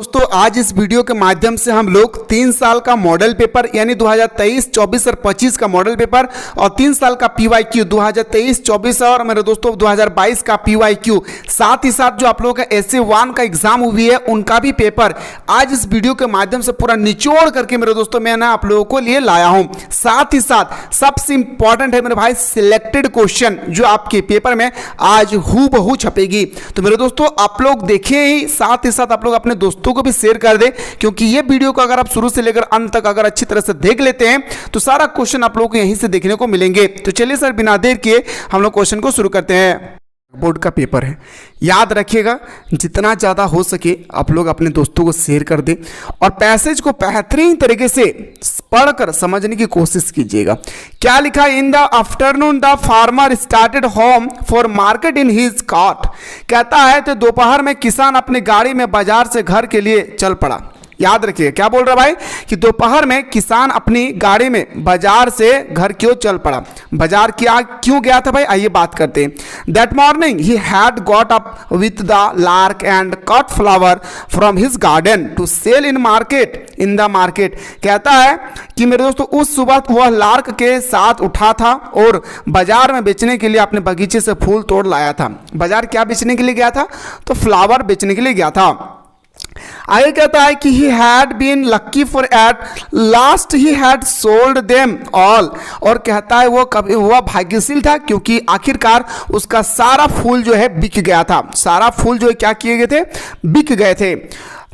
दोस्तों आज इस वीडियो के माध्यम से हम लोग 3 साल का मॉडल पेपर यानी 2023, 24 और 25 का मॉडल पेपर और 3 साल का पीवाईक्यू 2023, 24 और मेरे दोस्तों 2022 का पीवाईक्यू, साथ ही साथ जो आप लोगों का SA1 का एग्जाम हुई है उनका भी पेपर आज इस वीडियो के माध्यम से पूरा निचोड़ करके मेरे दोस्तों मैं ना आप लोगों को लिए लाया हूं। साथ ही साथ सबसे इंपॉर्टेंट है मेरे भाई सिलेक्टेड क्वेश्चन जो आपके पेपर में आज हूबहू छपेगी। तो मेरे दोस्तों आप लोग देखें ही, साथ ही साथ आप लोग अपने दोस्तों को भी शेयर कर दे, क्योंकि ये वीडियो को अगर आप शुरू से लेकर अंत तक अगर अच्छी तरह से देख लेते हैं तो सारा क्वेश्चन आप लोगों को यहीं से देखने को मिलेंगे। तो चलिए सर बिना देर किए हम लोग क्वेश्चन को शुरू करते हैं। बोर्ड का पेपर है, याद रखिएगा जितना ज़्यादा हो सके आप लोग अपने दोस्तों को शेयर कर दें और पैसेज को बेहतरीन तरीके से पढ़कर समझने की कोशिश कीजिएगा। क्या लिखा है? In the afternoon the farmer started home for market in his cart. कहता है तो दोपहर में किसान अपनी गाड़ी में बाजार से घर के लिए चल पड़ा। याद रखिए क्या बोल रहा भाई कि दोपहर में किसान अपनी गाड़ी में बाजार से घर क्यों चल पड़ा। बाजार क्यों गया था भाई, आइए बात करते हैं। That morning he had got up with the lark and cut flower from his garden to sell in the market. कहता है कि मेरे दोस्तों उस सुबह वह लार्क के साथ उठा था और बाजार में बेचने के लिए अपने बगीचे से फूल तोड़ लाया था। बाजार क्या बेचने के लिए गया था? तो फ्लावर बेचने के लिए गया था। आगे कहता है कि he had been lucky for at last he had sold them all। और कहता है वह भाग्यशील था क्योंकि आखिरकार उसका सारा फूल जो है बिक गया था। सारा फूल जो है क्या किए गए थे? बिक गए थे।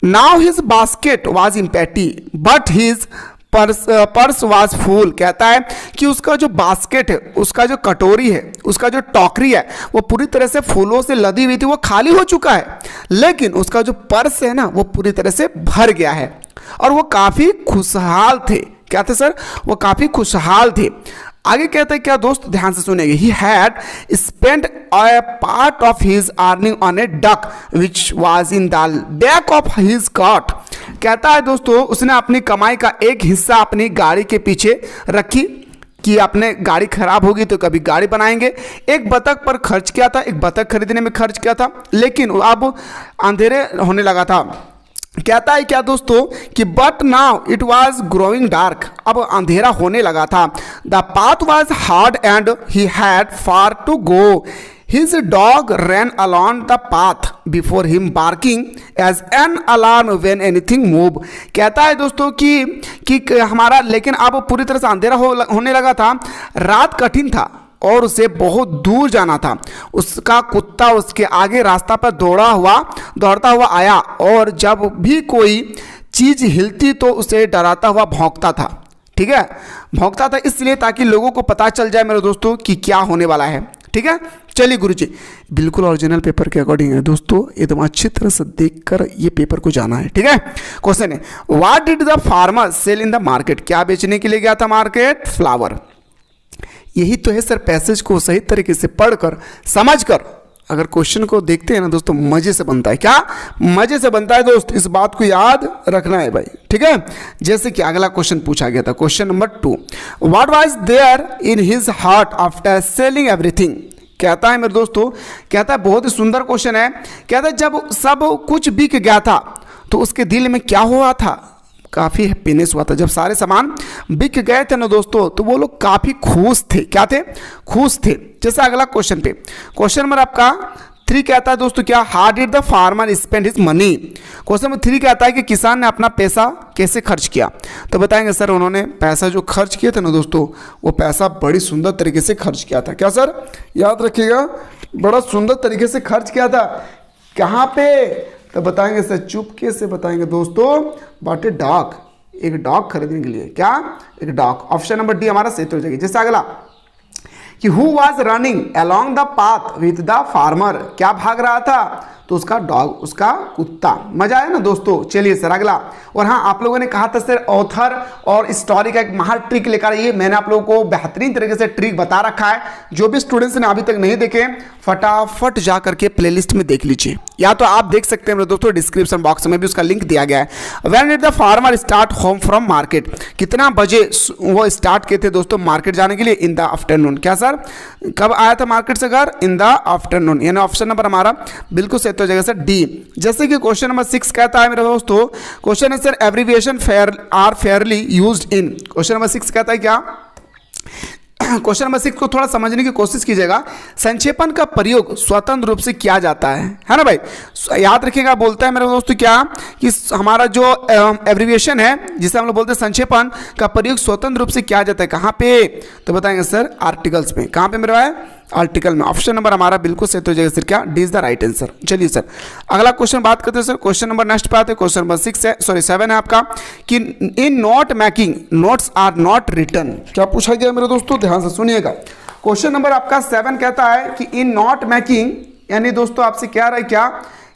Now his basket was empty but his purse was full. कहता है कि उसका जो बास्केट है, उसका जो कटोरी है, उसका जो टोकरी है वो पूरी तरह से फूलों से लदी हुई थी, वो खाली हो चुका है, लेकिन उसका जो पर्स है ना वो पूरी तरह से भर गया है और वो काफ़ी खुशहाल थे। क्या थे सर? वो काफ़ी खुशहाल थे। आगे कहते हैं क्या दोस्त, ध्यान से सुनेंगे। He had spent a part of his earning on A duck which was in the back of his cart. कहता है दोस्तों उसने अपनी कमाई का एक हिस्सा अपनी गाड़ी के पीछे रखी कि अपने गाड़ी खराब होगी तो कभी गाड़ी बनाएंगे। एक बतख पर खर्च किया था, एक बतख खरीदने में खर्च किया था, लेकिन अब अंधेरे होने लगा था। कहता है क्या दोस्तों कि but now it was growing dark. अब अंधेरा होने लगा था। The path was hard and he had far to go. His dog ran along the path before him barking as an alarm when anything moved। कहता है दोस्तों कि हमारा लेकिन अब पूरी तरह से अंधेरा होने लगा था, रात कठिन था और उसे बहुत दूर जाना था। उसका कुत्ता उसके आगे रास्ता पर दौड़ता हुआ आया और जब भी कोई चीज़ हिलती तो उसे डराता हुआ भौंकता था। ठीक है, भौंकता था इसलिए ताकि लोगों को पता चल जाए मेरे दोस्तों कि क्या होने वाला है। ठीक है, चलिए गुरुजी बिल्कुल ओरिजिनल पेपर के अकॉर्डिंग है दोस्तों, एकदम अच्छी तरह से देखकर ये पेपर को जाना है। ठीक है, क्वेश्चन है what did the farmer sell in the market. क्या बेचने के लिए गया था मार्केट? फ्लावर। यही तो है सर, पैसेज को सही तरीके से पढ़कर समझकर अगर क्वेश्चन को देखते हैं ना दोस्तों मजे से बनता है। क्या मजे से बनता है दोस्त, इस बात को याद रखना है भाई। ठीक है, जैसे कि अगला क्वेश्चन पूछा गया था, question number 2, what was there in his heart after selling everything. कहता है मेरे दोस्तों, कहता है बहुत ही सुंदर क्वेश्चन है। कहता है जब सब कुछ बिक गया था तो उसके दिल में क्या हुआ था? काफ़ी हैप्पीनेस हुआ था। जब सारे सामान बिक गए थे ना दोस्तों तो वो लोग काफ़ी खुश थे। क्या थे? खुश थे। जैसे अगला क्वेश्चन पे, क्वेश्चन नंबर आपका 3 कहता है दोस्तों क्या, how did the farmer spend his money. Question number 3 कहता है कि किसान ने अपना पैसा कैसे खर्च किया। तो बताएंगे सर उन्होंने पैसा जो खर्च किया था ना दोस्तों वो पैसा बड़ी सुंदर तरीके से खर्च किया था। क्या सर? याद रखिएगा बड़ा सुंदर तरीके से खर्च किया था। कहाँ पे? तो बताएंगे सर चुपके से बताएंगे दोस्तों, बाटे डॉग, एक डॉग खरीदने के लिए। क्या? एक डॉग। ऑप्शन नंबर डी हमारा सही हो जाएगी। जैसे अगला कि who was running along the path with the farmer. क्या भाग रहा था? तो उसका डॉग, उसका कुत्ता। मजा आया ना दोस्तों। चलिए सर अगला। और हाँ आप लोगों ने कहा था सर ऑथर और स्टोरी का एक महान ट्रिक लेकर आइए। मैंने आप लोगों को बेहतरीन तरीके से ट्रिक बता रखा है। जो भी स्टूडेंट्स ने अभी तक नहीं देखे फटाफट जा करके प्लेलिस्ट में देख लीजिए, या तो आप देख सकते हैं मेरे दोस्तों डिस्क्रिप्शन बॉक्स में भी उसका लिंक दिया गया है। When did the farmer start home from market. कितना बजे वो स्टार्ट किए थे दोस्तों मार्केट जाने के लिए? इन द आफ्टरनून। क्या सर कब आया था मार्केट से घर? इन द आफ्टरनून। यानी ऑप्शन नंबर हमारा बिल्कुल सही सेट हो जाएगा सर डी। जैसे कि क्वेश्चन नंबर 6 कहता है मेरे दोस्तों, क्वेश्चन है sir abbreviation are fairly used in. Question number 6 कहता है क्या, क्वेश्चन नंबर 6 को थोड़ा समझने की कोशिश कीजिएगा। संक्षेपण का प्रयोग स्वतंत्र रूप से किया जाता है ना भाई, याद रखिएगा। बोलता है मेरे दोस्तों क्या कि हमारा जो एब्रीविएशन है जिसे हम लोग बोलते हैं संक्षेपण का प्रयोग स्वतंत्र रूप से किया जाता है, कहाँ पे, तो बताएंगे सर आर्टिकल्स में। कहाँ पे मेरे भाई, आर्टिकल में। ऑप्शन नंबर हमारा बिल्कुल सही हो जाएगा सर क्या, D is the right answer. चलिए सर अगला क्वेश्चन बात करते हैं सर, क्वेश्चन नंबर नेक्स्ट पे आते हैं। क्वेश्चन नंबर 7 है आपका कि in note making notes are not written. क्या पूछा गया मेरे दोस्तों, ध्यान से सुनिएगा। क्वेश्चन नंबर आपका 7 कहता है कि इन नोट मेकिंग, यानी दोस्तों आपसे क्या रहा है, क्या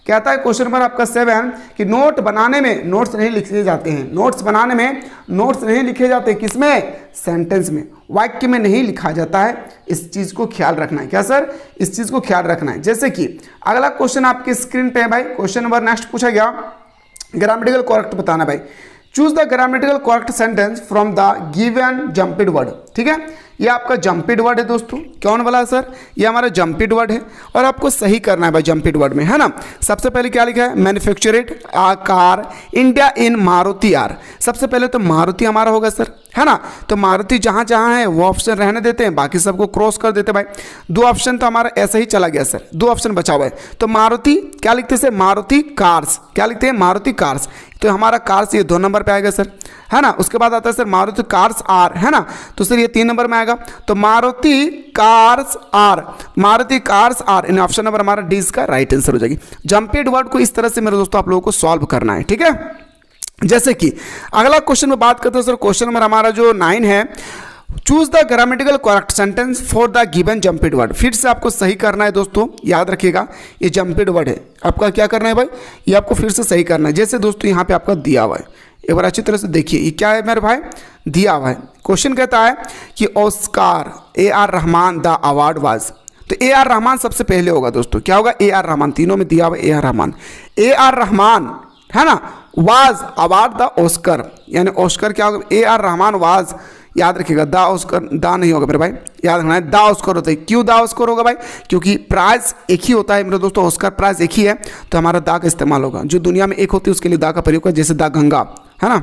कहता है क्वेश्चन नंबर आपका 7 कि नोट बनाने में नोट्स नहीं लिखे जाते हैं। नोट्स बनाने में नोट्स नहीं लिखे जाते, किसमें, सेंटेंस में, वाक्य में नहीं लिखा जाता है। इस चीज़ को ख्याल रखना है। क्या सर, इस चीज़ को ख्याल रखना है। जैसे कि अगला क्वेश्चन आपकी स्क्रीन पे है भाई, क्वेश्चन नंबर नेक्स्ट पूछा गया, ग्रामेटिकल करेक्ट बताना भाई। Choose the grammatical correct sentence from the given jumbled word. ठीक है, ये आपका जंपिड वर्ड है दोस्तों। कौन वाला है सर, ये हमारा जंपिड वर्ड है और आपको सही करना है भाई जंपिड वर्ड में, है ना। सबसे पहले क्या लिखा है, manufactured car India in Maruti are. सबसे पहले तो मारुति हमारा होगा सर, है ना। तो मारुति जहाँ जहाँ है वो ऑप्शन रहने देते हैं, बाकी सबको क्रॉस कर देते हैं भाई। 2 ऑप्शन तो हमारा ऐसा ही चला गया सर, 2 ऑप्शन बचा हुआ है। तो मारुति क्या लिखते हैं सर, मारुति कार्स। क्या लिखते हैं, मारुति कार्स। तो हमारा कार्स ये 2 नंबर पे आएगा सर, है ना। उसके बाद आता है सर मारुति कार्स आर, है ना, तो सर ये 3 नंबर में आएगा। तो Maruti cars are, Maruti cars are, in option number हमारा डी इसका राइट आंसर हो जाएगी। जंपेड वर्ड को इस तरह से मेरे दोस्तों आप लोगों को सॉल्व करना है, ठीक है। जैसे कि अगला क्वेश्चन में बात करते हैं सर, क्वेश्चन नंबर हमारा जो 9 है, choose the grammatical correct sentence for the given jumbled word. फिर से आपको सही करना है दोस्तों, याद रखिएगा ये जंपिड वर्ड है, आपका क्या करना है भाई, ये आपको फिर से सही करना है। जैसे दोस्तों यहाँ पे आपका दिया हुआ है, एक बार अच्छी तरह से देखिए ये क्या है मेरे भाई, दिया हुआ है। क्वेश्चन कहता है कि Oscar AR Rahman the award was. तो AR रहमान सबसे पहले होगा दोस्तों, क्या होगा, AR रहमान, तीनों में दिया हुआ AR रहमान। AR रहमान, है ना, वाज अवार्ड द ऑस्कर, यानी ऑस्कर क्या होगा, AR रहमान वाज, याद रखिएगा द ऑस्कर, दा नहीं होगा मेरे भाई, याद रखना है द ऑस्कर होता है। क्यों द ऑस्कर होगा भाई, क्योंकि प्राइज एक ही होता है मेरे दोस्तों, ऑस्कर प्राइज एक ही है, तो हमारा दा का इस्तेमाल होगा। जो दुनिया में एक होती है उसके लिए दा का प्रयोग होगा, जैसे दा गंगा, है ना।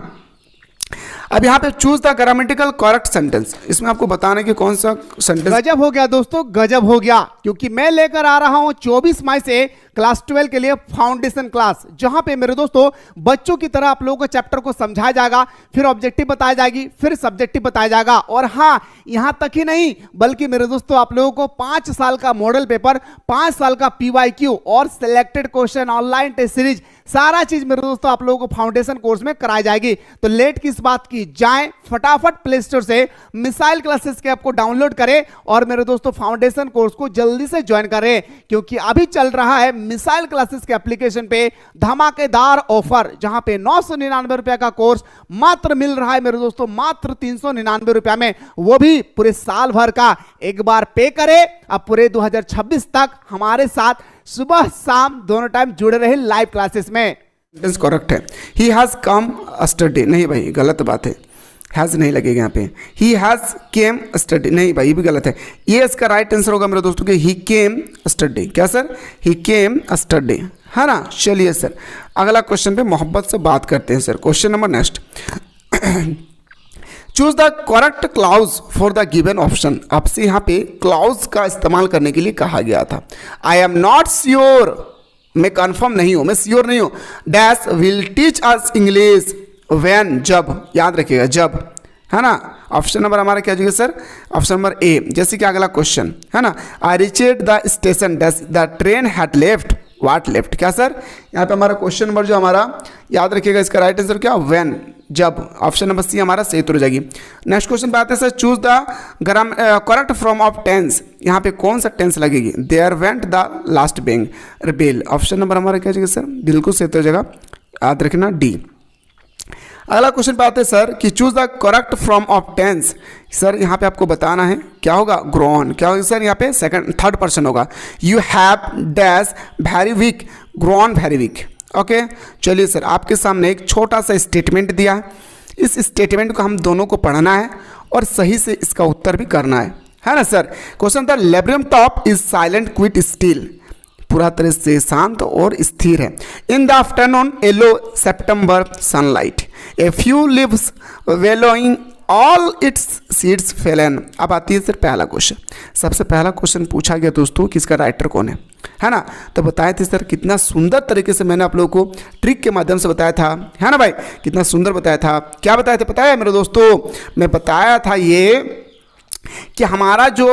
अब यहाँ पे choose the grammatical correct sentence, इसमें आपको बताना कि कौन सा सेंटेंस। गजब हो गया दोस्तों, गजब हो गया, क्योंकि मैं लेकर आ रहा हूं 24 मई से क्लास 12 के लिए फाउंडेशन क्लास, जहां पे मेरे दोस्तों बच्चों की तरह आप लोगों को चैप्टर को समझाया जाएगा, फिर ऑब्जेक्टिव बताया जाएगी, फिर सब्जेक्टिव बताया जाएगा। और हाँ, यहां तक ही नहीं, बल्कि मेरे दोस्तों आप लोगों को 5 साल का मॉडल पेपर, 5 साल का PYQ और selected question, online test series, सारा चीज मेरे दोस्तों आप लोगों को फाउंडेशन कोर्स में कराई जाएगी। तो लेट किस बात की, जाएं फटाफट प्ले स्टोर से मिसाइल क्लासेस के ऐप को डाउनलोड करें और मेरे दोस्तों फाउंडेशन कोर्स को जल्दी से ज्वाइन करें, क्योंकि अभी चल रहा है मिसाइल क्लासेस के एप्लीकेशन पे धमाकेदार ऑफर, जहां पे 999 रुपए का कोर्स मात्र मिल रहा है मेरे दोस्तों, मात्र 399 रुपए में, वो भी पूरे साल भर का। एक बार पे करें, अब पूरे 2026 तक हमारे साथ सुबह शाम दोनों टाइम जुड़े रहे लाइव क्लासेस में। सेंटेंस करेक्ट है, ही हैज कम अस्टरडे, नहीं भाई गलत बात है, हैज नहीं लगेगा यहाँ पे, ही हैज केम अस्टरडे, नहीं भाई ये भी गलत है। ये इसका राइट आंसर होगा मेरे दोस्तों कि ही केम अस्टरडे। क्या सर, ही केम अस्टरडे, है ना। चलिए सर अगला क्वेश्चन पे मोहब्बत से बात करते हैं sir. Question number next, choose the correct clause for the given option. आपसे यहाँ पे क्लाउज का इस्तेमाल करने के लिए कहा गया था। आई एम नॉट श्योर, मैं कंफर्म नहीं हूं, मैं श्योर नहीं हूं, dash will teach us English when, जब, याद रखिएगा जब, है ना। ऑप्शन नंबर हमारा क्या होगा सर, ऑप्शन नंबर ए। जैसे कि अगला क्वेश्चन है ना, I reached the station dash the train had left, what left. क्या सर, यहाँ पे हमारा क्वेश्चन नंबर जो हमारा, याद रखिएगा इसका राइट आंसर क्या, व्हेन, जब। ऑप्शन नंबर सी हमारा सही उत्तर हो जाएगी। नेक्स्ट क्वेश्चन पे आते हैं sir, choose the correct form of tense. यहाँ पे कौन सा टेंस लगेगी, there went the last bang bell. Option number हमारा क्या हो जाएगा सर, बिल्कुल सही उत्तर हो जाएगा, याद रखना डी। अगला क्वेश्चन पे आते हैं सर कि choose the correct form of tense. Sir यहाँ पे आपको बताना है क्या होगा, ग्रोन। क्या होगा सर, यहाँ पे थर्ड पर्सन होगा। You have dash very weak, grown very weak. Okay, चलिए सर आपके सामने एक छोटा सा स्टेटमेंट दिया है, इस स्टेटमेंट को हम दोनों को पढ़ना है और सही से इसका उत्तर भी करना है ना सर। क्वेश्चन था laburnum top is silent quite still. पूरा तरह से शांत और स्थिर है। In the afternoon yellow September sunlight, a few leaves yellowing all its seeds fallen. अब आती है सर पहला क्वेश्चन। सबसे पहला क्वेश्चन पूछा गया दोस्तों कि इसका राइटर कौन है ना। तो बताए थे सर, कितना सुंदर तरीके से मैंने आप लोगों को ट्रिक के माध्यम से बताया था, है ना भाई, कितना सुंदर बताया था। क्या बताया था पता है मेरे दोस्तों, मैं बताया था ये कि हमारा जो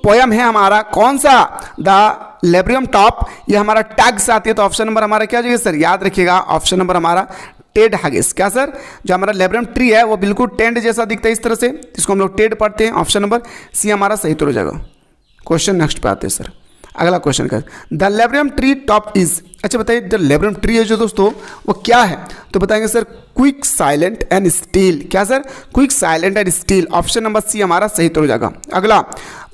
पोयम है हमारा कौन सा, द लेब्रियम टॉप, ये हमारा टैग से आती है। तो ऑप्शन नंबर हमारा क्या हो जाएगा सर, याद रखिएगा ऑप्शन नंबर हमारा टेड हागिस। क्या सर, जो हमारा लेब्रियम ट्री है वो बिल्कुल टेंड जैसा दिखता है इस तरह से, जिसको हम लोग टेड पढ़ते हैं। ऑप्शन नंबर सी हमारा सही तो हो जाएगा। क्वेश्चन नेक्स्ट पे आते हैं सर। अगला क्वेश्चन का, the laburnum tree top is, अच्छा बताइए द लेब्रियम ट्री है जो दोस्तों वो क्या है। तो बताएंगे sir quick silent and still. क्या sir, quick silent and still. Option number C हमारा सही तो हो जाएगा। अगला,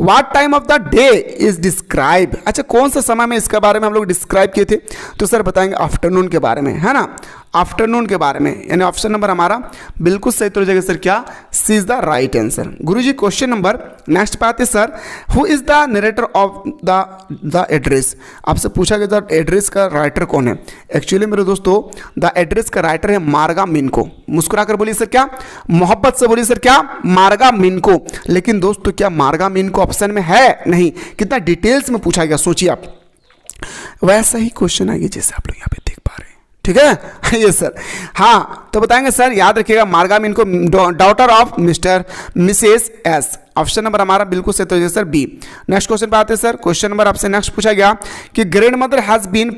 what time of the day is describe, अच्छा कौन सा समय में इसके बारे में हम लोग डिस्क्राइब किए थे। तो सर बताएंगे आफ्टरनून के बारे में, है ना, आफ्टरनून के बारे में, यानी ऑप्शन नंबर हमारा बिल्कुल सही तो हो जाएगा सर। क्या, C is the right answer. गुरुजी क्वेश्चन नंबर नेक्स्ट पे आते sir, who is the narrator of the address. आपसे पूछा गया था एड्रेस का राइटर कौन है। एक्चुअली मेरे दोस्तों द एड्रेस का राइटर है मार्गा मिनको। मुस्कुराकर बोलिए सर, क्या, मोहब्बत से बोलिए सर, क्या, मार्गा मिनको। लेकिन दोस्तों क्या मार्गा मिनको ऑप्शन में है, नहीं। कितना डिटेल्स में पूछा गया सोचिए आप। वैसा ही क्वेश्चन आएगा जैसे आप लोग यहाँ पे देख पा रहे हैं, ठीक है ये सर। हाँ तो बताएंगे सर, याद रखिएगा Marga Minco daughter of Mr Mrs S. Option number हमारा बिल्कुल सही तो है सर बी। नेक्स्ट क्वेश्चन पे आते हैं सर। क्वेश्चन नंबर आपसे नेक्स्ट पूछा गया कि grand mother has been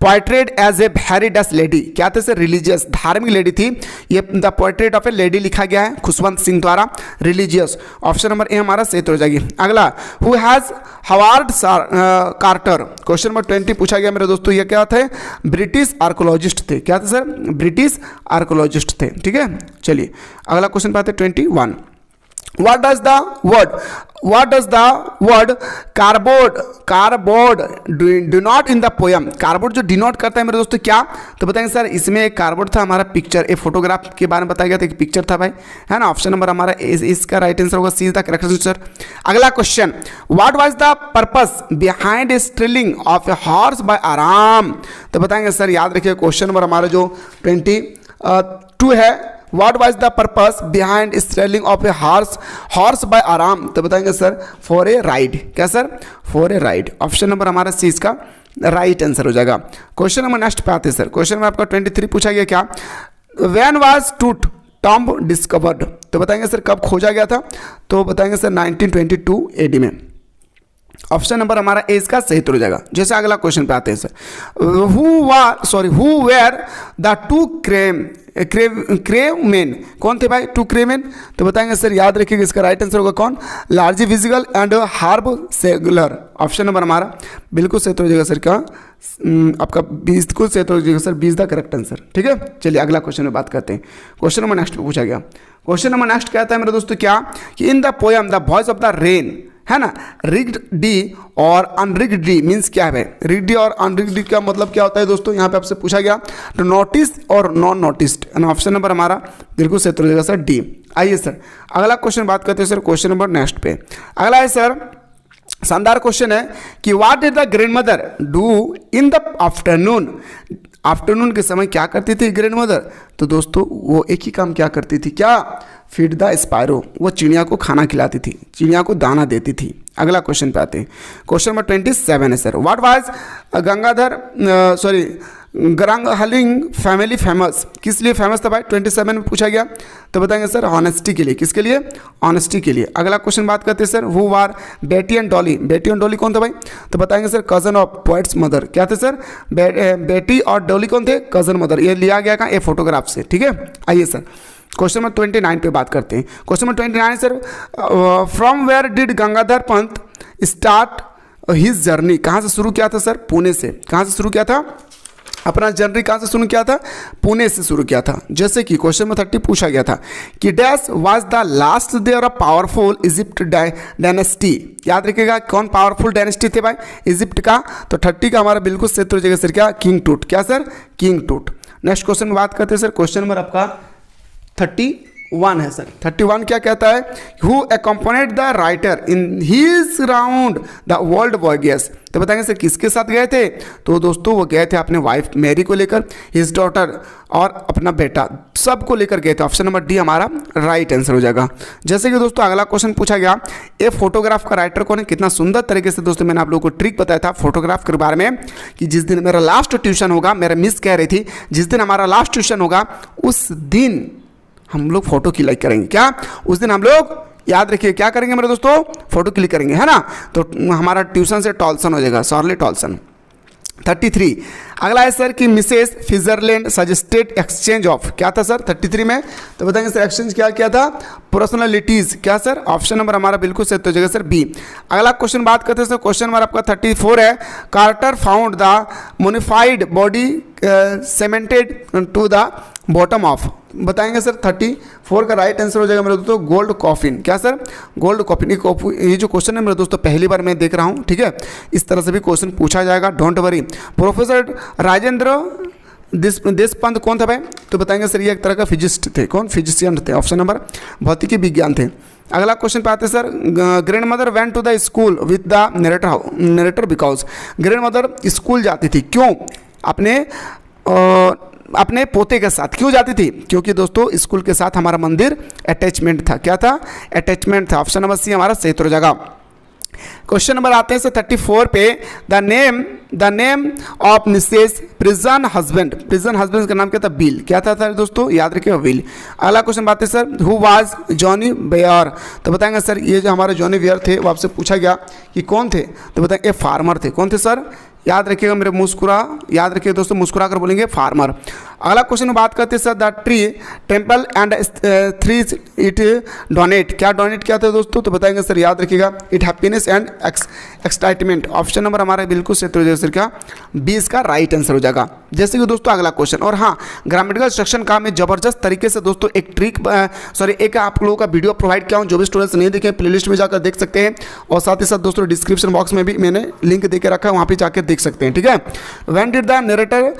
portrayed as a very lady. क्या थे सर, रिलीजियस, धार्मिक लेडी थी। ये the portrait of a lady लिखा गया है खुशवंत सिंह द्वारा, रिलीजियस। ऑप्शन नंबर ए हमारा सही तो हो जाएगी। अगला, who has Howard Carter. Question number 20 पूछा गया मेरे दोस्तों, ये क्या थे, ब्रिटिश आर्कोलॉजिस्ट थे। क्या थे सर, ब्रिटिश आर्कोलॉजिस्ट थे, ठीक है। चलिए अगला क्वेश्चन पे आते हैं 21। What does the word cardboard denote in the poem। Cardboard जो डिनोट करता है मेरे दोस्तों क्या, तो बताएंगे सर इसमें एक कार्डबोर्ड था हमारा पिक्चर, एक फोटोग्राफ के बारे में बताया गया था, एक पिक्चर था भाई, है ना। ऑप्शन नंबर हमारा इसका राइट आंसर होगा, C is the correct answer. अगला question, what was the purpose behind stealing of a horse by Aram. तो बताएंगे सर, याद रखिए क्वेश्चन नंबर हमारा जो 22 है, What was the purpose behind stealing of a horse by आराम। तो बताएंगे सर फॉर ए राइड। क्या sir, for a ride. Option number हमारा सी इसका राइट आंसर हो जाएगा। क्वेश्चन नंबर नेक्स्ट पे आते हैं सर। क्वेश्चन नंबर आपका 23 पूछा गया, क्या, व्हेन वाज टॉम्ब डिस्कवर्ड। तो बताएंगे सर कब खोजा गया था। तो बताएंगे सर 1922 AD में। ऑप्शन नंबर हमारा ए इसका सही तो हो जाएगा। जैसे अगला क्वेश्चन पे आते हैं sir, who were the two crave man. कौन थे भाई टू क्रेव मैन। तो बताएंगे सर, याद रखिएगा इसका राइट आंसर होगा कौन, लार्जी विजिगल एंड हार्ब सेगुलर। ऑप्शन नंबर हमारा बिल्कुल सही तो हो जाएगा सर, क्या, आपका बिल्कुल सही तो हो जाएगा सर, 20 द करेक्ट आंसर, ठीक है। चलिए अगला क्वेश्चन में बात करते हैं। क्वेश्चन नंबर नेक्स्ट पूछा गया। क्वेश्चन नंबर नेक्स्ट कहता है मेरे दोस्तों, क्या, कि इन the poem the voice of the rain, है ना, रिग्ड डी और अनरिग्ड डी मीन्स क्या है। रिग्ड डी और अनरिग्ड डी का मतलब क्या होता है दोस्तों, यहाँ पे आपसे पूछा गया तो नोटिस और नॉन नोटिस्ड। ऑप्शन नंबर हमारा बिल्कुल सही हो जाएगा सर डी। आइए सर अगला क्वेश्चन बात करते हैं सर। क्वेश्चन नंबर नेक्स्ट पे अगला है सर, शानदार क्वेश्चन है कि what did the grand mother do in the afternoon. Afternoon के समय क्या करती थी ग्रैंड मदर। तो दोस्तों वो एक ही काम क्या करती थी, क्या, फीड द स्पायरो, वो चिड़िया को खाना खिलाती थी, चिड़िया को दाना देती थी। अगला क्वेश्चन पे आते हैं। क्वेश्चन नंबर 27 है sir, what was Garoghlanian family famous. किस लिए फेमस था भाई 27 में पूछा गया। तो बताएंगे सर ऑनेस्टी के लिए। किसके लिए, ऑनेस्टी के लिए। अगला क्वेश्चन बात करते हैं सर, हु वार बेटी एंड डॉली। बेटी एंड डॉली कौन था भाई। तो बताएंगे sir cousin of poets mother. क्या थे सर, बेटी और डॉली कौन थे, कजन मदर। ये लिया गया का ये फोटोग्राफ से, ठीक है। आइए सर क्वेश्चन नंबर 29 पे बात करते हैं। Question number 29 sir, from where did Gangadhar Pant start his journey. कहाँ से शुरू किया था सर, पुणे से। कहाँ से शुरू किया था, अपना जर्नी कहाँ से शुरू किया था, पुणे से शुरू किया था। जैसे कि क्वेश्चन नंबर 30 पूछा गया था कि dash was the last their of powerful Egypt dynasty. याद रखिएगा कौन पावरफुल डायनेस्टी थे भाई इजिप्ट का। तो 30 का हमारा बिल्कुल सही हो जाएगा सर, क्या, किंग टूट। क्या सर, किंग टूट। नेक्स्ट क्वेश्चन में बात करते हैं सर। क्वेश्चन नंबर आपका 31 है सर। 31 क्या कहता है, who accompanied the writer in his round the world voyages. तो बताएंगे सर किसके साथ गए थे, तो दोस्तों वो गए थे अपने वाइफ मैरी को लेकर, हिज डॉटर और अपना बेटा सबको लेकर गए थे। ऑप्शन नंबर डी हमारा राइट आंसर हो जाएगा। जैसे कि दोस्तों अगला क्वेश्चन पूछा गया, ए फोटोग्राफ का राइटर कौन है। कितना सुंदर तरीके से दोस्तों मैंने आप लोगों को ट्रिक बताया था फोटोग्राफ के बारे में कि जिस दिन मेरा लास्ट ट्यूशन होगा, मेरा मिस कह रही थी जिस दिन हमारा लास्ट ट्यूशन होगा उस दिन हम लोग फोटो क्लिक करेंगे। क्या उस दिन हम लोग, याद रखिए क्या करेंगे मेरे दोस्तों, फोटो क्लिक करेंगे, है ना। तो हमारा ट्यूशन से टॉल्सन हो जाएगा, सॉर्ली टॉल्सन। 33 अगला है सर कि Mrs Switzerland suggested exchange of, क्या था सर 33 में, तो बताएंगे सर एक्सचेंज क्या किया था, पर्सनैलिटीज, क्या सर, ऑप्शन नंबर हमारा बिल्कुल सही हो जाएगा सर बी। अगला क्वेश्चन बात करते हैं सर, क्वेश्चन नंबर आपका 34 है, Carter found the mummified body cemented to the bottom of, बताएंगे सर 34 का राइट आंसर हो जाएगा मेरे दोस्तों गोल्ड कॉफिन। क्या सर, गोल्ड कॉफिन। ये जो क्वेश्चन है मेरे दोस्तों पहली बार मैं देख रहा हूँ, ठीक है, इस तरह से भी क्वेश्चन पूछा जाएगा, don't worry. Professor Rajendra Deshpande कौन था भाई, तो बताएंगे सर ये एक तरह का फिजिस्ट थे, कौन, फिजिशियन थे, ऑप्शन नंबर भौतिकी विज्ञान थे। अगला क्वेश्चन पे आते हैं sir, grand mother went to the school with the narrator because, grand mother school जाती थी क्यों, अपने पोते के साथ क्यों जाती थी, क्योंकि दोस्तों स्कूल के साथ हमारा मंदिर अटैचमेंट था, क्या था, अटैचमेंट था, ऑप्शन नंबर सी हमारा सही हो जाएगा। क्वेश्चन नंबर आते हैं सर 34 पे, the name of Mrs prison husband, prison husband का नाम क्या था, बिल, क्या था सर दोस्तों, याद रखिएगा बिल। अगला क्वेश्चन बात है sir, who was Johnny Bear, तो बताएंगे सर ये जो हमारे जॉनी बेयर थे वो आपसे पूछा गया कि कौन थे, तो बताएंगे फार्मर थे, कौन थे सर, याद रखिएगा मेरे याद रखिए दोस्तों, मुस्कुरा कर बोलेंगे फार्मर। अगला क्वेश्चन में बात करते हैं sir, the tree temple and three it donate, क्या डोनेट किया था दोस्तों, तो बताएंगे सर याद रखिएगा it happiness and excitement, option number हमारा बिल्कुल सही हो जाएगा सर, क्या 20 का राइट आंसर हो जाएगा। जैसे कि दोस्तों अगला क्वेश्चन, और हाँ ग्रामेटिकल सेक्शन का मैं जबरदस्त तरीके से दोस्तों एक ट्रिक एक आप लोगों का वीडियो प्रोवाइड किया हूँ, जो भी स्टूडेंट्स नहीं देखे प्लेलिस्ट में जाकर देख सकते हैं, और साथ ही साथ दोस्तों डिस्क्रिप्शन बॉक्स में भी मैंने लिंक दे के रखा है, वहाँ पे जाकर देख सकते हैं, ठीक है। When did the narrator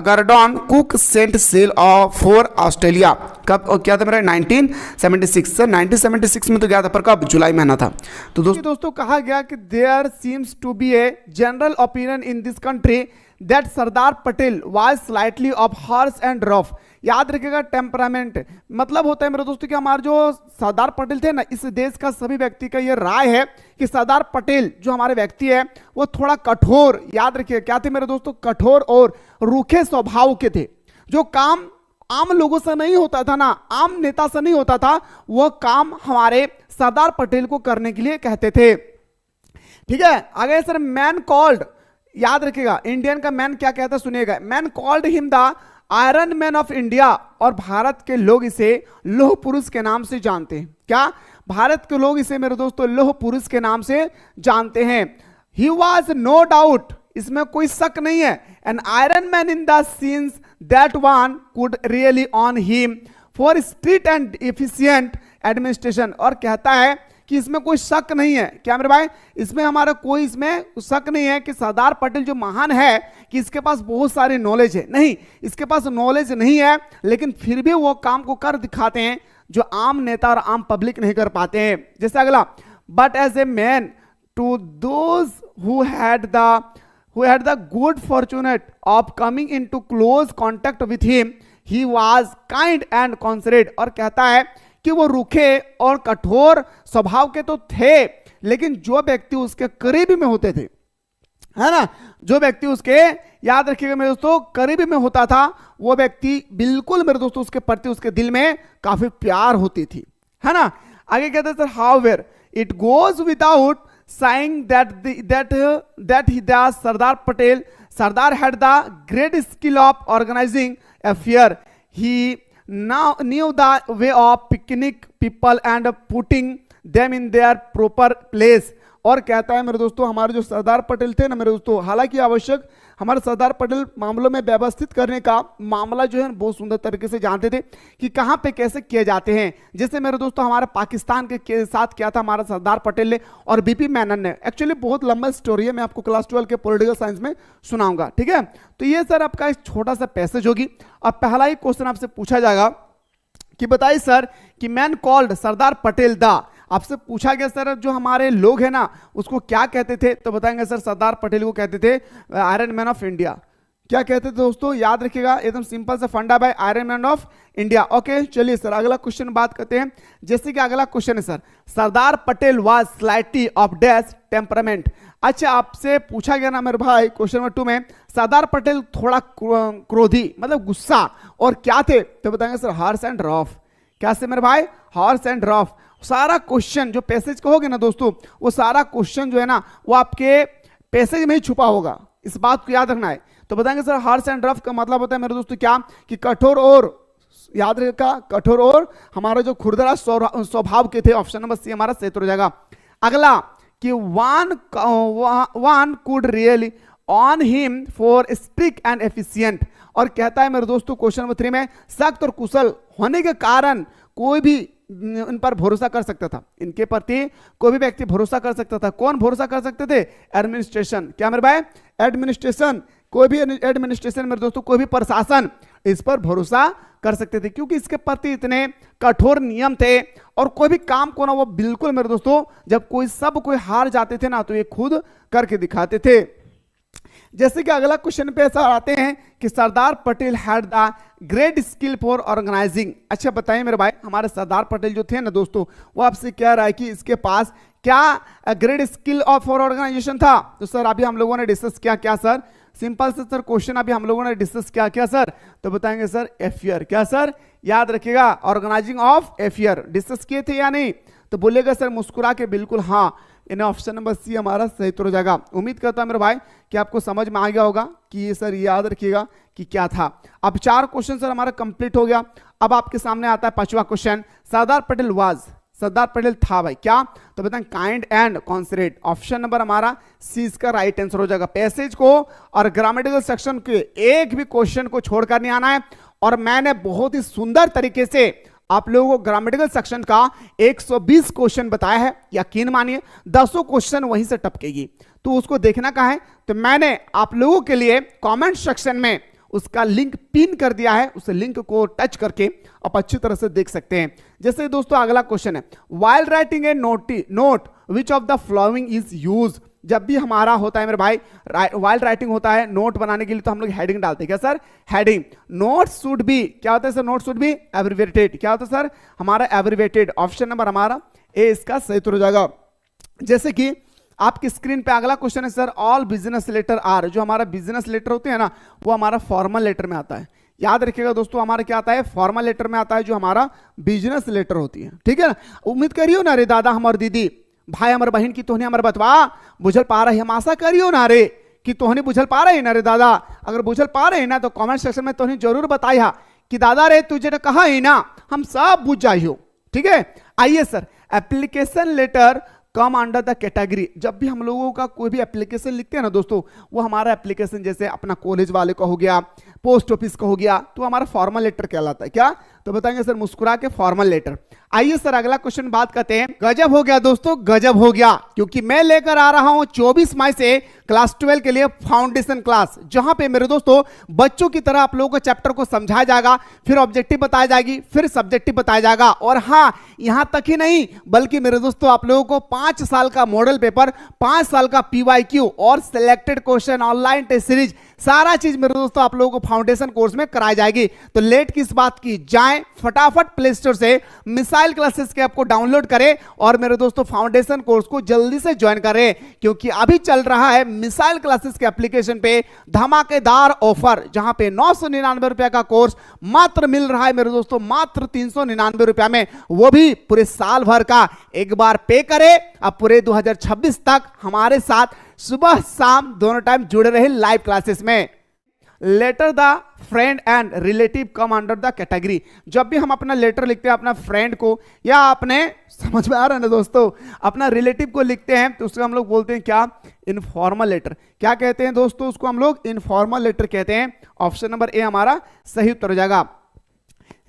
Gordon Cook sent sail for Australia, कब और क्या था मेरा 1976 सर, 1976 में तो गया था, पर कब, जुलाई महीना था। तो दोस्तों कहा गया कि there seems to be a general opinion in this country that Sardar Patel was slightly of harsh and rough, याद रखिएगा टेम्परामेंट, मतलब होता है मेरे दोस्तों कि हमारे जो सरदार पटेल थे ना, इस देश का सभी व्यक्ति का ये राय है कि सरदार पटेल जो हमारे व्यक्ति है वो थोड़ा कठोर, याद रखिए क्या थे मेरे दोस्तों, कठोर और रूखे स्वभाव के थे, जो काम आम लोगों से नहीं होता था ना, आम नेता से नहीं होता था, वो काम हमारे सरदार पटेल को करने के लिए कहते थे, ठीक है। आगे सर, मैन कॉल्ड, याद रखिएगा इंडियन का मैन क्या कहता है सुनिएगा, man called him the iron man of India, और भारत के लोग इसे लौह पुरुष के नाम से जानते हैं, क्या, भारत के लोग इसे मेरे दोस्तों लौह पुरुष के नाम से जानते हैं। ही वॉज नो डाउट, इसमें कोई शक नहीं है, an iron man in the scenes that one could really on him for strict and efficient administration, और कहता है कि इसमें कोई शक नहीं है, क्या मेरे भाई, इसमें हमारा कोई इसमें शक नहीं है कि सरदार पटेल जो महान है कि इसके पास बहुत सारी नॉलेज है, नहीं इसके पास नॉलेज नहीं है, लेकिन फिर भी वो काम को कर दिखाते हैं जो आम नेता और आम पब्लिक नहीं कर पाते हैं। जैसे अगला, but as a man to those who had the good fortunate of coming into close contact with him he was kind and considerate, और कहता है कि वो रूखे और कठोर स्वभाव के तो थे, लेकिन जो व्यक्ति उसके करीब में होते थे, है ना, जो व्यक्ति उसके, याद रखिएगा मेरे दोस्तों, करीब में होता था, वो व्यक्ति बिल्कुल मेरे दोस्तों उसके प्रति उसके दिल में काफी प्यार होती थी, है ना। आगे कहते हैं sir, however it goes without saying that Sardar Patel, Sardar had the great skill of organizing affair. He now knew the way of picking people and putting them in their proper place. और कहता है मेरे दोस्तों, हमारे जो सरदार पटेल थे ना मेरे दोस्तों, हालांकि आवश्यक हमारे सरदार पटेल मामलों में व्यवस्थित करने का मामला जो है बहुत सुंदर तरीके से जानते थे कि कहां पे कैसे किए जाते हैं। जैसे मेरे दोस्तों हमारे पाकिस्तान के साथ किया था हमारा सरदार पटेल ने और बीपी मेनन ने, एक्चुअली बहुत लंबा स्टोरी है, मैं आपको क्लास 12 के पॉलिटिकल साइंस में सुनाऊंगा, ठीक है। तो ये सर आपका एक छोटा सा पैसेज होगी। अब पहला ही क्वेश्चन आपसे पूछा जाएगा कि बताइए सर कि man called Sardar Patel the, आपसे पूछा गया सर जो हमारे लोग हैं ना उसको क्या कहते थे, तो बताएंगे सर सरदार पटेल को कहते थे आयरन मैन ऑफ इंडिया। क्या कहते थे दोस्तों, याद रखिएगा, एकदम सिंपल सा फंडा by iron man of India. Okay चलिए सर अगला क्वेश्चन बात करते हैं। जैसे कि अगला क्वेश्चन है sir, Sardar Patel was slightly of dash temperament. अच्छा आपसे पूछा गया ना मेरे भाई क्वेश्चन नंबर 2 में, सरदार पटेल थोड़ा क्रोधी मतलब गुस्सा और क्या थे, तो बताएंगे सर हॉर्स एंड रफ। क्या से मेरे भाई, हॉर्स एंड रफ। सारा क्वेश्चन जो पैसेज कहोगे ना दोस्तों, वो सारा क्वेश्चन जो है ना वो आपके पैसेज में ही छुपा होगा, इस बात को याद रखना है। तो बताएंगे सर हार्श एंड रफ का मतलब होता है मेरे दोस्तों क्या, कि कठोर और, याद रखिएगा कठोर और हमारा जो खुरदरा स्वभाव के थे। ऑप्शन नंबर सी हमारा सही हो जाएगा। अगला कि one could really on him for strict and efficient, और कहता है मेरे दोस्तों क्वेश्चन नंबर 3 में, सख्त और कुशल होने के कारण कोई भी इन पर भरोसा कर सकता था, इनके प्रति कोई भी व्यक्ति भरोसा कर सकता था। कौन भरोसा कर सकते थे, एडमिनिस्ट्रेशन। क्या मेरे भाई, एडमिनिस्ट्रेशन, कोई भी एडमिनिस्ट्रेशन मेरे दोस्तों, कोई भी प्रशासन इस पर भरोसा कर सकते थे, क्योंकि इसके प्रति इतने कठोर नियम थे। और कोई भी काम को ना वो बिल्कुल मेरे दोस्तों, जब सब कोई हार जाते थे ना तो ये खुद करके दिखाते थे। जैसे कि अगला क्वेश्चन पे ऐसा आते हैं कि Sardar Patel had the great skill for organising. अच्छा बताइए मेरे भाई, हमारे सरदार पटेल जो थे ना दोस्तों, वो आपसे कह रहा है कि इसके पास क्या ग्रेट स्किल फॉर ऑर्गेनाइजेशन था। तो सर अभी हम लोगों ने डिस्कस किया, क्या सर, सिंपल से सर क्वेश्चन अभी हम लोगों ने डिस्कस क्या सर, तो बताएंगे सर अफेयर। क्या सर, याद रखिएगा ऑर्गेनाइजिंग ऑफ अफेयर डिस्कस किए थे या नहीं, तो बोलेगा सर मुस्कुरा के बिल्कुल हाँ। इन ऑप्शन नंबर सी हमारा सही हो जाएगा। उम्मीद करता हूं मेरे भाई कि आपको समझ में आ गया होगा कि ये सर याद रखिएगा कि क्या था। अब 4 क्वेश्चन सर हमारा कंप्लीट हो गया। अब आपके सामने आता है 5वां question, Sardar Patel was, Sardar Patel था भाई क्या, तो बताएं काइंड एंड कॉन्सिडरेट। ऑप्शन नंबर हमारा सी इसका राइट आंसर हो जाएगा। पैसेज को और ग्रामेटिकल सेक्शन के एक भी क्वेश्चन को छोड़कर नहीं आना है, और मैंने बहुत ही सुंदर तरीके से आप लोगों को ग्रामेटिकल सेक्शन का 120 क्वेश्चन बताया है। यकीन मानिए 10 क्वेश्चन वहीं से टपकेगी, तो उसको देखना कहाँ है, तो मैंने आप लोगों के लिए कमेंट सेक्शन में उसका लिंक पिन कर दिया है, उस लिंक को टच करके आप अच्छी तरह से देख सकते हैं। जैसे दोस्तों अगला क्वेश्चन है, while writing a note which of the following is use. जब भी हमारा होता है मेरे भाई वाइल राइटिंग होता है नोट बनाने के लिए, तो हम लोग हेडिंग डालते हैं। क्या sir, heading. Note should be, क्या होता है sir, note should be abbreviated. क्या होता है सर, हमारा एब्रिविएटेड। ऑप्शन नंबर हमारा ए इसका सही हो जाएगा। जैसे कि आपकी स्क्रीन पे अगला क्वेश्चन है sir, all business letter are. जो हमारा बिजनेस लेटर होते हैं ना, वो हमारा फॉर्मल लेटर में आता है। याद रखिएगा दोस्तों, हमारा क्या आता है, फॉर्मल लेटर में आता है जो हमारा बिजनेस लेटर होती है। ठीक है ना, उम्मीद करियो ना रे दादा हमार दीदी, भाई हमारे बहन की तोहने हमारे बतवा बुझल पा रही, हम आशा करियो ना रे कि तोहने बुझल पा रही ना रे दादा। अगर बुझल पा रहे ना तो कमेंट सेक्शन में तोहने जरूर बताई हा कि दादा रे तुझे तो कहा ही ना, हम सब बुझ जाइयो। ठीक है, आइए sir, application letter come under the category. जब भी हम लोगों का कोई भी एप्लीकेशन लिखते हैं ना दोस्तों, वो हमारा एप्लीकेशन जैसे अपना कॉलेज वाले का हो गया, पोस्ट ऑफिस का हो गया, तो हमारा फॉर्मल लेटर कहलाता है। क्या, तो बताएंगे सर मुस्कुरा के फॉर्मल लेटर। आइए सर अगला क्वेश्चन बात करते हैं। गजब हो गया दोस्तों, गजब हो गया, क्योंकि मैं लेकर आ रहा हूं 24 मई से क्लास 12 के लिए फाउंडेशन क्लास, जहां पे मेरे दोस्तों बच्चों की तरह आप लोगों को चैप्टर को समझाया जाएगा, फिर ऑब्जेक्टिव बताया जाएगी, फिर सब्जेक्टिव बताया जाएगा। और हाँ, यहां तक ही नहीं, बल्कि मेरे दोस्तों आप लोगों को 5 साल का मॉडल पेपर, 5 साल का PYQ और selected question, online test series, सारा चीज मेरे दोस्तों आप लोगों को फाउंडेशन कोर्स में कराई जाएगी। तो लेट किस बात की, जाएं फटाफट प्ले स्टोर से मिसाइल क्लासेस के ऐप को डाउनलोड करें और मेरे दोस्तों फाउंडेशन कोर्स को जल्दी से ज्वाइन करें, क्योंकि अभी चल रहा है मिसाइल क्लासेस के एप्लीकेशन पे धमाकेदार ऑफर, जहां पे 999 रुपए का कोर्स मात्र मिल रहा है मेरे दोस्तों मात्र 399 रुपए में, वो भी पूरे साल भर का। एक बार पे करें, अब पूरे 2026 तक हमारे साथ सुबह शाम दोनों टाइम जुड़े रहे लाइव क्लासेस में। Letter the friend and relative come under the category. जब भी हम अपना लेटर लिखते हैं अपना फ्रेंड को, या अपने, समझ में आ रहा है ना दोस्तों, अपना रिलेटिव को लिखते हैं, तो उसको हम लोग बोलते हैं क्या, इनफॉर्मल लेटर। क्या कहते हैं दोस्तों, उसको हम लोग इनफॉर्मल लेटर कहते हैं। ऑप्शन नंबर ए हमारा सही उत्तर हो जाएगा।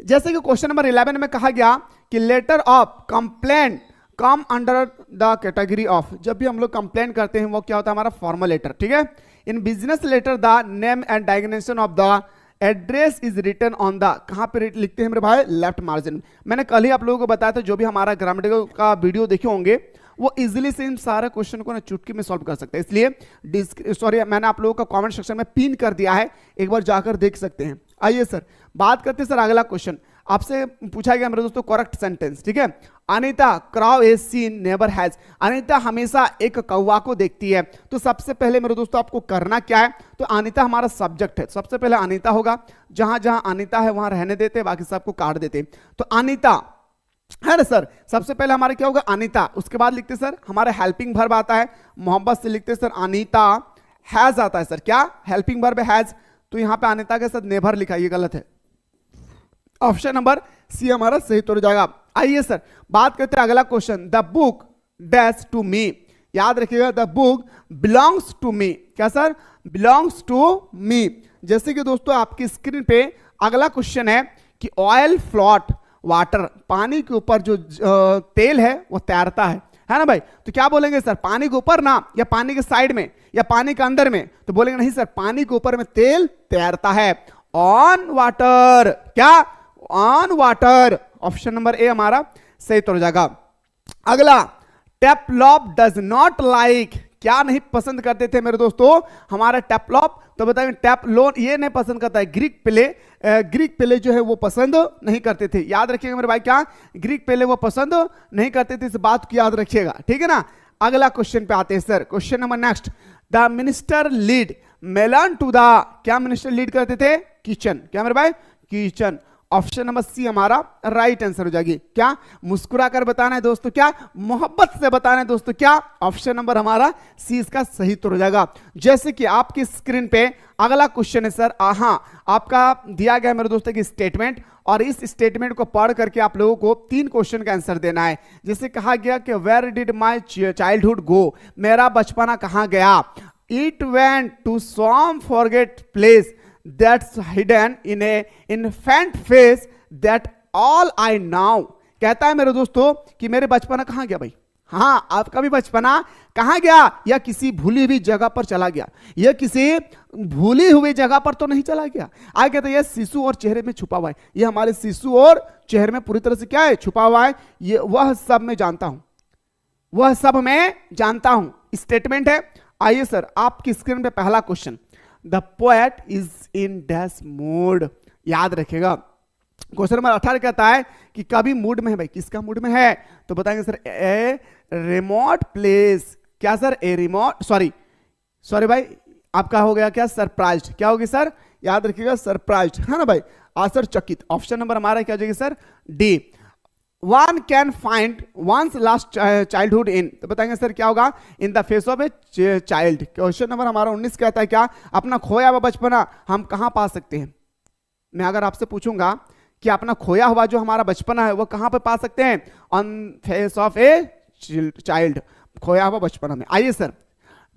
जैसे कि क्वेश्चन नंबर 11 में कहा गया कि letter of complaint come under the category of. जब भी हम लोग कंप्लेंट करते हैं वो क्या होता है, हमारा फॉर्मल लेटर। ठीक है, in business letter the name and designation of the address is written on the, कहां पे लिखते हैं मेरे भाई, लेफ्ट मार्जिन। मैंने कल ही आप लोगों को बताया था, जो भी हमारा ग्रामेटिकल का वीडियो देखे होंगे वो इजीली से इन सारे क्वेश्चन को ना चुटकी में सॉल्व कर सकते हैं। इसलिए सॉरी, मैंने आप लोगों का कमेंट सेक्शन में पिन कर दिया है, एक बार जाकर देख सकते हैं। आइए सर बात करते हैं सर अगला क्वेश्चन आपसे पूछा गया मेरे दोस्तों, करेक्ट सेंटेंस, ठीक है। Anita crow is seen never has, Anita हमेशा एक कौवा को देखती है। तो सबसे पहले मेरे दोस्तों आपको करना क्या है, तो अनीता हमारा सब्जेक्ट है, सबसे पहले अनीता होगा, जहां जहां अनीता है वहां रहने देते, बाकी सबको काट देते। तो अनीता है ना सर, सबसे पहले हमारे क्या होगा, अनीता। उसके बाद लिखते सर हमारे हेल्पिंग वर्ब आता है, मोहब्बत से लिखते सर अनीता हैज आता है सर, क्या हेल्पिंग वर्ब हैज। तो यहां पे अनीता के साथ नेवर लिखा, ये गलत है, ऑप्शन नंबर सी हमारा सही तो हो जाएगा। आइए सर बात करते हैं अगला question, the book dash to me, याद रखिएगा the book belongs to me, क्या सर, बिलोंग्स टू मी। जैसे कि दोस्तों आपकी स्क्रीन पे अगला क्वेश्चन है कि ऑयल फ्लोट वाटर, पानी के ऊपर जो तेल है वो तैरता है ना भाई। तो क्या बोलेंगे सर, पानी के ऊपर ना, या पानी के साइड में, या पानी के अंदर में, तो बोलेंगे नहीं सर, पानी के ऊपर में तेल तैरता है, ऑन वाटर, क्या on water, option number A हमारा सही तो हो जाएगा। अगला, टेपलॉप डज नॉट लाइक, क्या नहीं पसंद करते थे मेरे दोस्तों हमारा टेपलॉप, तो बताएंगे टेपलोन ये नहीं पसंद करता है, ग्रीक प्ले जो है वो पसंद नहीं करते थे। याद रखिएगा मेरे भाई, क्या ग्रीक प्ले वो पसंद नहीं करते थे, इस बात को याद रखिएगा, ठीक है ना। अगला क्वेश्चन पे आते हैं sir, question number next, the minister lead melon to the, क्या मिनिस्टर लीड करते थे, किचन, क्या मेरे भाई, किचन। ऑप्शन नंबर सी हमारा राइट आंसर हो जाएगी, क्या मुस्कुरा कर बताना है दोस्तों, क्या मोहब्बत से बताना है दोस्तों, क्या ऑप्शन नंबर हमारा सी इसका सही तो हो जाएगा। जैसे कि आपकी स्क्रीन पे अगला क्वेश्चन है सर, आपका दिया गया मेरे दोस्तों की स्टेटमेंट, और इस स्टेटमेंट को पढ़ करके आप लोगों को 3 क्वेश्चन का आंसर देना है। जैसे कहा गया कि where did my childhood go, मेरा बचपना कहां गया, it went to some forget place that's hidden in a infant face that all I now, कहता है मेरे दोस्तों कि मेरे बचपना कहां गया भाई, हाँ आपका भी बचपना कहां गया, या किसी भूली हुई जगह पर चला गया, या किसी भूली हुई जगह पर तो नहीं चला गया। आगे कहते हैं यह शिशु और चेहरे में छुपा हुआ है, ये हमारे शिशु और चेहरे में पूरी तरह से क्या है, छुपा हुआ है, ये वह सब मैं जानता हूं, वह सब मैं जानता हूं, स्टेटमेंट है। आइए सर आपकी स्क्रीन पे पहला question, the poet is in dash mood, याद रखेगा क्वेश्चन नंबर 18 कहता है कि कभी मूड में है भाई, किसका मूड में है, तो बताएंगे सर ए रिमोट प्लेस, क्या सर, ए रिमोट, सॉरी भाई आपका हो गया क्या, सरप्राइज्ड, क्या होगी सर, याद रखिएगा सरप्राइज्ड, है ना भाई, आश्चर्यचकित। ऑप्शन नंबर हमारा क्या हो जाएगी sir, D. One can find one's last childhood in, तो बताएंगे सर क्या होगा, in the face of a child. Question number हमारा 19 कहता है क्या, अपना खोया हुआ बचपना हम कहां पा सकते हैं। मैं अगर आपसे पूछूंगा कि अपना खोया हुआ जो हमारा बचपना है वो कहां पे पा सकते हैं, on face of a child, खोया हुआ बचपना में। आइए sir,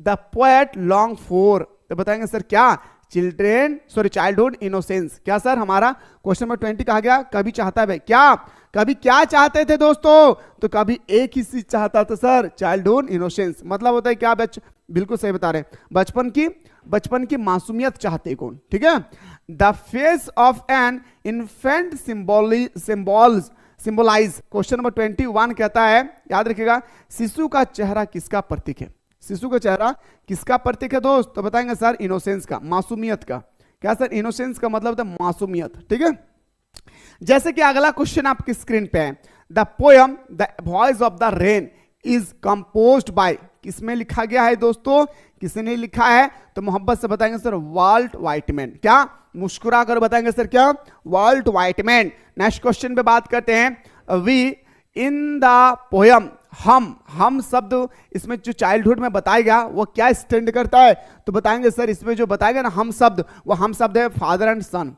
the poet long for, तो बताएंगे सर क्या, चाइल्डहुड इनोसेंस, क्या सर हमारा क्वेश्चन नंबर 20 कहा गया, कभी चाहता है भाई, क्या कभी क्या चाहते थे दोस्तों, तो कभी एक ही चीज चाहता था सर, चाइल्डहुड इनोसेंस, मतलब होता है क्या, बिल्कुल सही बता रहे, बचपन की मासूमियत चाहते कौन, ठीक है। The face of an infant symbolise, question number 21 कहता है, याद रखिएगा शिशु का चेहरा किसका प्रतीक है, शिशु का चेहरा किसका प्रतीक है दोस्त, तो बताएंगे सर इनोसेंस का, मासूमियत का, क्या सर, इनोसेंस का मतलब होता है मासूमियत, ठीक है। जैसे कि अगला क्वेश्चन आपकी स्क्रीन पे है, the poem the voice of the rain is composed bye, किसमें लिखा गया है दोस्तों, किसने लिखा है, तो मोहब्बत से बताएंगे सर वाल्ट व्हाइटमैन, क्या मुस्कुरा कर बताएंगे सर क्या, वाल्ट व्हाइटमैन। नेक्स्ट क्वेश्चन पे बात करते हैं, वी इन द पोयम, हम शब्द इसमें जो चाइल्डहुड में बताया गया वो क्या स्टैंड करता है, तो बताएंगे सर इसमें जो बताया गया ना हम शब्द, वो हम शब्द है फादर एंड सन,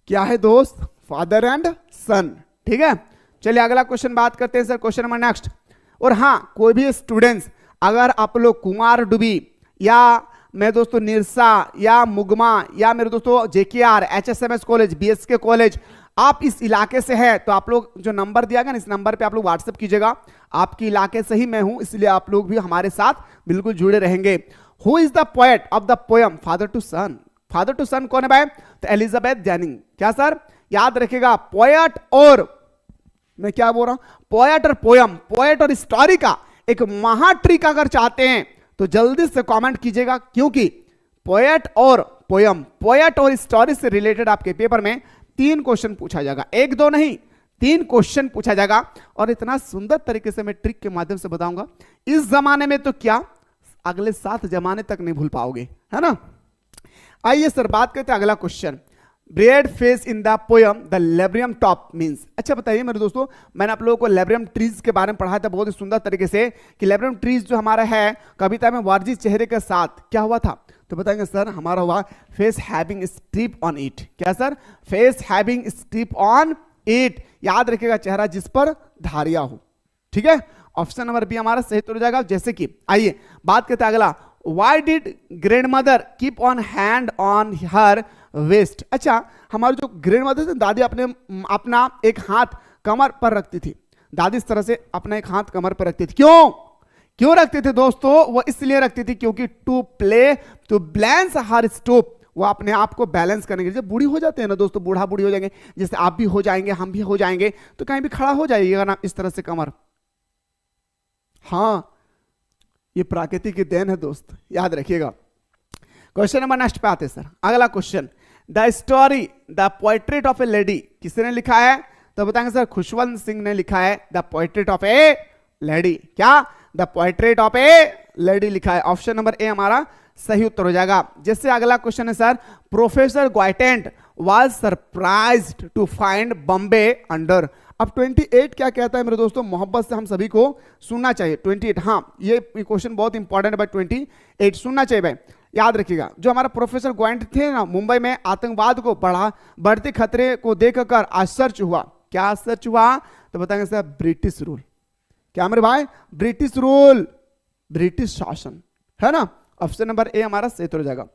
क्या है दोस्त, फादर एंड सन, ठीक है। चलिए अगला क्वेश्चन बात करते हैं सर, क्वेश्चन नंबर नेक्स्ट। और हाँ कोई भी स्टूडेंट्स, अगर आप लोग कुमार डुबी या मेरे दोस्तों निरसा या मुगमा या मेरे दोस्तों जेकेआर, एचएसएमएस कॉलेज, बीएसके कॉलेज, आप इस इलाके से हैं, तो आप लोग जो नंबर दिया गया ना इस नंबर पे आप लोग व्हाट्सएप कीजिएगा, आपके इलाके से ही मैं हूं, इसलिए आप लोग भी हमारे साथ बिल्कुल जुड़े रहेंगे। Who is the poet of the poem father to son, father to son कौन है भाई? तो एलिजाबेथ जैनिंग। क्या सर? याद रखिएगा, पोएट और, मैं क्या बोल रहा हूं, पोएट और पोयम, पोएट और स्टोरी का एक महाट्रिक अगर चाहते हैं तो जल्दी से कमेंट कीजिएगा, क्योंकि पोएट और पोयम, पोएट और स्टोरी से रिलेटेड आपके पेपर में 3 क्वेश्चन पूछा जाएगा, 1-2 नहीं 3 क्वेश्चन पूछा जाएगा। और इतना सुंदर तरीके से मैं ट्रिक के माध्यम से बताऊंगा, इस जमाने में तो क्या अगले 7 जमाने तक नहीं भूल पाओगे, है ना। आइए सर बात करते हैं अगला question. Bread face in the poem the laburnum top means. अच्छा बताइए मेरे दोस्तों, मैंने आप लोगों को लेब्रियम ट्रीज के बारे में पढ़ाया था बहुत ही सुंदर तरीके से कि लेब्रियम ट्रीज जो हमारा है कविता में वर्जित चेहरे के साथ क्या हुआ था, तो बताएंगे सर हमारा हुआ face having strip on it. क्या sir? Face having strip on it. याद रखिएगा, चेहरा जिस पर धारिया हो। ठीक है, ऑप्शन नंबर बी हमारा सही हो जाएगा। जैसे कि आइए बात करते हैं अगला, Why did grandmother keep on hand on her waist? अच्छा, हमारी जो ग्रैंडमदर थी, दादी अपना एक हाथ कमर पर रखती थी। दादी इस तरह से अपना एक हाथ कमर पर रखती थी। क्यों रखती थी दोस्तों? वो इसलिए रखती थी क्योंकि टू बैलेंस हर स्टोप, वो अपने आप को बैलेंस करने के लिए। जब बूढ़ी हो जाते हैं ना दोस्तों, बूढ़ा बूढ़ी हो जाएंगे, जैसे आप भी हो जाएंगे, हम भी हो जाएंगे, तो कहीं भी खड़ा हो जाइएगा ना इस तरह से कमर। हाँ, ये प्रकृति की देन है दोस्त, याद रखिएगा। क्वेश्चन नंबर नेक्स्ट पे आते हैं सर। अगला question, the story the portrait of a lady किसने लिखा है? तो बताएंगे सर खुशवंत सिंह ने लिखा है the portrait of a lady. क्या? The portrait of a lady लिखा है। ऑप्शन नंबर ए हमारा सही उत्तर हो जाएगा। जैसे अगला क्वेश्चन है sir, professor Gaitonde was surprised to find Bombay under. अब 28 क्या कहता है मेरे दोस्तों? मोहब्बत से हम सभी को सुनना चाहिए। 28, हाँ ये क्वेश्चन बहुत इंपॉर्टेंट है भाई। 28 सुनना चाहिए भाई, याद रखिएगा। जो हमारा प्रोफेसर ग्वाइटेंट थे ना, मुंबई में आतंकवाद को बढ़ते खतरे को देखकर आश्चर्य हुआ। क्या आश्चर्य हुआ? तो बताएंगे सर ब्रिटिश रूल। क्या मेरे भाई? ब्रिटिश रूल, ब्रिटिश शासन, है ना। ऑप्शन नंबर ए हमारा सही हो जाएगा।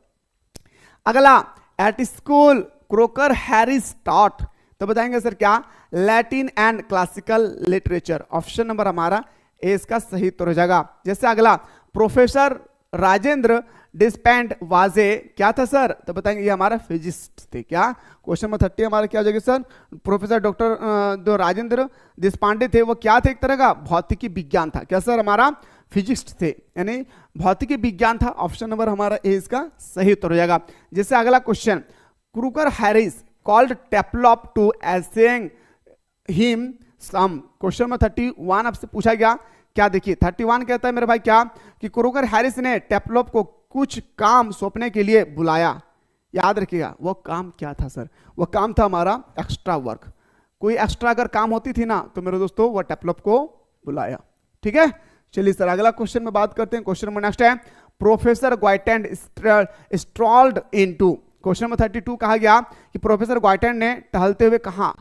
अगला, at school croaker Harris taught. तो बताएंगे सर क्या? Latin and classical literature. Option number हमारा ए इसका सही उत्तर हो जाएगा। जैसे अगला, प्रोफेसर राजेंद्र डिस्पेंड वाजे क्या था सर? तो बताएंगे ये हमारा फिजिस्ट थे। क्या? क्वेश्चन नंबर 30 हमारा क्या हो जाएगा सर? प्रोफेसर डॉक्टर जो राजेंद्र देशपांडे थे वो क्या थे? एक तरह का भौतिकी विज्ञान था। क्या सर? हमारा फिजिक्स थे, यानी भौतिकी विज्ञान था। ऑप्शन नंबर हमारा ए इसका सही उत्तर हो जाएगा। जैसे अगला question, Crocker Harris called Taplow to एसेंग हिम सम। क्वेश्चन नंबर 31 आपसे पूछा गया। क्या देखिए 31 कहता है मेरे भाई क्या कि क्रूकर हैरिस ने टेप्लॉप को कुछ काम सौंपने के लिए बुलाया। याद रखिएगा वो काम क्या था सर? वो काम था हमारा एक्स्ट्रा वर्क। कोई एक्स्ट्रा अगर काम होती थी ना तो मेरे दोस्तों वो टेप्लॉप को बुलाया। ठीक है, चलिए सर अगला क्वेश्चन में बात करते हैं। क्वेश्चन नंबर नेक्स्ट है, प्रोफेसर ग्वाइटेंट स्ट्रॉल्ड इनटू। क्वेश्चन नंबर 32 कहा गया कि प्रोफेसर ग्वाइटेंट ने टहलते हुए कहा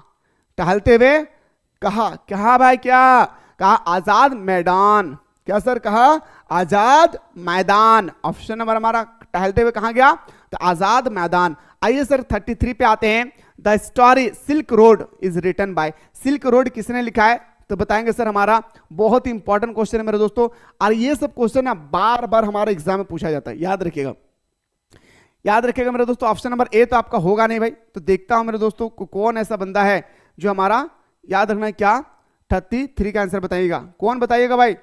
कहा भाई क्या कहा? आजाद मैदान। क्या सर? कहा आजाद मैदान। ऑप्शन नंबर हमारा टहलते हुए कहा गया? तो आजाद मैदान। आइए सर 33 पे आते हैं। The story Silk Road is written by. Silk Road किसने लिखा है? तो बताएंगे सर हमारा बहुत ही इंपॉर्टेंट क्वेश्चन है मेरे दोस्तों, और ये सब क्वेश्चन ना बार बार हमारे एग्जाम में पूछा जाता है। याद रखिएगा मेरे दोस्तों। ऑप्शन नंबर ए तो आपका होगा नहीं भाई, तो देखता हूं मेरे दोस्तों कौन ऐसा बंदा है जो हमारा, याद रखना है क्या? 33 का आंसर बताइएगा। कौन बताइएगा भाई?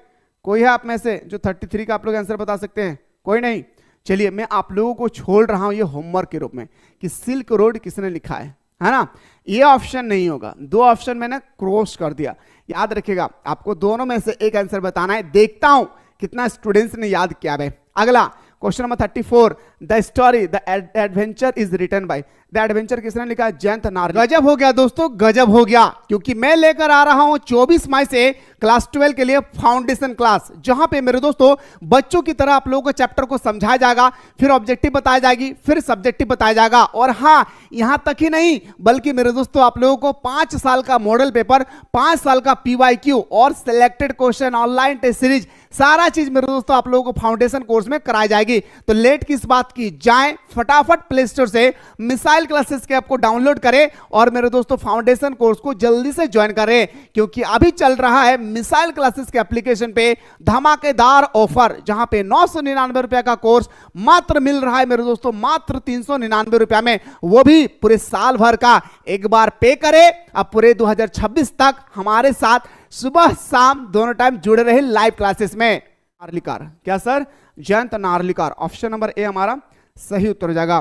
कोई है आप में से जो 33 का आप लोग आंसर बता सकते हैं? कोई नहीं। चलिए मैं आप लोगों को छोड़ रहा हूं ये होमवर्क के रूप में कि सिल्क रोड किसने लिखा है ना। ये ऑप्शन नहीं होगा, 2 ऑप्शन मैंने क्रॉस कर दिया। याद रखिएगा आपको दोनों में से एक आंसर बताना है। देखता हूं कितना स्टूडेंट्स ने याद किया है। अगला question number 34, the story the adventure is written by. The adventure किसने लिखा? जयंत नारली। गजब हो गया दोस्तों, गजब हो गया, क्योंकि मैं लेकर आ रहा हूं 24 मई से क्लास 12 के लिए फाउंडेशन क्लास, जहां पे मेरे दोस्तों बच्चों की तरह आप लोगों को चैप्टर को समझाया जाएगा, फिर ऑब्जेक्टिव बताया जाएगी, फिर सब्जेक्टिव बताया जाएगा। और हाँ, यहां तक ही नहीं बल्कि मेरे दोस्तों आप लोगों को 5 साल का मॉडल पेपर, 5 साल का PYQ और selected question, online test series, सारा चीज मेरे दोस्तों आप लोगों को फाउंडेशन कोर्स में कराई जाएगी। तो लेट किस बात बात की जाए, फटाफट प्ले स्टोर से मिसाइल क्लासेस के ऐप को डाउनलोड करें और मेरे दोस्तों फाउंडेशन कोर्स को जल्दी से ज्वाइन करें, क्योंकि अभी चल रहा है मिसाइल क्लासेस के एप्लीकेशन पे धमाकेदार ऑफर, जहां पे 999 रुपए का कोर्स मात्र मिल रहा है मेरे दोस्तों, मात्र 399 रुपए में, वो भी पूरे साल भर का। एक बार पे करें, अब पूरे 2026 तक हमारे साथ सुबह शाम दोनों टाइम जुड़े रहे लाइव क्लासेस में। नार्लिकार, क्या sir? Jayant Narlikar, option number A हमारा सही उत्तर हो जाएगा।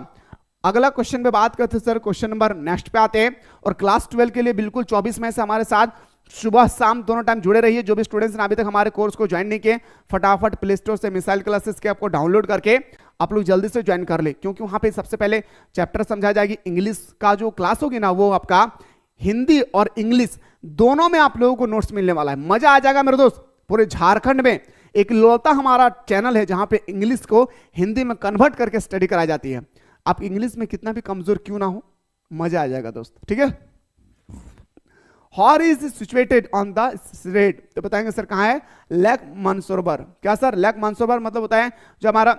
अगला क्वेश्चन पे बात करते हैं सर, क्वेश्चन नंबर नेक्स्ट पे आते हैं। और क्लास 12 के लिए बिल्कुल 24 मई से हमारे साथ सुबह शाम दोनों टाइम जुड़े रहिए। जो भी स्टूडेंट्स ने अभी तक हमारे कोर्स को ज्वाइन नहीं किए, फटाफट प्ले स्टोर से मिसाइल क्लासेस के ऐप को डाउनलोड करके आप लोग जल्दी से ज्वाइन कर ले, क्योंकि वहां पे सबसे पहले चैप्टर समझाई जाएगी। इंग्लिश का जो क्लास होगी ना, वो आपका हिंदी और इंग्लिश दोनों में आप लोगों को नोट्स मिलने वाला है। मजा आ जाएगा मेरे दोस्त। पूरे झारखंड में एक लौता हमारा चैनल है जहां पे इंग्लिश को हिंदी में कन्वर्ट करके स्टडी कराई जाती है। आप इंग्लिश में कितना भी कमजोर क्यों ना हो, मजा आ जाएगा दोस्त, ठीक है। Hor is situated on the strait, तो बताएंगे सर कहां है? लेक मानसरोवर। क्या सर? लेक मानसरोवर मतलब होता है जो हमारा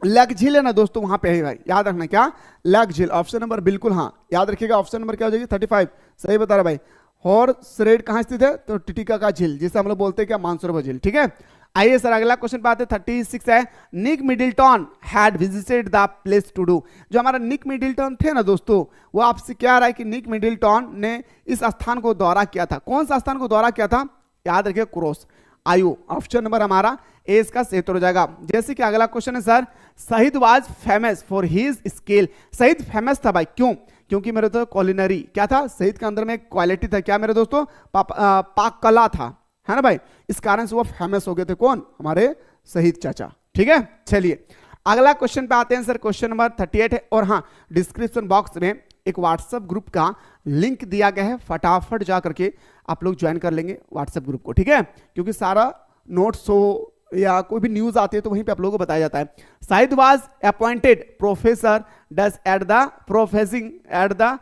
लेक झील है ना दोस्तों, वहां पे है भाई, याद रखना। क्या? लेक झील, ऑप्शन नंबर बिल्कुल हाँ याद रखिएगा। ऑप्शन नंबर क्या हो जाएगी? 35, सही बता रहा भाई। हॉर स्ट्रेट कहां स्थित है? तो टिटिका का झील, जिसे हम लोग बोलते हैं क्या? मानसरोवर झील, ठीक है। आइए सर अगला क्वेश्चन पे आते हैं। 36 है, Nick Middleton had visited the place to do. जो हमारा निक मिडिल्टन थे ना दोस्तों, वो आपसे क्या रहा है कि निक मिडिल्टन ने इस स्थान को दौरा किया था। कौन सा स्थान को दौरा किया था? याद रखिए, क्रोस आयु। ऑप्शन नंबर हमारा ए इसका सही उत्तर हो जाएगा। जैसे कि अगला क्वेश्चन है सर, शहीद was famous for his skill. शहीद फेमस था भाई, क्यों? क्योंकि मेरे दोस्त कॉलिनरी क्या था? शहीद के अंदर में एक क्वालिटी था, क्या मेरे दोस्तों? पाक कला था, है ना भाई। इस कारण से वो फेमस हो गए थे। कौन? हमारे शहीद चाचा, ठीक है। चलिए अगला क्वेश्चन पे आते हैं सर, क्वेश्चन नंबर 38 है। और हाँ, डिस्क्रिप्शन बॉक्स में एक व्हाट्सएप ग्रुप का लिंक दिया गया है, फटाफट जा करके आप लोग ज्वाइन कर लेंगे व्हाट्सएप ग्रुप को, ठीक है। क्योंकि सारा नोट्स हो या कोई भी न्यूज आती है तो वहीं पे आप लोगों को बताया जाता है। Shahid was appointed professor thus at the professing at the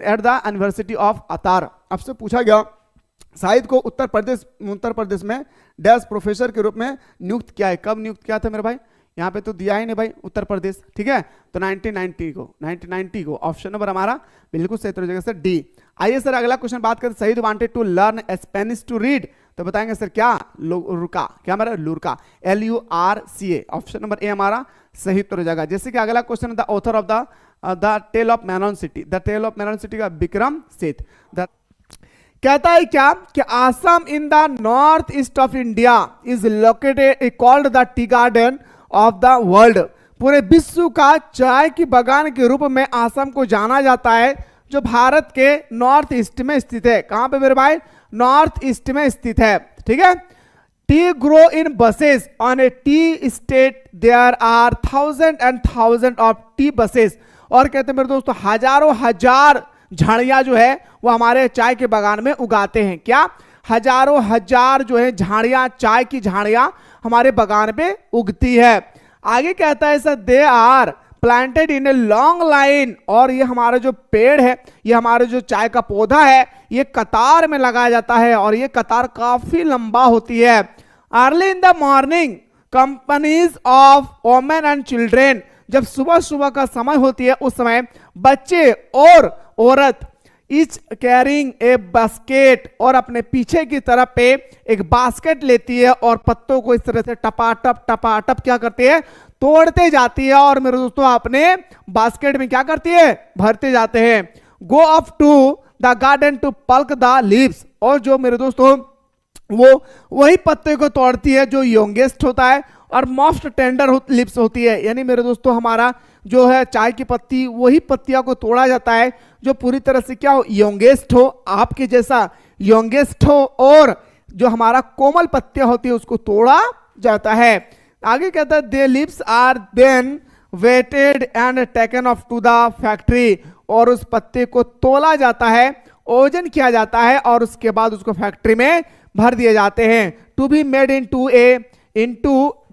university of Utah. आपसे पूछा गया शाहिद को उत्तर प्रदेश में डैश प्रोफेसर के रूप में नियुक्त किया है। कब नियुक्त किया था मेरे भाई? यहाँ पे तो दिया ही नहीं भाई, उत्तर प्रदेश, ठीक है। तो 1990 को ऑप्शन नंबर हमारा बिल्कुल सही हो जाएगा सर, डी। आइए सर अगला क्वेश्चन बात करें। Shahid wanted to learn Spanish to read, तो बताएंगे सर क्या? लुरका, क्या हमारा? Lorca, LURCA। Option number A हमारा सही उत्तर हो जाएगा। जैसे कि अगला question, the author of the tale of मैनन सिटी। द टेल ऑफ मैनन सिटी का विक्रम सेठ। कहता है क्या कि Assam in the north east of India is located called the tea garden of the world. पूरे विश्व का चाय की बागान के रूप में आसाम को जाना जाता है, जो भारत के नॉर्थ ईस्ट में स्थित है। कहां पे मेरे भाई? नॉर्थ ईस्ट में स्थित है, ठीक है। Tea grow in bushes on a tea estate, there are thousand and thousand of tea bushes. और कहते हैं मेरे दोस्तों, हजारों हजार झाड़ियां जो है वो हमारे चाय के बागान में उगाते हैं। क्या? हजारों हजार जो है झाड़ियां, चाय की झाड़ियां हमारे बागान पे उगती है। आगे कहता है sir, they are planted in a long line. और ये हमारा जो पेड़ है, ये हमारे जो चाय का पौधा है, ये कतार में लगाया जाता है और ये कतार काफी लंबा होती है। Early in the morning companies of women and children. जब सुबह सुबह का समय होती है, उस समय बच्चे और औरत इच कैरिंग ए बास्केट, और अपने पीछे की तरफ पे एक बास्केट लेती है और पत्तों को इस तरह से टपाटप क्या करती है? तोड़ते जाती है। और मेरे दोस्तों अपने बास्केट में क्या करती है? भरते जाते हैं। Go up to the garden to pluck the leaves. और जो मेरे दोस्तों वो वही पत्ते को तोड़ती है जो यंगेस्ट होता है और मोस्ट टेंडर लिप्स होती है। यानी मेरे दोस्तों हमारा जो है चाय की पत्ती, वही पत्तियां को तोड़ा जाता है जो पूरी तरह से क्या हो? यंगेस्ट हो, आपके जैसा यंगेस्ट हो, और जो हमारा कोमल पत्तियां होती है उसको तोड़ा जाता है। आगे कहता है, the leaves are then weighed and taken off to the factory. और उस पत्ते को तोला जाता है, ओजन किया जाता है और उसके बाद उसको फैक्ट्री में भर दिए जाते हैं। To be made into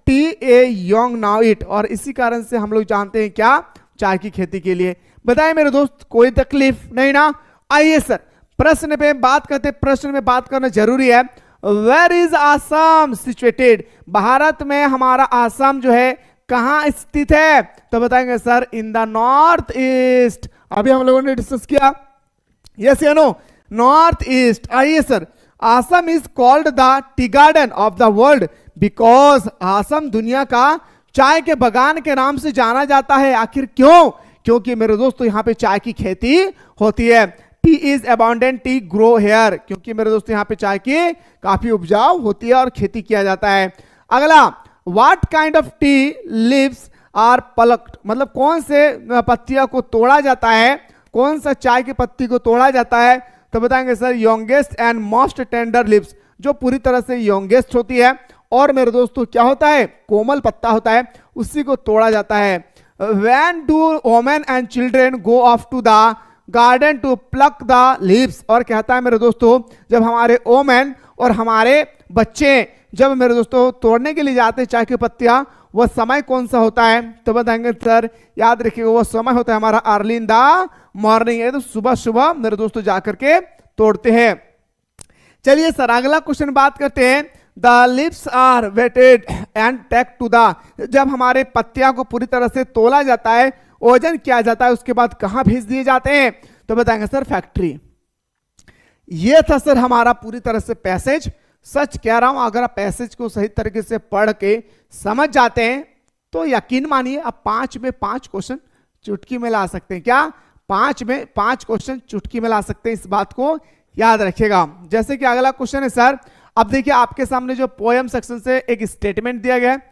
tea a young now it. और इसी कारण से हम लोग जानते हैं क्या? चाय की खेती के लिए। बताए मेरे दोस्त, कोई तकलीफ नहीं ना? आइए सर प्रश्न पे बात करते। प्रश्न में बात करना जरूरी है। Where is Assam situated? Bharat में हमारा आसाम जो है कहां स्थित है? तो बताएंगे sir in the north east. अभी हम लोगों ने डिस्कस किया, यस या नो? North east. आइए sir, Assam is called the tea garden of the world because Assam दुनिया का चाय के बागान के नाम से जाना जाता है। आखिर क्यों? क्योंकि मेरे दोस्तों यहाँ पे चाय की खेती होती है। Tea is abundant, tea grow here, क्योंकि मेरे दोस्तों यहाँ पे चाय की काफी उपजाऊ होती है और खेती किया जाता है। अगला, what kind of tea leaves are plucked, मतलब कौन से पत्तियों को तोड़ा जाता है, कौन सा चाय की पत्ती को तोड़ा जाता है? तो बताएंगे sir youngest and most tender leaves, जो पूरी तरह से यंगेस्ट होती है और मेरे दोस्तों क्या होता है, कोमल पत्ता होता है, उसी को तोड़ा जाता है। When do women and children go off to the garden to pluck the leaves, और कहता है मेरे दोस्तों जब हमारे वोमेन और हमारे बच्चे जब मेरे दोस्तों तोड़ने के लिए जाते हैं चाय की पत्तियां, वह समय कौन सा होता है? तो बताएंगे सर याद रखिएगा वो समय होता है हमारा अर्ली इन द मॉर्निंग, है तो सुबह सुबह मेरे दोस्तों जाकर के तोड़ते हैं। चलिए सर अगला क्वेश्चन बात करते हैं। The lips are wetted and take to the, जब हमारे पत्तियां को पूरी तरह से तोला जाता है, वजन किया जाता है, उसके बाद कहां भेज दिए जाते हैं? तो बताएंगे सर फैक्ट्री। ये था सर हमारा पूरी तरह से पैसेज। सच कह रहा हूं, अगर आप पैसेज को सही तरीके से पढ़ के समझ जाते हैं तो यकीन मानिए आप 5 में 5 क्वेश्चन चुटकी में ला सकते हैं। क्या? 5 में 5 क्वेश्चन चुटकी में ला सकते हैं, इस बात को याद रखिएगा। जैसे कि अगला क्वेश्चन है सर, अब देखिए आपके सामने जो पोएम सेक्शन से एक स्टेटमेंट दिया गया है,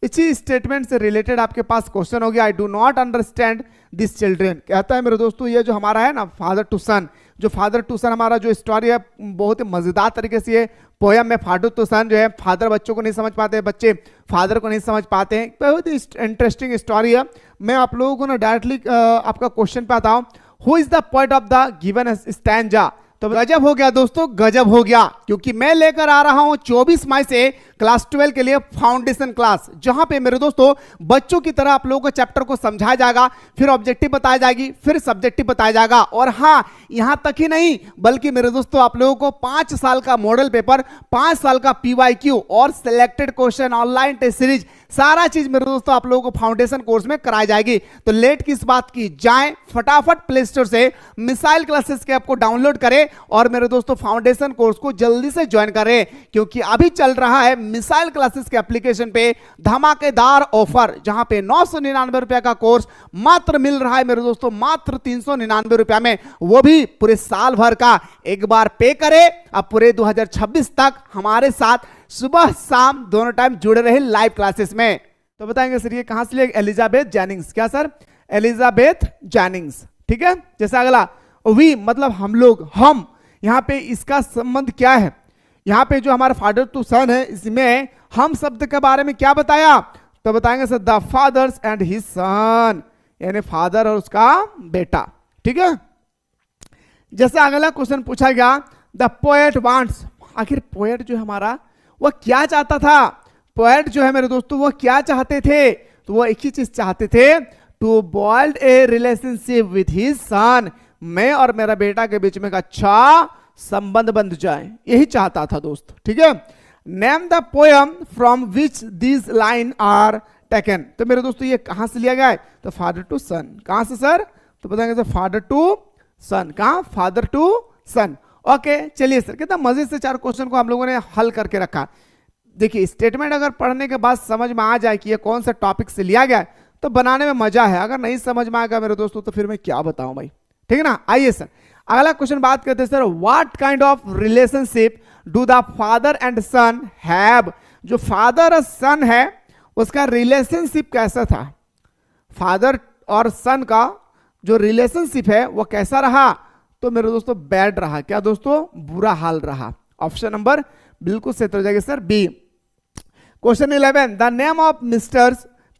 इसी स्टेटमेंट से रिलेटेड आपके पास क्वेश्चन हो गया। I do not understand this children, कहता है मेरे दोस्तों ये जो हमारा है ना फादर टू सन, जो फादर टू सन हमारा जो स्टोरी है बहुत ही मजेदार तरीके से ये पोएम में फादर टू सन जो है, फादर बच्चों को नहीं समझ पाते, बच्चे फादर को नहीं समझ पाते हैं, बहुत ही इंटरेस्टिंग स्टोरी है। मैं आप लोगों को ना डायरेक्टली आपका क्वेश्चन पे आता हूँ। Who is the poet of the given stanza? तो गजब हो गया दोस्तों, गजब हो गया, क्योंकि मैं लेकर आ रहा हूं 24 मई से क्लास 12 के लिए फाउंडेशन क्लास, जहां पे मेरे दोस्तों बच्चों की तरह आप लोगों को चैप्टर को समझाया जाएगा, फिर ऑब्जेक्टिव बताया जाएगी, फिर सब्जेक्टिव बताया जाएगा, और हां यहां तक ही नहीं बल्कि मेरे दोस्तों आप लोगों को 5 साल का मॉडल पेपर, 5 साल का PYQ और selected question, online test series, सारा चीज मेरे दोस्तों आप लोगों को फाउंडेशन कोर्स में कराई जाएगी। तो लेट किस बात की, जाएं फटाफट प्ले स्टोर से मिसाइल क्लासेस के ऐप को डाउनलोड करें और मेरे दोस्तों फाउंडेशन कोर्स को जल्दी से ज्वाइन करें, क्योंकि अभी चल रहा है मिसाइल क्लासेस के एप्लीकेशन पे धमाकेदार ऑफर, जहां पे 999 रुपए का कोर्स मात्र मिल रहा है मेरे दोस्तों मात्र 399 रुपए में, वो भी पूरे साल भर का। एक बार पे करें, अब पूरे 2026 तक हमारे साथ सुबह शाम दोनों टाइम जुड़े रहे लाइव क्लासेस में। तो बताएंगे सर ये कहां से लिए? Elizabeth Jennings. क्या सर? एलिजाबेथ जेनिंग्स, ठीक है। जैसे अगला वी मतलब हम लोग, हम, यहां पे इसका संबंध क्या है? यहां पे जो हमारा फादर टू सन है, इसमें हम शब्द के बारे में क्या बताया? तो बताएंगे sir the fathers and his son, यानी फादर और उसका बेटा, ठीक है। जैसे अगला क्वेश्चन पूछा गया, द पोएट वांट्स, आखिर पोएट जो हमारा वह क्या चाहता था? पोएट जो है मेरे दोस्तों वो क्या चाहते थे? तो वो एक ही चीज चाहते थे, to build a relationship with his son, मैं और मेरा बेटा के बीच में एक अच्छा संबंध बन जाए, यही चाहता था दोस्त, ठीक है। Name the poem from which this line are taken, तो मेरे दोस्तों ये कहां से लिया गया है? तो फादर टू सन। कहां से सर? तो बताएंगे सर फादर टू सन। कहां? Father to son. ओके चलिए सर, कितना मजे से 4 क्वेश्चन को हम लोगों ने हल करके रखा। देखिए स्टेटमेंट अगर पढ़ने के बाद समझ में आ जाए कि ये कौन सा टॉपिक से लिया गया है तो बनाने में मजा है, अगर नहीं समझ में आएगा मेरे दोस्तों तो फिर मैं क्या बताऊं भाई, ठीक है ना। आइए सर अगला क्वेश्चन बात करते हैं sir, what kind of relationship do the father and son have, जो फादर और सन है उसका रिलेशनशिप कैसा था? फादर और सन का जो रिलेशनशिप है वो कैसा रहा? तो मेरे दोस्तों बैड रहा। क्या दोस्तों? बुरा हाल रहा। ऑप्शन नंबर बिल्कुल सही हो जाएगा sir B. Question 11, the name of Mister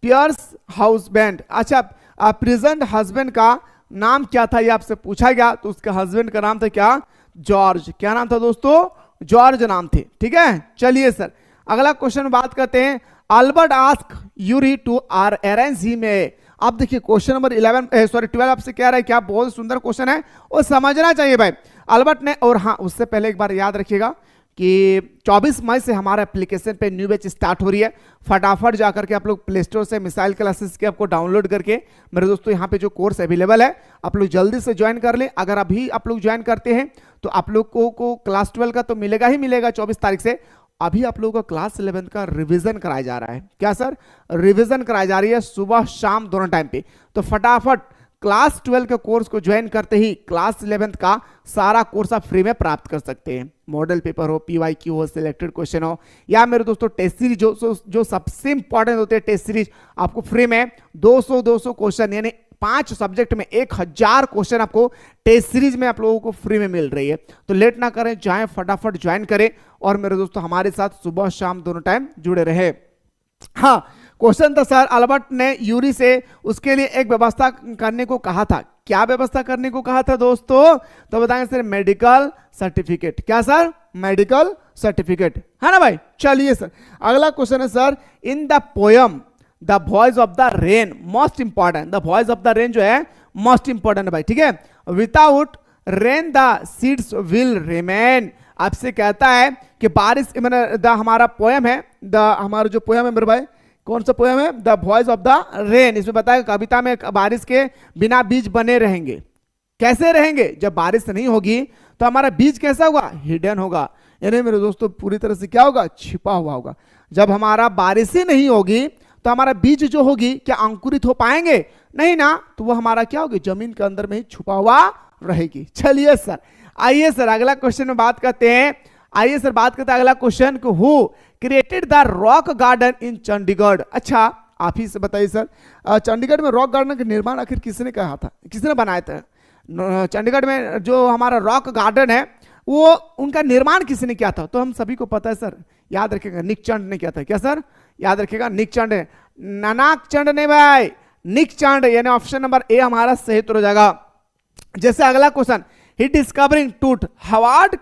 Pierce husband, अच्छा प्रेजेंट हस्बैंड का नाम क्या था ये आपसे पूछा गया, तो उसके हस्बैंड का नाम था क्या? जॉर्ज। क्या नाम था दोस्तों? जॉर्ज नाम थे, ठीक है। चलिए सर अगला क्वेश्चन बात करते हैं, Albert ask Yuri to are arrange he में। अब देखिए क्वेश्चन नंबर 12 आपसे कह रहा है क्या, बहुत सुंदर क्वेश्चन है वो समझना चाहिए भाई। अल्बर्ट ने, और हाँ उससे पहले एक बार याद रखिएगा कि 24 मई से हमारा एप्लीकेशन पे न्यू बैच स्टार्ट हो रही है। फटाफट जाकर के आप लोग प्ले स्टोर से मिसाइल क्लासेस के आपको डाउनलोड करके मेरे दोस्तों यहाँ पे जो कोर्स अवेलेबल है आप लोग जल्दी से ज्वाइन कर लें। अगर अभी आप लोग ज्वाइन करते हैं तो आप लोग को क्लास 12 का तो मिलेगा ही मिलेगा 24 तारीख से। अभी आप लोगों को क्लास 11 का रिवीजन कराया जा रहा है। क्या सर? रिवीजन कराई जा रही है सुबह शाम दोनों टाइम पे। तो फटाफट क्लास 12 के कोर्स को ज्वाइन करते ही क्लास 11 का सारा कोर्स आप फ्री में प्राप्त कर सकते हैं। मॉडल पेपर हो, पीवाईक्यू हो, सिलेक्टेड क्वेश्चन हो, या मेरे दोस्तों टेस्ट सीरीज जो सबसे इंपॉर्टेंट होते हैं टेस्ट सीरीज आपको फ्री में 200 क्वेश्चन यानी 5 सब्जेक्ट में 1000 क्वेश्चन आपको टेस्ट सीरीज में आप लोगों को फ्री में मिल रही है। तो लेट ना करें, जाएं फटाफट ज्वाइन करें और मेरे दोस्तों हमारे साथ सुबह शाम दोनों टाइम जुड़े रहे। हाँ, क्वेश्चन था सर अल्बर्ट ने यूरी से उसके लिए एक व्यवस्था करने को कहा था। क्या व्यवस्था करने को कहा था दोस्तों? तो बताएंगे सर मेडिकल सर्टिफिकेट। क्या सर? मेडिकल सर्टिफिकेट, है ना भाई। चलिए सर अगला क्वेश्चन है sir, in the poem the voice of the rain, most important, the voice of the rain जो है मोस्ट इंपॉर्टेंट है भाई, ठीक है। Without rain the seeds will remain, आपसे कहता है कि बारिश द हमारा पोयम है, हमारा जो पोयम है मेरे भाई, कौन सा पोयम है? The voice of the rain. इसमें बताया कविता में बारिश के बिना बीज बने रहेंगे। कैसे रहेंगे? जब बारिश नहीं होगी तो हमारा बीज कैसा होगा? हिडन होगा, यानी मेरे दोस्तों पूरी तरह से क्या होगा? छिपा हुआ होगा। जब हमारा बारिश ही नहीं होगी तो हमारा बीज जो होगी क्या अंकुरित हो पाएंगे? नहीं ना, तो वो हमारा क्या होगी? जमीन के अंदर में ही छुपा हुआ रहेगी। चलिए सर आइए सर अगला क्वेश्चन में बात करते हैं। आइए सर बात करते हैं अगला क्वेश्चन को, who created the rock garden इन चंडीगढ़। अच्छा आप ही से बताइए सर, चंडीगढ़ में रॉक गार्डन का निर्माण आखिर किसने कहा था, किसने बनाया था? चंडीगढ़ में जो हमारा रॉक गार्डन है वो उनका निर्माण किसने किया था? तो हम सभी को पता है सर, याद रखिएगा निक चंद ने किया था। क्या सर? याद रखिएगा निक चंद है, नानाक चंद ने भाई, निक चंद, यानी ऑप्शन नंबर ए हमारा सही उत्तर हो जाएगा। जैसे अगला क्वेश्चन, ही डिस्कवरिंग टूट हार्वर्ड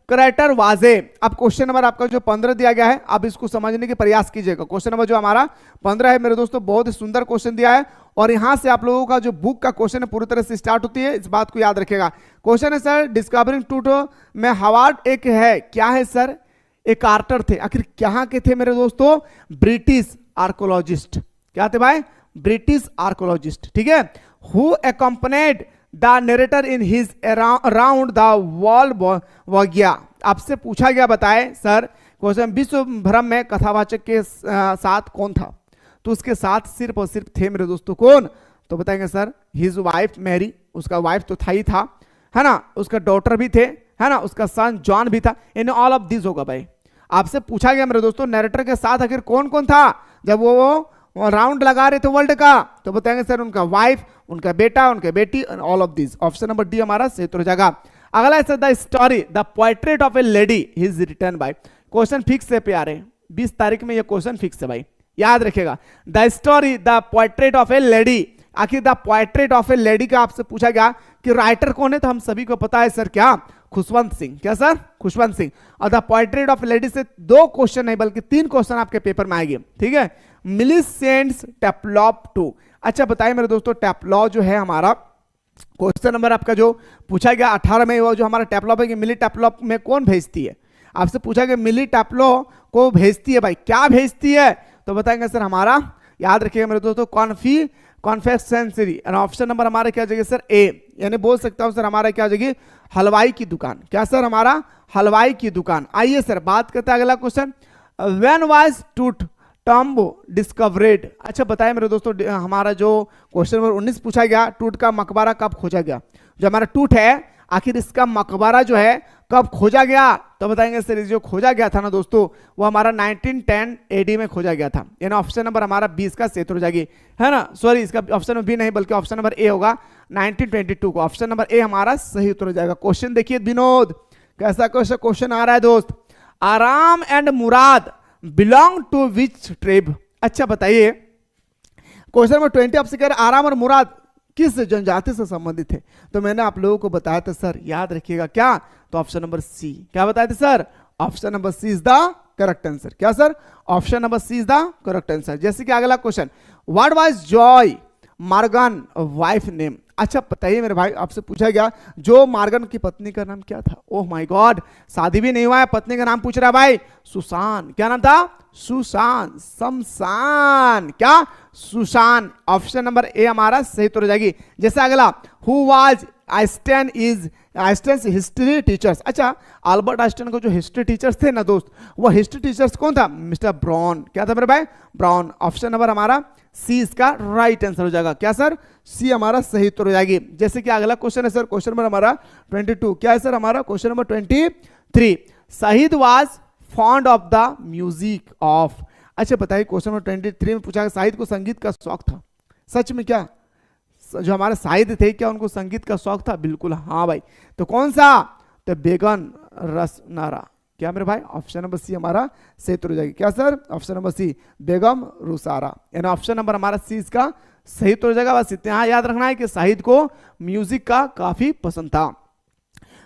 क्रेटर वाजे। अब क्वेश्चन नंबर आपका जो 15 दिया गया है, अब इसको समझने के प्रयास कीजिएगा। क्वेश्चन नंबर जो हमारा 15 है मेरे दोस्तों, बहुत ही सुंदर क्वेश्चन दिया है और यहां से आप लोगों का जो बुक का क्वेश्चन है पूरी तरह से स्टार्ट होती है, इस बात को याद रखिएगा। क्वेश्चन है सर, डिस्कवरिंग टूट में हार्वर्ड एक है, क्या है सर? एक कार्टर थे। आखिर कहां के थे मेरे दोस्तों? British archaeologist. क्या थे भाई? ब्रिटिश आर्कोलॉजिस्ट, ठीक है। Who accompanied the narrator in his around the world voyage. आपसे पूछा गया, बताए सर क्वेश्चन, विश्व भ्रम में कथावाचक के साथ कौन था? तो उसके साथ सिर्फ और सिर्फ थे मेरे दोस्तों कौन? तो बताएंगे सर हिज वाइफ मैरी, उसका वाइफ तो था ही था, है ना, उसका डॉटर भी थे, है ना, उसका सन जॉन भी था। इन ऑल ऑफ दिस होगा भाई। आपसे पूछा गया मेरे दोस्तों नरेटर के साथ आखिर कौन कौन था जब वो राउंड लगा रहे थे वर्ल्ड का? तो बताएंगे सर उनका वाइफ, उनका बेटा, उनके बेटी, all of this. Option number D हमारा सही उत्तर हो जाएगा। अगला है sir, the story the portrait of a lady is written by. Question fix है प्यारे, 20 तारीख में ये क्वेश्चन फिक्स है भाई, याद रखिएगा। The story the portrait of a lady, आखिर the portrait of a lady का आपसे पूछा गया कि राइटर कौन है? तो हम सभी को पता है सर, क्या? खुशवंत सिंह। क्या सर? खुशवंत सिंह। और द पोर्ट्रेट ऑफ लेडी से 2 क्वेश्चन नहीं बल्कि 3 क्वेश्चन आपके पेपर में आएंगे, ठीक है। मिलिसेंट्स टेप्लॉप 2। अच्छा बताइए मेरे दोस्तों, टेप्लॉ जो है हमारा क्वेश्चन नंबर आपका जो पूछा गया 18 में, वो जो हमारा टेप्लॉप है कि मिली टेप्लॉप में कौन भेजती है? आपसे पूछा गया मिली टेप्लॉ को भेजती है भाई, क्या भेजती है? तो बताएंगे सर हमारा, याद रखिएगा मेरे दोस्तों, कॉन्फेक्शनरी। ऑप्शन नंबर हमारा क्या जगह सर? ए, यानी बोल सकता हूं सर हमारा क्या जगह? हलवाई की दुकान। क्या सर? हमारा हलवाई की दुकान। आइए सर बात करते हैं अगला क्वेश्चन, व्हेन वाज टूट टॉम्बो डिस्कवरेड। अच्छा बताइए मेरे दोस्तों, हमारा जो क्वेश्चन नंबर 19 पूछा गया, टूट का मकबरा कब खोजा गया? जो हमारा टूट है आखिर इसका मकबरा जो है कब खोजा गया? तो बताएंगे सर जो खोजा गया था ना दोस्तों, वो हमारा 1910 AD में खोजा गया था। यानी ऑप्शन नंबर हमारा 20 का सही उत्तर हो जाएगी, है ना। सॉरी, इसका ऑप्शन नंबर बी नहीं बल्कि ऑप्शन नंबर ए होगा, 1922 को। ऑप्शन नंबर ए हमारा सही उत्तर हो जाएगा। क्वेश्चन देखिए विनोद, कैसा क्वेश्चन आ रहा है दोस्त। Aram and Mourad belong to which tribe. अच्छा बताइए, क्वेश्चन नंबर 20 आपसे कह रहे आराम और मुराद किस जनजाति से संबंधित है? तो मैंने आप लोगों को बताया था सर, याद रखिएगा क्या? तो ऑप्शन नंबर सी। क्या बताए थे सर? Option number C is the correct answer. क्या sir? Option number C is the correct answer. जैसे कि अगला question, what was Joy Morgan wife name. अच्छा बताइए मेरे भाई, आपसे पूछा गया जो मार्गन की पत्नी का नाम क्या था? ओह माय गॉड, शादी भी नहीं हुआ है, पत्नी का नाम पूछ रहा है भाई, सुसान। क्या नाम था? सुसान। शमशान। क्या? सुसान। ऑप्शन नंबर ए हमारा सही उत्तर हो जाएगी। जैसे अगला, who was Einstein history teachers. अच्छा, अल्बर्ट आइंस्टाइन को जो हिस्ट्री टीचर्स थे ना दोस्त, वो हिस्ट्री टीचर्स कौन था? Mister brown. क्या था मेरे भाई? ब्राउन। ऑप्शन नंबर हमारा सी इसका राइट आंसर हो जाएगा। क्या सर? सी हमारा सही उत्तर हो जाएगी। जैसे कि अगला क्वेश्चन है सर, क्वेश्चन नंबर हमारा 22। क्या है सर हमारा क्वेश्चन नंबर 23? शहीद was fond of the music of. अच्छा बताइए, क्वेश्चन नंबर 23 में पूछा गया शाहिद को संगीत का शौक था। सच में क्या जो हमारे शाहिद थे, क्या उनको संगीत का शौक था? बिल्कुल हाँ भाई। तो कौन सा? तो बेगन रसनारा। क्या मेरे भाई? ऑप्शन नंबर सी हमारा सही उत्तर हो जाएगी। क्या सर? ऑप्शन नंबर सी, बेगम रुसारा। यानी ऑप्शन नंबर हमारा सी इसका सही उत्तर हो जाएगा। बस इतना याद रखना है कि शाहिद को म्यूजिक का काफी पसंद था।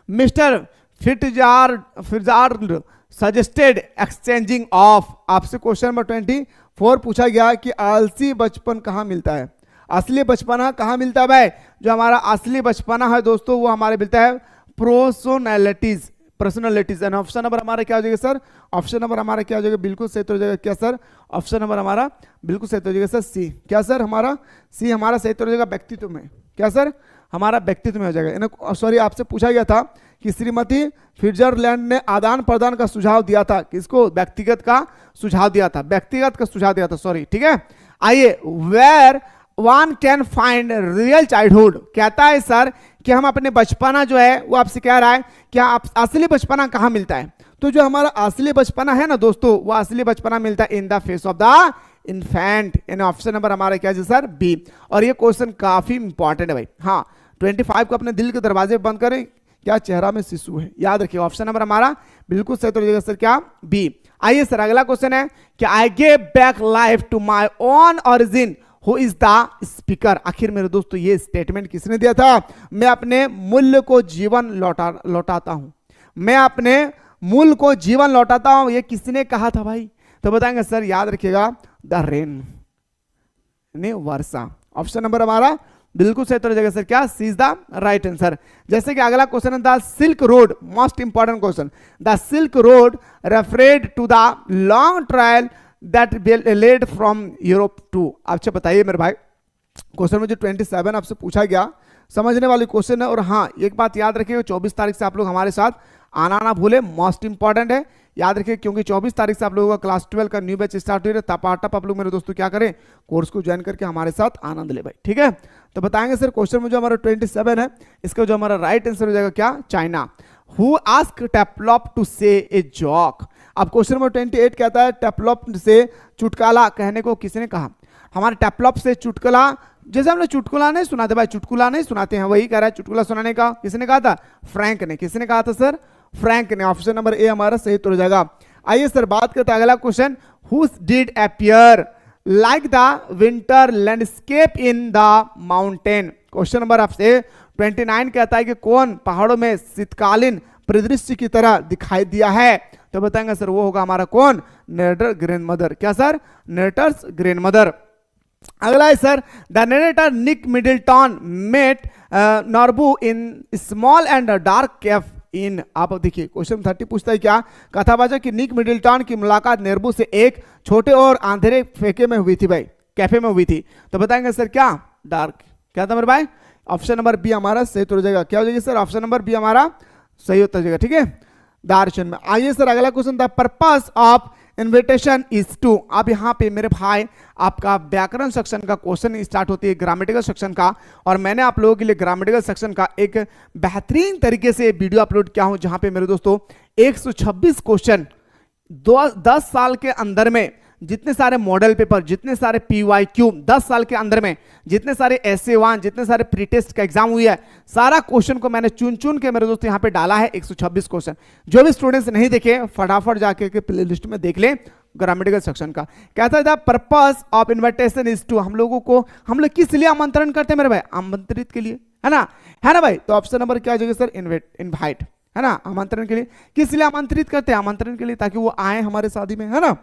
Mister Fitzgerald suggested exchanging of. आपसे क्वेश्चन नंबर 24 पूछा गया कि आलसी बचपन कहाँ मिलता है? असली बचपना कहाँ मिलता है भाई? जो हमारा असली बचपना है दोस्तों, वो हमारे मिलता है पर्सनैलिटीज। एंड ऑप्शन नंबर हमारा क्या हो जाएगा सर? ऑप्शन नंबर हमारा क्या हो जाएगा? बिल्कुल सही हो जाएगा। क्या सर? ऑप्शन नंबर हमारा बिल्कुल सही हो जाएगा सर, सी। क्या सर? हमारा सी हमारा सही हो जाएगा व्यक्तित्व में। क्या सर? हमारा व्यक्तित्व में हो जाएगा। सॉरी, आपसे पूछा गया था कि श्रीमती फिट्जरलैंड ने आदान प्रदान का सुझाव दिया था। किसको? व्यक्तिगत का सुझाव दिया था, व्यक्तिगत का सुझाव दिया था, सॉरी। ठीक है, आइए, where one can find real childhood. कहता है सर कि हम अपने बचपना जो है, वो आपसे कह रहा है क्या आप असली बचपना कहाँ मिलता है? तो जो हमारा असली बचपना है ना दोस्तों, वो असली बचपना मिलता है in the face of the infant. यानी ऑप्शन नंबर हमारा क्या है सर? बी। और ये क्वेश्चन काफी इंपॉर्टेंट है भाई। हाँ, 25 को अपने दिल के दरवाजे बंद करें, क्या चेहरा में शिशु है? याद रखिए, ऑप्शन नंबर हमारा बिल्कुल सही तो हो जाएगा सर, क्या? बी। आइए सर, अगला क्वेश्चन है कि I gave back life to my own origin, who is the speaker. आखिर मेरे दोस्तों ये स्टेटमेंट किसने दिया था? मैं अपने मूल्य को जीवन लौटाता हूं, मैं अपने मूल को जीवन लौटाता हूं, ये किसने कहा था भाई? तो बताएंगे सर, याद रखिएगा, द रेन ने वर्षा। ऑप्शन नंबर हमारा बिल्कुल सही तो हो जाएगा सर, क्या? C is the right answer. जैसे कि अगला क्वेश्चन है the silk road, most important question. The silk road referred to the long trail that led from Europe to. आपसे बताइए मेरे भाई, क्वेश्चन में जो 27 आपसे पूछा गया, समझने वाली क्वेश्चन है। और हाँ, एक बात याद रखिए, 24 तारीख से आप लोग हमारे साथ आना ना भूले, मोस्ट इंपॉर्टेंट है, याद रखिए, क्योंकि 24 तारीख से आप लोगों का क्लास 12 का न्यू बैच स्टार्ट हो रहा है। टपाटप आप लोग मेरे दोस्तों क्या करें, कोर्स को ज्वाइन करके हमारे साथ आनंद ले भाई। ठीक है, तो बताएंगे सर क्वेश्चन में जो हमारा 27 है, इसका जो हमारा राइट आंसर हो जाएगा क्या? चाइना। हु आस्क टेपलॉप टू से ए जॉक। अब क्वेश्चन नंबर 28 कहता है टेपलॉप से चुटकुला कहने को किसने कहा? हमारे टेपलॉप से चुटकुला, जैसे हम लोग चुटकुला नहीं सुनाते भाई, चुटकुला नहीं सुनाते हैं, वही कह रहा है चुटकुला सुनाने का किसने कहा था? फ्रैंक ने। किसने कहा था सर? फ्रैंक ने। ऑप्शन नंबर ए हमारा सही उत्तर हो जाएगा। आइए सर, बात करते हैं अगला question, who did appear like the winter landscape in the mountain. Question number आपसे 29 कहता है कि कौन पहाड़ों में शीतकालीन परिदृश्य की तरह दिखाई दिया है? तो बताएंगे सर, वो होगा हमारा कौन? Narrator grandmother. क्या सर? Narrator's grandmother. अगला है sir, the narrator Nick Middleton met Norbu in small and dark cafe in. आप देखिए, क्वेश्चन 30 पूछता है क्या? कथावाचक की निक मिडिलटन की मुलाकात नेर्बू से एक छोटे और अंधेरे फेंके में हुई थी भाई, कैफे में हुई थी। तो बताएंगे सर क्या? डार्क। क्या था मेरे भाई? ऑप्शन नंबर बी हमारा सही उत्तर हो जाएगा। क्या हो जाएगा सर? ऑप्शन नंबर बी हमारा सही उत्तर हो जाएगा। ठीक है, दार्शन में। आइए सर, अगला question, the purpose of invitation is to. अब यहाँ पे मेरे भाई आपका व्याकरण सेक्शन का क्वेश्चन स्टार्ट होती है, ग्रामेटिकल सेक्शन का, और मैंने आप लोगों के लिए ग्रामेटिकल सेक्शन का एक बेहतरीन तरीके से वीडियो अपलोड किया हूं, जहां पे मेरे दोस्तों 126 क्वेश्चन 10 साल के अंदर में, जितने सारे मॉडल पेपर, जितने सारे PYQ 10 साल के अंदर में, जितने सारे essay 1, जितने सारे प्री टेस्ट का एग्जाम हुई है, सारा क्वेश्चन को मैंने चुन चुन के मेरे दोस्तों यहाँ पे डाला है। 126 क्वेश्चन। जो भी स्टूडेंट्स नहीं देखे, फटाफट जाके के प्ले लिस्ट में देख ले ग्रामेटिकल सेक्शन का। कहता है purpose of invitation is to, हम लोग किस लिए आमंत्रण करते हैं मेरे भाई? आमंत्रित के लिए, है ना भाई? तो ऑप्शन नंबर क्या हो जाएगा सर? इन्वाइट, है ना? आमंत्रण के लिए। किस लिए आमंत्रित करते हैं? आमंत्रण के लिए, ताकि वो आए हमारे शादी में, है ना?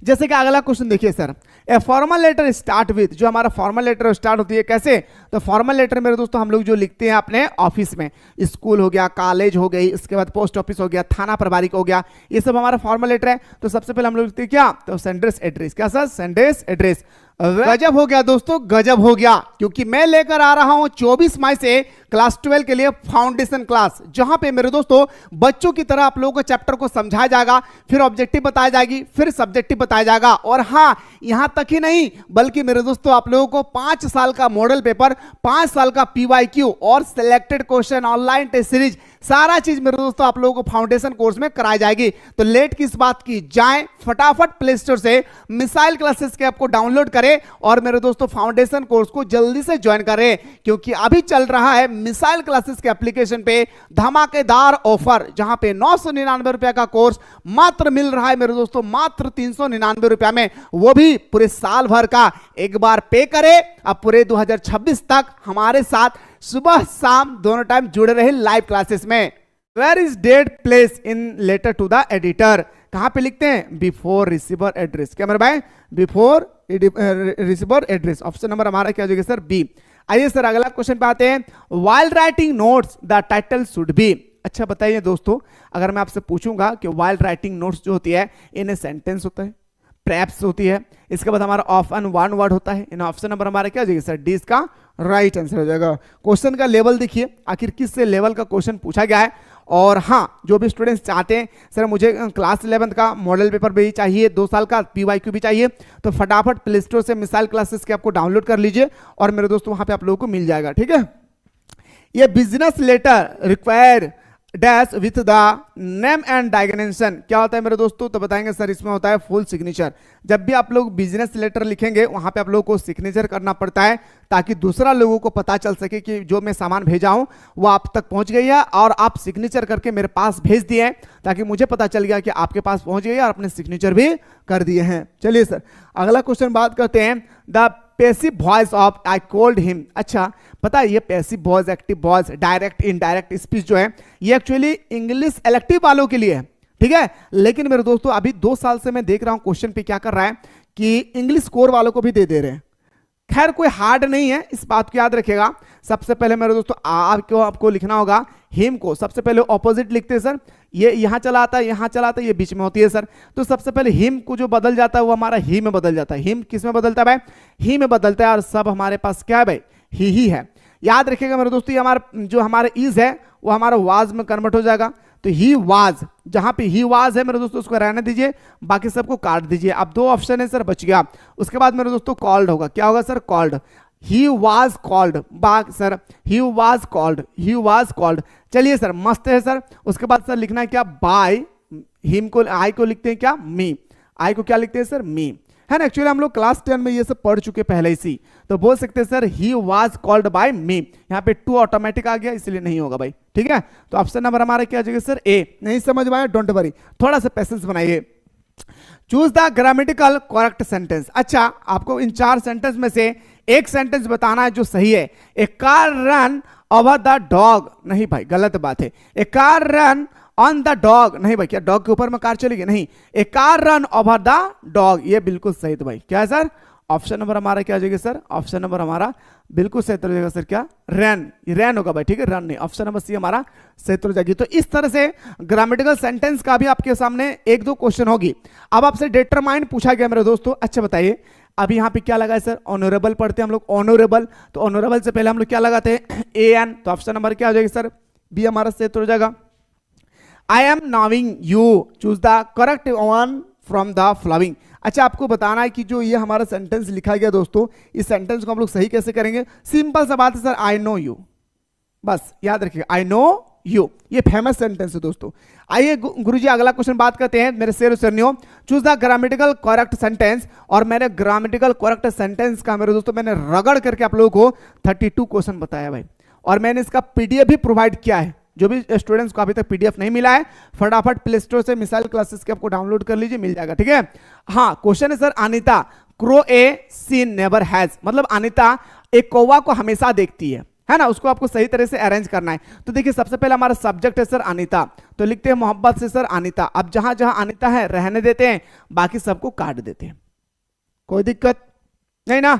जैसे कि अगला क्वेश्चन देखिए sir, a formal letter start with, जो हमारा फॉर्मल लेटर स्टार्ट होती है कैसे, तो फॉर्मल लेटर मेरे दोस्तों हम लोग जो लिखते हैं अपने ऑफिस में, स्कूल हो गया, कॉलेज हो गई, इसके बाद पोस्ट ऑफिस हो गया, थाना प्रभारी हो गया, ये सब हमारा फॉर्मल लेटर है। तो सबसे पहले हम लोग लिखते हैं क्या, तो सेंडेस एड्रेस, क्या सर, सेंडेस एड्रेस। गजब हो गया दोस्तों, गजब हो गया, क्योंकि मैं लेकर आ रहा हूं 24 मई से क्लास 12 के लिए फाउंडेशन क्लास, जहां पे मेरे दोस्तों बच्चों की तरह आप लोगों को चैप्टर को समझाया जाएगा, फिर ऑब्जेक्टिव बताया जाएगी, फिर सब्जेक्टिव बताया जाएगा, और हां यहां तक ही नहीं बल्कि मेरे दोस्तों आप लोगों को 5 साल का मॉडल पेपर, 5 साल का पीवाईक्यू और selected question, online test series, सारा चीज मेरे दोस्तों आप लोगों को फाउंडेशन कोर्स में कराई जाएगी। तो लेट किस बात की, जाएं फटाफट प्ले स्टोर से मिसाइल क्लासेस के ऐप को डाउनलोड करें और मेरे दोस्तों फाउंडेशन कोर्स को जल्दी से ज्वाइन करें, क्योंकि अभी चल रहा है मिसाइल क्लासेस के एप्लीकेशन पे धमाकेदार ऑफर, जहां पे 999 रुपए का कोर्स मात्र मिल रहा है मेरे दोस्तों मात्र 399 रुपए में, वो भी पूरे साल भर का। एक बार पे करें, अब पूरे 2026 तक हमारे साथ सुबह शाम दोनों टाइम जुड़े रहे लाइव क्लासेस में। Where is date place in letter to the editor, कहां पे लिखते हैं, बिफोर रिसीवर एड्रेस, क्या मेरे भाई, before receiver address. Option number हमारा क्या हो जाएगा सर, बी। आइए सर अगला क्वेश्चन पे आते हैं, while writing notes the title should be. अच्छा बताइए दोस्तों, अगर मैं आपसे पूछूंगा कि वाइल राइटिंग नोट्स जो होती है इन्हें सेंटेंस होता है, प्रैप्स होती है, इसके बाद हमारा ऑफ एंड वन वर्ड होता है, इन ऑप्शन नंबर हमारा क्या हो जाएगा सर, डी इसका राइट आंसर हो जाएगा। क्वेश्चन का लेवल देखिए, आखिर किस से लेवल का क्वेश्चन पूछा गया है। और हाँ, जो भी स्टूडेंट्स चाहते हैं सर मुझे क्लास 11 का मॉडल पेपर भी चाहिए, 2 साल का पीवाईक्यू भी चाहिए, तो फटाफट प्ले स्टोर से मिसाइल क्लासेस के आपको डाउनलोड कर लीजिए और मेरे दोस्तों वहां पे आप लोगों को मिल जाएगा, ठीक है। ये business letter require dash with the name and designation, क्या होता है मेरे दोस्तों, तो बताएंगे सर इसमें होता है फुल सिग्नेचर। जब भी आप लोग बिजनेस लेटर लिखेंगे वहां पे आप लोगों को सिग्नेचर करना पड़ता है, ताकि दूसरा लोगों को पता चल सके कि जो मैं सामान भेजा हूं वो आप तक पहुंच गई है और आप सिग्नेचर करके मेरे पास भेज दिए हैं, ताकि मुझे पता चल गया कि आपके पास पहुंच गई है और आपने सिग्नेचर भी कर दिए हैं। चलिए सर अगला क्वेश्चन बात करते हैं, the passive voice of I called him. अच्छा पता है ये passive voice, active voice, direct indirect speech जो है ये एक्चुअली इंग्लिश इलेक्टिव वालों के लिए है, ठीक है। लेकिन मेरे दोस्तों अभी 2 साल से मैं देख रहा हूं क्वेश्चन पे क्या कर रहा है कि इंग्लिश कोर वालों को भी दे रहे हैं। खैर कोई हार्ड नहीं है, इस बात को याद रखिएगा। सबसे पहले मेरे दोस्तों आपको लिखना होगा हिम को, सबसे पहले ऑपोजिट लिखते हैं सर, ये यहां चला आता है, यहां चला आता है, ये बीच में होती है सर। तो सबसे पहले हिम को जो बदल जाता है वो हमारा ही में बदल जाता है। हिम किस में बदलता है भाई, ही में बदलता है, और सब हमारे पास क्या है भाई, ही है। याद रखिएगा मेरे दोस्तों, ये हमारा जो हमारे इज है वो हमारा वाज में कन्वर्ट हो जाएगा। तो ही वाज, जहां पे ही वाज है मेरे दोस्तों उसको रहने दीजिए, बाकी सबको काट दीजिए। अब 2 ऑप्शन है सर, बच गया। उसके बाद मेरे दोस्तों कॉल्ड होगा, क्या होगा sir, called. He was called, बाक sir he was called, he was called. चलिए सर मस्त है सर। उसके बाद सर लिखना है क्या, बाय हिम को, आई को लिखते हैं क्या, मी। आई को क्या लिखते हैं सर, मी, है ना। एक्चुअली हम लोग क्लास 10 में ये सब पढ़ चुके पहले ही, तो बोल सकते हैं sir he was called by me. यहाँ पे 2 ऑटोमेटिक आ गया इसलिए नहीं होगा भाई, ठीक है। तो ऑप्शन नंबर हमारा क्या आ जाएगा सर, ए। नहीं समझ में आया, डोंट वरी, थोड़ा सा पेशेंस बनाइए। Choose the grammatical correct sentence. अच्छा आपको इन 4 सेंटेंस में से एक सेंटेंस बताना है जो सही है। A car run over the dog, नहीं भाई गलत बात है। A car run on the dog, नहीं भाई, क्या डॉग के ऊपर में कार चलेगी, नहीं। A car run over the dog, ये बिल्कुल सही। तो भाई क्या है सर, ऑप्शन नंबर हमारा क्या आ जाएगा सर, ऑप्शन नंबर हमारा बिल्कुल सही हो जाएगा सर, क्या, रन, रैन होगा भाई, ठीक है, रन नहीं। ऑप्शन नंबर सी हमारा सही हो जाएगी। तो इस तरह से ग्रामेटिकल सेंटेंस का भी आपके सामने 1-2 क्वेश्चन होगी। अब आपसे डिटरमाइन पूछा गया मेरे दोस्तों। अच्छा बताइए अब यहाँ पे क्या लगा है सर, ऑनरेबल पढ़ते हैं हम लोग, ऑनरेबल। तो ऑनरेबल से पहले हम लोग क्या लगाते हैं, ए एन। तो ऑप्शन नंबर क्या हो जाएगा सर, बी हमारा सही हो जाएगा। I am knowing you, choose the correct one from the following. अच्छा आपको बताना है कि जो ये हमारा सेंटेंस लिखा गया दोस्तों, इस सेंटेंस को हम लोग सही कैसे करेंगे। सिंपल सा बात है सर, आई नो यू, बस याद रखिएगा, आई नो यू, ये फेमस सेंटेंस है दोस्तों। आइए गुरुजी अगला क्वेश्चन बात करते हैं मेरे शेर सरनियों। Choose the grammatical correct sentence. और मैंने ग्रामेटिकल करेक्ट सेंटेंस का मेरे दोस्तों मैंने रगड़ करके आप लोगों को 32 क्वेश्चन बताया भाई, और मैंने इसका पीडीएफ भी प्रोवाइड किया है। जो भी स्टूडेंट्स को अभी तक पीडीएफ नहीं मिला है फटाफट प्ले स्टोर से मिसाइल क्लासेस के आपको डाउनलोड कर लीजिए, मिल जाएगा, ठीक है। हाँ क्वेश्चन है sir, Anita crow a seen never has, मतलब अनीता एक कौवा को हमेशा देखती है ना, उसको आपको सही तरह से अरेंज करना है। तो देखिए सबसे पहले हमारा सब्जेक्ट है सर अनीता, तो लिखते हैं मोहब्बत से सर अनीता। अब जहां जहां अनीता है रहने देते हैं, बाकी सबको काट देते हैं, कोई दिक्कत नहीं ना,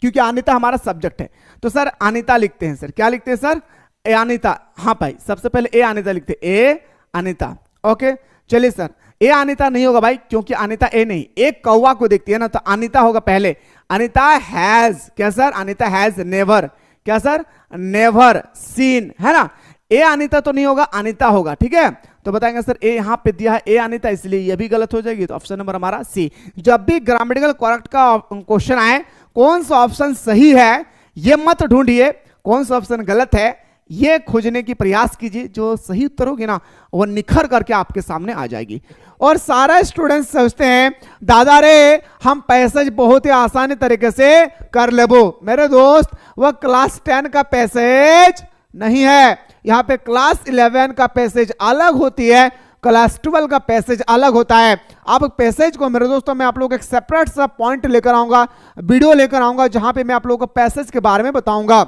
क्योंकि अनीता हमारा सब्जेक्ट है। तो सर अनीता लिखते हैं सर, क्या लिखते हैं सर? ए अनीता। हाँ भाई, सबसे पहले ए अनीता लिखते हैं, ए अनीता। ओके चलिए सर, ए अनीता नहीं होगा भाई, क्योंकि अनीता ए नहीं, एक कौवा को देखती है ना, तो अनीता होगा पहले। अनीता हैज, क्या सर? अनीता हैज नेवर, क्या सर? नेवर सीन, है ना। ए अनीता तो नहीं होगा, अनीता होगा, ठीक है। तो बताएंगे सर ए यहां पे दिया है ए अनीता, इसलिए ये भी गलत हो जाएगी, तो ऑप्शन नंबर हमारा सी। जब भी ग्रामेटिकल करेक्ट का क्वेश्चन आए, कौन सा ऑप्शन सही है ये मत ढूंढिए, कौन सा ऑप्शन गलत है ये खोजने की प्रयास कीजिए। जो सही उत्तर होगी ना, वो निखर करके आपके सामने आ जाएगी। और सारा स्टूडेंट सोचते हैं दादा रे हम पैसेज बहुत ही आसानी तरीके से कर लेबो। मेरे दोस्त, वह क्लास 10 का पैसेज नहीं है, यहां पे क्लास 11 का पैसेज अलग होती है, क्लास 12 का पैसेज अलग होता है। आप पैसेज को मेरे दोस्तों, मैं आप लोगों को एक सेपरेट सा पॉइंट लेकर आऊंगा, वीडियो लेकर आऊंगा, जहां पे मैं आप लोगों को पैसेज के बारे में बताऊंगा।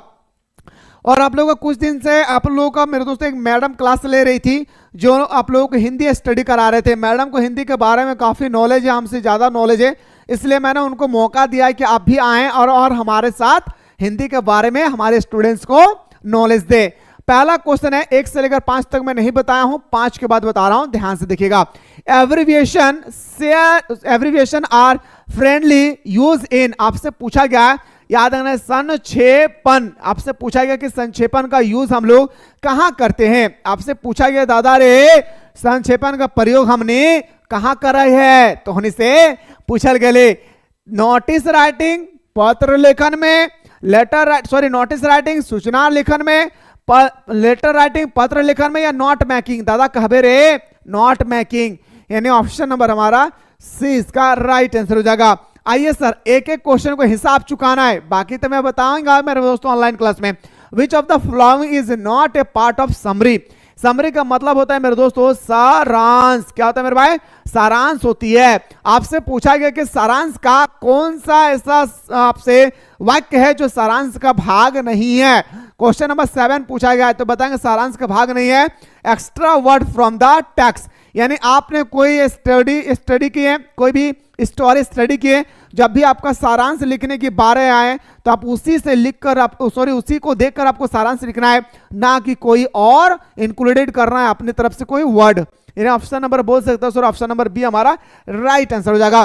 और आप लोगों को कुछ दिन से आप लोगों का मेरे दोस्तों एक मैडम क्लास ले रही थी, जो आप लोगों को हिंदी स्टडी करा रहे थे। मैडम को हिंदी के बारे में काफ़ी नॉलेज है, हमसे ज़्यादा नॉलेज है, इसलिए मैंने उनको मौका दिया है कि आप भी आएँ और हमारे साथ हिंदी के बारे में हमारे स्टूडेंट्स को नॉलेज दे। पहला क्वेश्चन है, 1 से लेकर 5 तक मैं नहीं बताया हूं, 5 के बाद बता रहा हूं, ध्यान से देखिएगा। Abbreviation are friendly use in, आपसे पूछा गया, याद रखना, संक्षेपण, आपसे पूछा गया कि संक्षेपण का यूज हम लोग कहां करते हैं। आपसे पूछा गया दादा रे संक्षेपण का प्रयोग हमने कहां करा है, तो होने से पूछल गए नोटिस राइटिंग पत्र लेखन में, नोटिस राइटिंग सूचना लेखन में, लेटर राइटिंग पत्र लेखन में, या नोट मेकिंग। दादा कहबे रे नोट मेकिंग, यानी ऑप्शन नंबर हमारा सी इसका राइट आंसर हो जाएगा। आइए सर, एक एक क्वेश्चन को हिसाब चुकाना है, बाकी तो मैं बताऊंगा मेरे दोस्तों ऑनलाइन क्लास में। विच of the following is not A part of summary. Summary का मतलब होता है मेरे दोस्तों सारांश। क्या होता है मेरे भाई? सारांश होती है। आपसे पूछा गया कि सारांश का कौन सा ऐसा आपसे वाक्य है जो सारांश का भाग नहीं है। क्वेश्चन नंबर 7 पूछा गया है, तो बताएंगे सारांश का भाग नहीं है, extra word from the text. यानी आपने कोई स्टडी की है, कोई भी स्टोरी स्टडी की है, जब भी आपका सारांश लिखने की बारे आए तो आप उसी से लिखकर उसी को देखकर आपको सारांश लिखना है, ना कि कोई और इंक्लूडेड करना है अपनी तरफ से कोई वर्ड। यानी ऑप्शन नंबर बोल सकते हो सर, ऑप्शन नंबर बी हमारा राइट आंसर हो जाएगा।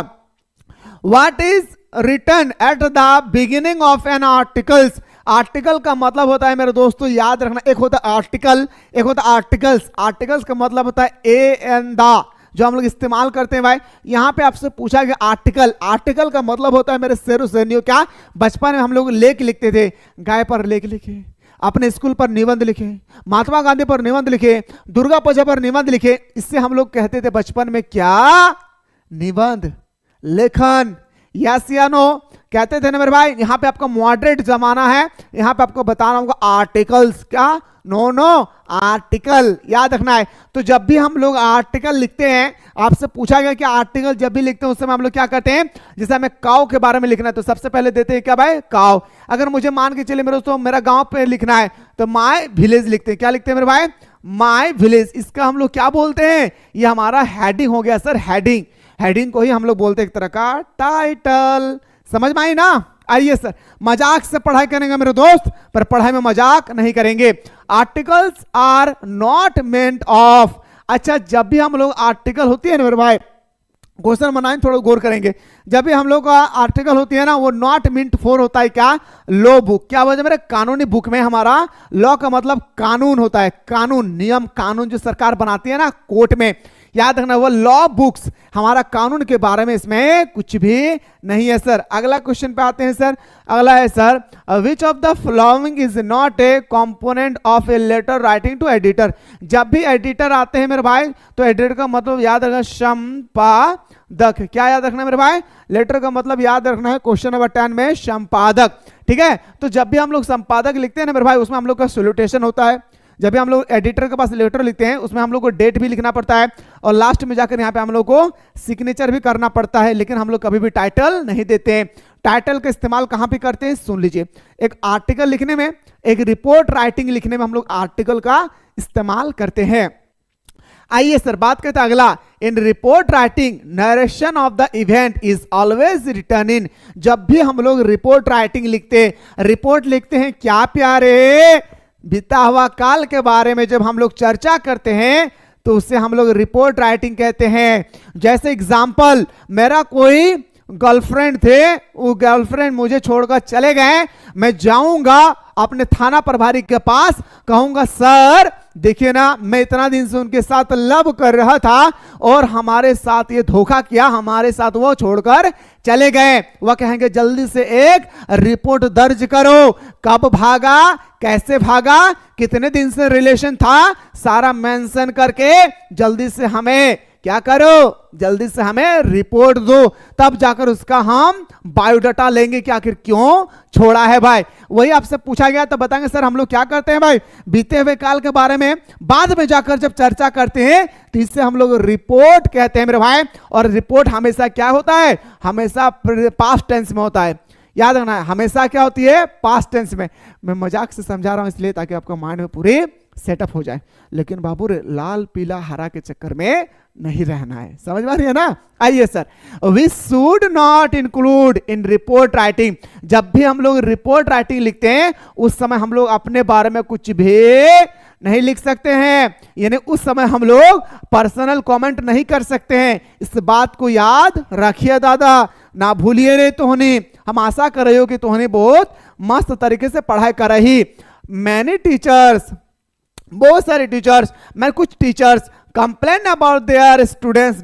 What is written at the beginning of an articles. Article का मतलब होता है मेरे दोस्तों, याद रखना, एक होता है आर्टिकल, एक होता है आर्टिकल्स। आर्टिकल्स का मतलब होता है ए एन द, जो हम लोग इस्तेमाल करते हैं भाई। यहां पे आपसे पूछा गया आर्टिकल, आर्टिकल का मतलब होता है मेरे शेरों शेरनियों, क्या बचपन में हम लोग लेख लिखते थे, गाय पर लेख लिखे, अपने स्कूल पर निबंध लिखे, महात्मा गांधी पर निबंध लिखे, दुर्गा पूजा पर निबंध लिखे, इससे हम लोग कहते थे बचपन में क्या, निबंध लेखन। यस या नो कहते थे ना मेरे भाई। यहां पे आपका मॉडरेट जमाना है, यहां पे आपको बताना होगा आर्टिकल्स, क्या, नो आर्टिकल, याद रखना है। तो जब भी हम लोग आर्टिकल लिखते हैं, आपसे पूछा गया कि आर्टिकल जब भी लिखते हैं उस समय हम लोग क्या करते हैं, जैसे हमें काव के बारे में लिखना है तो सबसे पहले देते हैं क्या भाई, काव। अगर मुझे मान के चलिए मेरे दोस्तों मेरा गांव पे लिखना है तो माय विलेज लिखते हैं, क्या लिखते हैं मेरे भाई, माय विलेज। इसका हम लोग क्या बोलते हैं, ये हमारा हेडिंग हो गया सर, हेडिंग। हेडिंग को ही हम लोग बोलते हैं एक तरह का टाइटल। समझ में आई ना। आइए सर, मजाक से पढ़ाई करेंगे मेरे दोस्त, पर पढ़ाई में मजाक नहीं करेंगे। Articles are not meant of. अच्छा, जब भी हम लोग आर्टिकल होती है ना मेरे भाई, क्वेश्चन बनाए थोड़ा गौर करेंगे, जब भी हम लोग का आर्टिकल होती है ना, वो नॉट मींट फॉर होता है क्या, लॉ बुक। क्या वजह मेरे, कानूनी बुक में हमारा लॉ का मतलब कानून होता है, कानून, नियम कानून जो सरकार बनाती है ना कोर्ट में, याद रखना वो लॉ बुक्स। हमारा कानून के बारे में इसमें कुछ भी नहीं है सर। अगला क्वेश्चन पे आते हैं सर। अगला है sir, which of the following is not a component of a letter writing to editor. जब भी एडिटर आते हैं मेरे भाई, तो एडिटर का मतलब याद रखना संपादक। क्या याद रखना मेरे भाई, लेटर का मतलब याद रखना है क्वेश्चन नंबर 10 में संपादक, ठीक है। तो जब भी हम लोग संपादक लिखते हैं ना मेरे भाई, उसमें हम लोग का सैल्यूटेशन होता है। जब भी हम लोग एडिटर के पास लेटर लिखते हैं, उसमें हम लोग को डेट भी लिखना पड़ता है, और लास्ट में जाकर यहाँ पे हम लोग को सिग्नेचर भी करना पड़ता है। लेकिन हम लोग कभी भी टाइटल नहीं देते हैं। टाइटल का इस्तेमाल कहाँ पे करते हैं, सुन लीजिए। एक आर्टिकल लिखने में, एक रिपोर्ट राइटिंग लिखने में हम लोग आर्टिकल का इस्तेमाल करते हैं। आइए सर बात करते हैं अगला। In report writing narration of the event is always return in. जब भी हम लोग रिपोर्ट राइटिंग लिखते रिपोर्ट लिखते हैं क्या प्यारे, बीता हुआ काल के बारे में जब हम लोग चर्चा करते हैं तो उसे हम लोग रिपोर्ट राइटिंग कहते हैं। जैसे एग्जाम्पल, मेरा कोई गर्लफ्रेंड थे, वो गर्लफ्रेंड मुझे छोड़कर चले गए, मैं जाऊंगा अपने थाना प्रभारी के पास, कहूंगा सर देखिए ना, मैं इतना दिन से उनके साथ लव कर रहा था और हमारे साथ ये धोखा किया, हमारे साथ वो छोड़कर चले गए। वह कहेंगे जल्दी से एक रिपोर्ट दर्ज करो, कब भागा, कैसे भागा, कितने दिन से रिलेशन था, सारा मेंशन करके जल्दी से हमें क्या करो, जल्दी से हमें रिपोर्ट दो, तब जाकर उसका हम बायोडाटा लेंगे कि आखिर क्यों छोड़ा है भाई। वही आपसे पूछा गया तो बताएंगे सर हम लोग क्या करते हैं भाई, बीते हुए काल के बारे में बाद में जाकर जब चर्चा करते हैं तो इससे हम लोग रिपोर्ट कहते हैं मेरे भाई। और रिपोर्ट हमेशा क्या होता है, हमेशा पास्ट टेंस में होता है, याद रखना है, हमेशा क्या होती है, पास्ट टेंस में। मैं मजाक से समझा रहा हूं इसलिए ताकि आपका माइंड में पूरी सेटअप हो जाए, लेकिन बाबू लाल पीला हरा के चक्कर में नहीं रहना है, समझ में आ रही है ना। आइए sir, we should not include in report writing. जब भी हम लोग रिपोर्ट राइटिंग लिखते हैं उस समय हम लोग अपने बारे में कुछ भी नहीं लिख सकते हैं, यानी उस समय हम लोग पर्सनल कमेंट नहीं कर सकते हैं। इस बात को याद रखिए दादा, ना भूलिए रे तोहनी। हम आशा कर रहे हो कि तोहनी बहुत मस्त तरीके से पढ़ाई कर रही। मैनी टीचर्स, बहुत सारे टीचर्स, मैं कुछ teachers complain about their students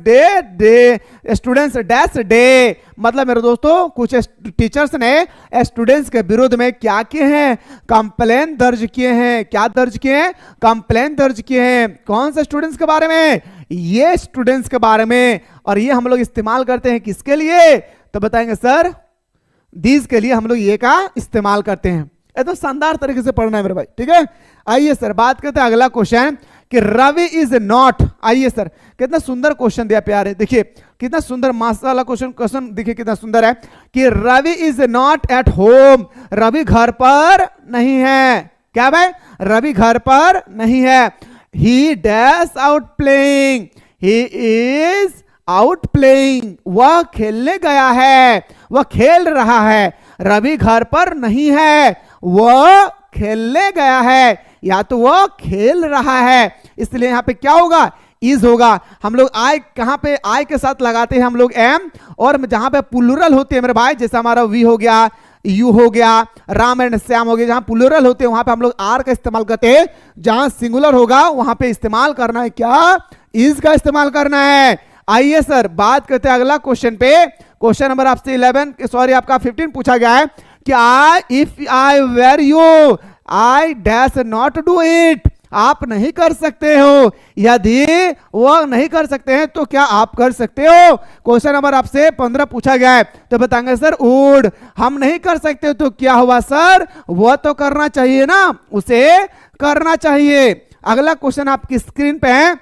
students dash day. मतलब मेरे दोस्तों कुछ टीचर्स ने स्टूडेंट्स के विरोध में क्या किए हैं, कंप्लेन दर्ज किए हैं। क्या दर्ज किए हैं, कंप्लेन दर्ज किए हैं। कौन से स्टूडेंट्स के बारे में, ये स्टूडेंट्स के बारे में। और ये हम लोग इस्तेमाल करते हैं किसके लिए, तो बताएंगे सर दीज के लिए हम लोग ये का इस्तेमाल करते हैं। ये तो शानदार तरीके से पढ़ना है मेरे भाई, ठीक है। आइए सर बात करते हैं अगला क्वेश्चन कि रवि इज नॉट। आइए सर कितना सुंदर क्वेश्चन दिया प्यारे, देखिए कितना सुंदर माशाल्लाह क्वेश्चन देखिए कितना सुंदर है कि Ravi is not at home. Ravi घर पर नहीं है। क्या भाई, रवि घर पर नहीं है। ही dash out playing, he is out playing. वह खेलने गया है, वह खेल रहा है। रवि घर पर नहीं है, वह खेलने गया है, या तो वह खेल रहा है। इसलिए यहां पे क्या होगा, इज होगा। हम लोग आई कहां पे, आई के साथ लगाते हैं हम लोग एम, और जहां पे प्लूरल होते हैं मेरे भाई, जैसे हमारा वी हो गया, यू हो गया, राम एंड श्याम हो गया, जहां प्लूरल होते हैं वहां पे हम लोग आर का इस्तेमाल करते हैं। जहां सिंगुलर होगा वहां पे इस्तेमाल करना है क्या, इज का इस्तेमाल करना है। आइए सर बात करते हैं अगला क्वेश्चन पे। क्वेश्चन नंबर आपसे 11 सॉरी आपका 15 पूछा गया है कि if I were you I dash not do it. आप नहीं कर सकते हो, यदि वह नहीं कर सकते हैं तो क्या आप कर सकते हो। क्वेश्चन नंबर आपसे 15 पूछा गया है तो बताएंगे सर वुड। हम नहीं कर सकते तो क्या हुआ सर, वह तो करना चाहिए ना, उसे करना चाहिए। अगला क्वेश्चन आपकी स्क्रीन पे है।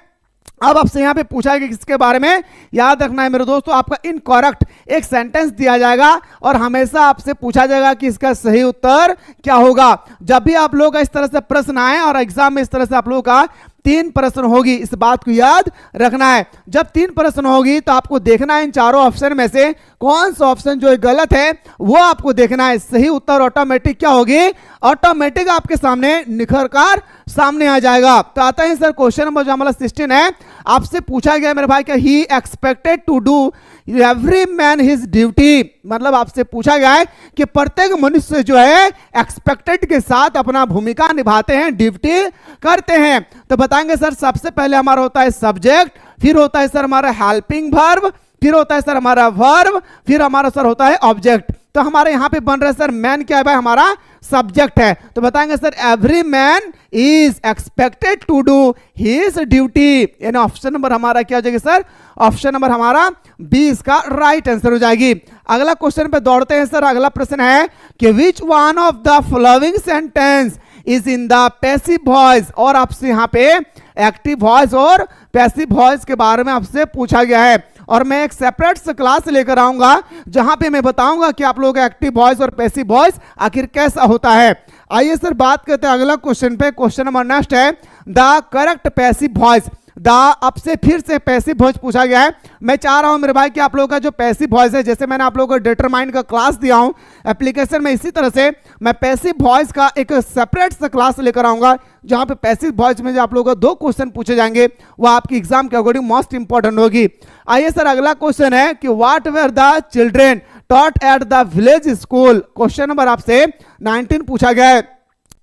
अब आपसे यहां पे पूछा है कि किसके बारे में, याद रखना है मेरे दोस्तों, आपका इनकरेक्ट एक सेंटेंस दिया जाएगा और हमेशा आपसे पूछा जाएगा कि इसका सही उत्तर क्या होगा। जब भी आप लोगों का इस तरह से प्रश्न आए और एग्जाम में इस तरह से आप लोगों का 3 प्रश्न होगी, इस बात को याद रखना है। जब 3 प्रश्न होगी तो आपको देखना है इन चारों ऑप्शन में से कौन सा ऑप्शन जो गलत है वो आपको देखना है। सही उत्तर ऑटोमेटिक क्या होगी, ऑटोमेटिक आपके सामने निखर कर सामने आ जाएगा। तो आता है सर क्वेश्चन नंबर जो हमारा 16 है। आपसे पूछा गया मेरे भाई कि he expected to do every man his duty. मतलब आपसे पूछा गया है कि प्रत्येक मनुष्य जो है एक्सपेक्टेड के साथ अपना भूमिका निभाते हैं, ड्यूटी करते हैं। तो बताएंगे सर सबसे पहले हमारा होता है सब्जेक्ट, फिर होता है सर हमारा हेल्पिंग वर्ब, फिर होता है सर हमारा वर्ब, फिर हमारा सर होता है ऑब्जेक्ट। तो हमारे यहां पे बन रहा है सर मैन क्या है भाई, हमारा सब्जेक्ट है। तो बताएंगे sir every man is expected to do his duty, यानी ऑप्शन नंबर हमारा क्या हो जाएगा सर, ऑप्शन नंबर हमारा बी इसका राइट आंसर हो जाएगी। अगला क्वेश्चन पे दौड़ते हैं सर। अगला प्रश्न है कि which one of the following sentence is in the passive voice. और आपसे यहाँ पे एक्टिव वॉइस और पैसिव वॉइस के बारे में आपसे पूछा गया है और मैं एक सेपरेट से क्लास लेकर आऊंगा जहां पे मैं बताऊंगा कि आप लोगों का एक्टिव वॉइस और पैसिव वॉइस आखिर कैसा होता है। आइए सर बात करते हैं अगला क्वेश्चन पे। क्वेश्चन नंबर नेक्स्ट है द करेक्ट पैसिव वॉइस। आपसे फिर से पैसिव वॉइस पूछा गया है। मैं चाह रहा हूं मेरे भाई कि आप लोगों का जो पैसिव वॉइस है, जैसे मैंने आप लोगों को डिटरमाइन का क्लास दिया हूं एप्लीकेशन में, इसी तरह से मैं पैसिव वॉइस का एक सेपरेट सा क्लास लेकर आऊंगा, जहां पे पैसिव वॉइस में जो आप लोगों को 2 क्वेश्चन पूछे जाएंगे वो आपकी एग्जाम के अकॉर्डिंग मोस्ट इंपॉर्टेंट होगी। आइए सर, अगला क्वेश्चन है कि what were the children taught at the village school. Question number आपसे 19 पूछा गया है,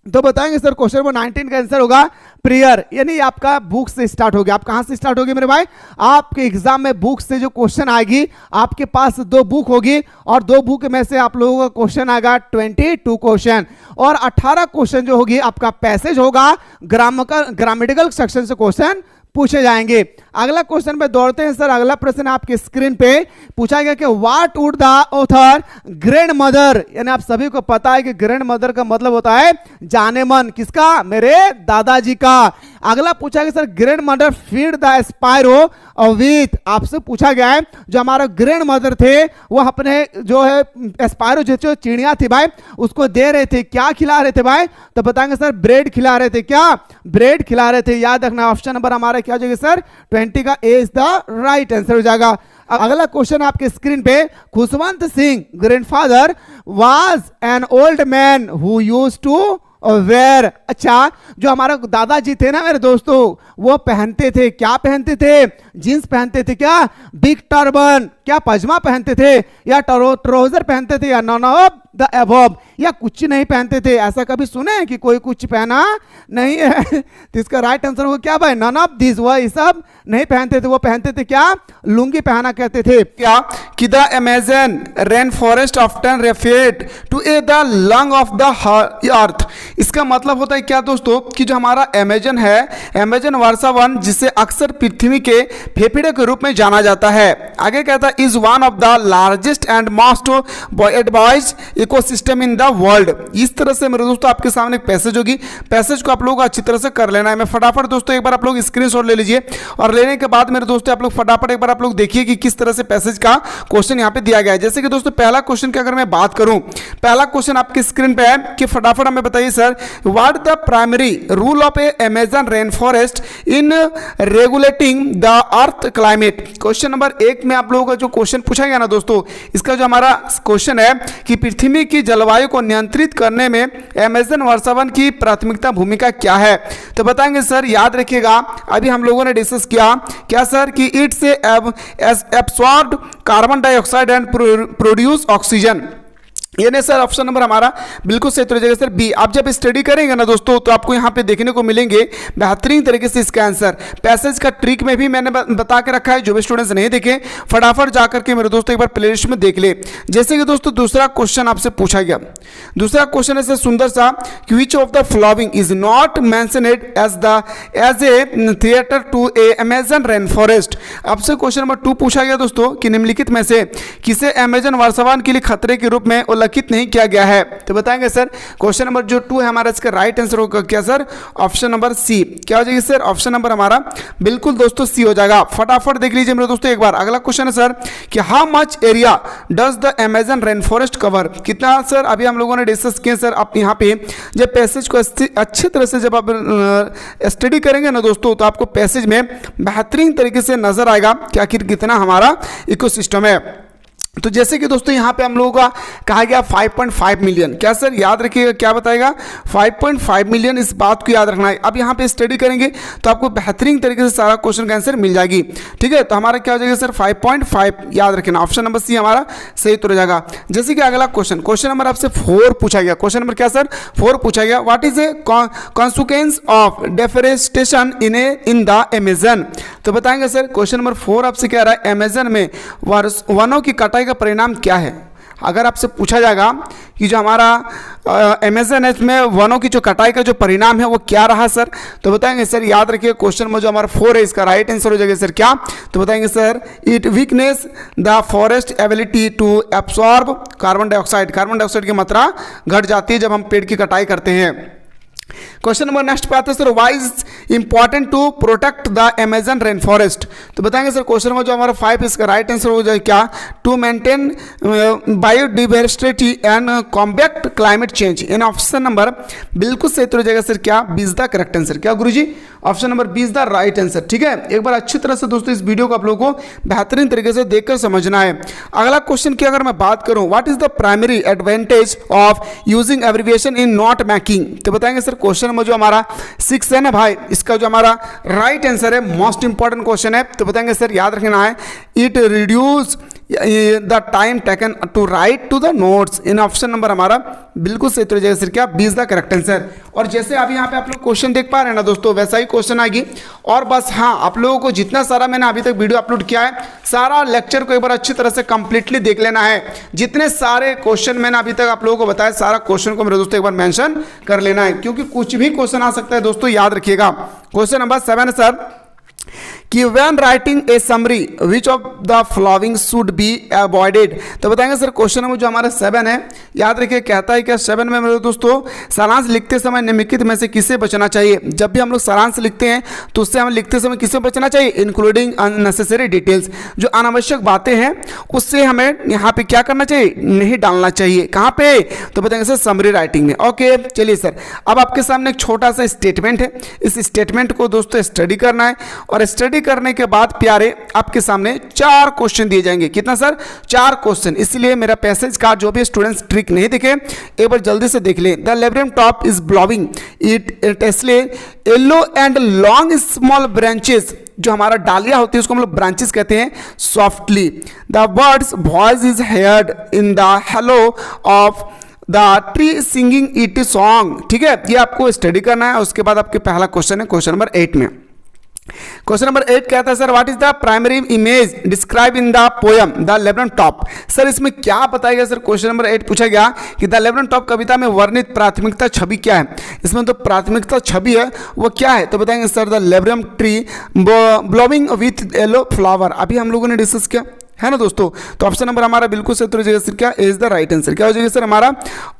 तो बताएंगे सर क्वेश्चन नंबर 19 का आंसर होगा प्रेयर, यानी आपका बुक से स्टार्ट हो गया। आप कहां से स्टार्ट होगी मेरे भाई? आपके एग्जाम में बुक से जो क्वेश्चन आएगी, आपके पास 2 बुक होगी और 2 बुक में से आप लोगों का क्वेश्चन आएगा 22 क्वेश्चन, और 18 क्वेश्चन जो होगी आपका पैसेज होगा, ग्रामेटिकल सेक्शन से क्वेश्चन पूछे जाएंगे। अगला क्वेश्चन पे दौड़ते हैं सर। अगला प्रश्न आपके स्क्रीन पे पूछा गया कि what would the author grand mother, यानी आप सभी को पता है कि ग्रैंड मदर का मतलब होता है जाने मन, किसका? मेरे दादाजी का। अगला पूछा गया sir grand mother feed the sparrow with, आपसे पूछा गया है जो हमारा ग्रैंड मदर थे वो अपने जो है स्पायरो जो चिड़िया थी भाई उसको दे रहे थे, क्या खिला रहे थे भाई? तो बताएंगे सर ब्रेड खिला रहे थे। क्या? ब्रेड खिला रहे थे। याद रखना ऑप्शन नंबर हमारा क्या हो जाएगा सर? 20 का A is the right answer हो जाएगा। अगला क्वेश्चन आपके स्क्रीन पे, Khushwant Singh grandfather was an old man who used to wear, अच्छा जो हमारा दादाजी थे ना मेरे दोस्तों, वो पहनते थे, क्या पहनते थे? जींस पहनते थे। क्या? बिग टर्बन, क्या पजामा पहनते थे, या ट्राउजर पहनते थे, या नॉन ऑफ द अबव, या कुछ नहीं पहनते थे? ऐसा कभी सुने हैं कि कोई कुछ पहना नहीं है? तो इसका राइट आंसर होगा क्या भाई? नॉन ऑफ दिस, वह सब नहीं पहनते थे। वो पहनते थे क्या? लुंगी पहना करते थे। क्या कि the Amazon rain forest often referred to a the lung of the earth, इसका मतलब होता है क्या दोस्तों कि जो हमारा अमेजन है, अमेजन वर्षा वन, जिसे अक्सर पृथ्वी के फेफड़े के रूप में जाना जाता है। आगे कहता है is one of the largest and most advised ecosystem in the world. इस तरह से मेरे दोस्तों आपके सामने एक पैसेज होगी, पैसेज को आप लोगों को अच्छी तरह से कर लेना है। मैं फटाफट दोस्तों एक बार आप लोग स्क्रीनशॉट ले लीजिए, और लेने के बाद मेरे दोस्तों आप लोग फटाफट एक बार आप लोग देखिए कि किस तरह से पैसेज का क्वेश्चन यहाँ पे दिया गया है। जैसे कि दोस्तों पहला क्वेश्चन की अगर मैं बात करूं, पहला क्वेश्चन आपके स्क्रीन पे है कि फटाफट हमें बताइए sir, what the primary rule of A Amazon rain forest in regulating the earth climate. Question number 1 में आप लोगों का जो क्वेश्चन पूछा गया ना दोस्तों, इसका जो हमारा क्वेश्चन है कि पृथ्वी की जलवायु को नियंत्रित करने में अमेजन वर्षावन की प्राथमिकता भूमिका क्या है? तो बताएंगे सर, याद रखिएगा अभी हम लोगों ने डिस्कस किया क्या सर कि it's absorb carbon dioxide and produce oxygen. ये नहीं सर, ऑप्शन नंबर हमारा बिल्कुल सही तो हो जाएगा सर बी। आप जब स्टडी करेंगे ना दोस्तों तो आपको यहाँ पे देखने को मिलेंगे बेहतरीन तरीके से इसका आंसर। पैसेज का ट्रिक में भी मैंने बता के रखा है, जो भी स्टूडेंट्स नहीं देखे फटाफट जा करके मेरे दोस्तों एक बार प्लेलिस्ट में देख ले। जैसे कि दोस्तों दूसरा क्वेश्चन आपसे पूछा गया, दूसरा क्वेश्चन है सर सुंदर सा, which of the following is not mentioned as a theatre to a Amazon rain forest. आपसे क्वेश्चन नंबर 2 पूछा गया दोस्तों कि निम्नलिखित में से किसे अमेजन वर्षावन के लिए खतरे के रूप में उल्लेखित नहीं किया गया है? तो बताएंगे सर क्वेश्चन नंबर जो 2 है हमारा, इसका राइट आंसर होगा क्या सर? ऑप्शन नंबर सी। क्या हो जाएगी सर? ऑप्शन नंबर हमारा बिल्कुल दोस्तों सी हो जाएगा। फटाफट देख लीजिए मेरे दोस्तों एक बार। अगला क्वेश्चन है सर कि how much area does the Amazon rain forest cover, कितना सर अभी हम लोगों ने डिस्कस किया सर। आप यहाँ पे जब पैसेज को अच्छी तरह से जब आप स्टडी करेंगे ना दोस्तों तो आपको पैसेज में बेहतरीन तरीके से नजर आएगा कि आखिर कितना हमारा इकोसिस्टम है। तो जैसे कि दोस्तों यहाँ पे हम लोगों का कहा गया 5.5 मिलियन, क्या सर याद रखिएगा क्या बताएगा? 5.5 मिलियन, इस बात को याद रखना है। अब यहाँ पे स्टडी करेंगे तो आपको बेहतरीन तरीके से सारा क्वेश्चन का आंसर मिल जाएगी। ठीक है, तो हमारा क्या हो जाएगा सर? 5.5 याद रखना, ऑप्शन नंबर सी हमारा सही तो हो जाएगा। जैसे कि अगला क्वेश्चन नंबर आपसे 4 पूछा गया। क्वेश्चन नंबर क्या सर? 4 पूछा गया, what is a consequence of deforestation in the Amazon. तो बताएंगे सर क्वेश्चन नंबर 4 आपसे क्या रहा है, अमेजन में वनों की कटाई का परिणाम क्या है। अगर आपसे पूछा जाएगा कि जो हमारा अमेजन में वनों की जो कटाई का जो परिणाम है वो क्या रहा सर, तो बताएंगे सर याद रखिए क्वेश्चन में जो हमारा 4 है इसका राइट आंसर हो जाएगा सर क्या? तो बताएंगे sir it weakness the forest ability to absorb carbon dioxide. Carbon dioxide की मात्रा घट जाती है जब हम पेड़ की कटाई करते हैं। क्वेश्चन नंबर नेक्स्ट पे आते हैं sir, why is important to protect the Amazon rain forest. तो बताएंगे सर क्वेश्चन नंबर जो हमारा 5 इसका राइट आंसर हो जाए क्या, to maintain biodiversity and combat climate change. इन ऑप्शन नंबर बिल्कुल सही तो हो जाएगा सर क्या, 20 द करेक्ट आंसर। क्या गुरुजी, option number 20 the right answer. ठीक है, एक बार अच्छी तरह से दोस्तों इस वीडियो को आप लोगों को बेहतरीन तरीके से देखकर समझना है। अगला क्वेश्चन की अगर मैं बात करूं, what is the primary advantage of using abbreviation in note making. तो बताएंगे सर क्वेश्चन नंबर जो हमारा 6 है ना भाई, इसका जो हमारा राइट आंसर है, मोस्ट इंपॉर्टेंट क्वेश्चन है। तो बताएंगे सर याद रखना है, it reduce the time taken to write to the notes. इन ऑप्शन नंबर हमारा बिल्कुल सही तो जाएगा सर क्या, 20 द करेक्ट आंसर। और जैसे अभी यहाँ पे आप लोग क्वेश्चन देख पा रहे हैं ना दोस्तों, वैसा ही क्वेश्चन आएगी। और बस हाँ, आप लोगों को जितना सारा मैंने अभी तक वीडियो अपलोड किया है, सारा लेक्चर को एक बार अच्छी तरह से कंप्लीटली देख लेना है। जितने सारे क्वेश्चन मैंने अभी तक आप लोगों को बताया, सारा क्वेश्चन को मेरे दोस्तों एक बार मेंशन कर लेना है, क्योंकि कुछ भी क्वेश्चन आ सकता है दोस्तों, याद रखिएगा। क्वेश्चन नंबर 7 है सर कि when writing a summary which of the following should be avoided। तो बताएंगे सर क्वेश्चन नंबर जो हमारा 7 है, याद रखिए कहता है क्या 7 में मेरे दोस्तों, सारांश लिखते समय निम्नलिखित में से किससे बचना चाहिए। जब भी हम लोग सारांश लिखते हैं तो उससे हमें लिखते समय किससे बचना चाहिए, इंक्लूडिंग अननेसेसरी डिटेल्स, जो अनावश्यक बातें हैं उससे हमें यहाँ पे क्या करना चाहिए, नहीं डालना चाहिए। कहाँ पे, तो बताएंगे सर समरी राइटिंग में। ओके चलिए सर, अब आपके सामने एक छोटा सा स्टेटमेंट है, इस स्टेटमेंट को दोस्तों स्टडी करना है, और स्टडी करने के बाद प्यारे आपके सामने 4 क्वेश्चन दिए जाएंगे। कितना सर, 4 क्वेश्चन। इसलिए मेरा पैसेज का जो भी स्टूडेंट्स ट्रिक नहीं देखे, एक बार जल्दी से देख ले। The laburnum top is blowing it एस्ले yellow and long small branches, जो हमारा डालिया होती है उसको हम लोग ब्रांचेस कहते हैं, softly. The birds voice is heard in the hello of the tree singing it song. ठीक है, ये आपको स्टडी करना है। उसके बाद आपके पहला क्वेश्चन है क्वेश्चन नंबर 8 में। क्वेश्चन नंबर 8 कहता है sir, what is the primary image describe in the poem the laburnum top. Sir इसमें क्या बताएगा सर, क्वेश्चन नंबर 8 पूछा गया कि द लेब्रन टॉप कविता में वर्णित प्राथमिकता छवि क्या है। इसमें तो प्राथमिकता छवि है, वो क्या है, तो बताएंगे sir the labrum tree blowing with yellow flower. अभी हम लोगों ने डिस्कस किया है ना दोस्तों। तो ऑप्शन नंबर हमारा बिल्कुल सही हो जाएगा सर क्या, इज द राइट आंसर। क्या हो जाएगा सर हमारा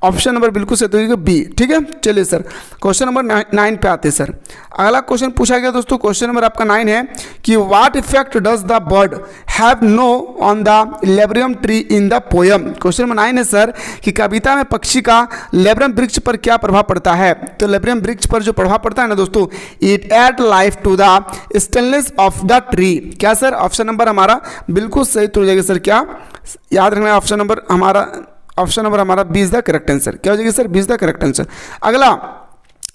ऑप्शन नंबर बिल्कुल सही हो जाएगा बी। ठीक है, चलिए सर क्वेश्चन नंबर 9 पे आते हैं सर। अगला क्वेश्चन पूछा गया दोस्तों, क्वेश्चन नंबर आपका 9 है कि what effect does the bird have no on the laburnum tree in the poem. Question number 9 है सर कि कविता में पक्षी का लेब्रियम वृक्ष पर क्या प्रभाव पड़ता है। तो लेब्रियम वृक्ष पर जो प्रभाव पड़ता है ना दोस्तों, it add life to the stainless of the tree. क्या सर, ऑप्शन नंबर हमारा बिल्कुल सही तो हो जाएगा सर क्या, याद रखना है ऑप्शन नंबर हमारा 20 द करेक्ट आंसर। क्या हो जाएगा सर, 20 द करेक्ट आंसर। अगला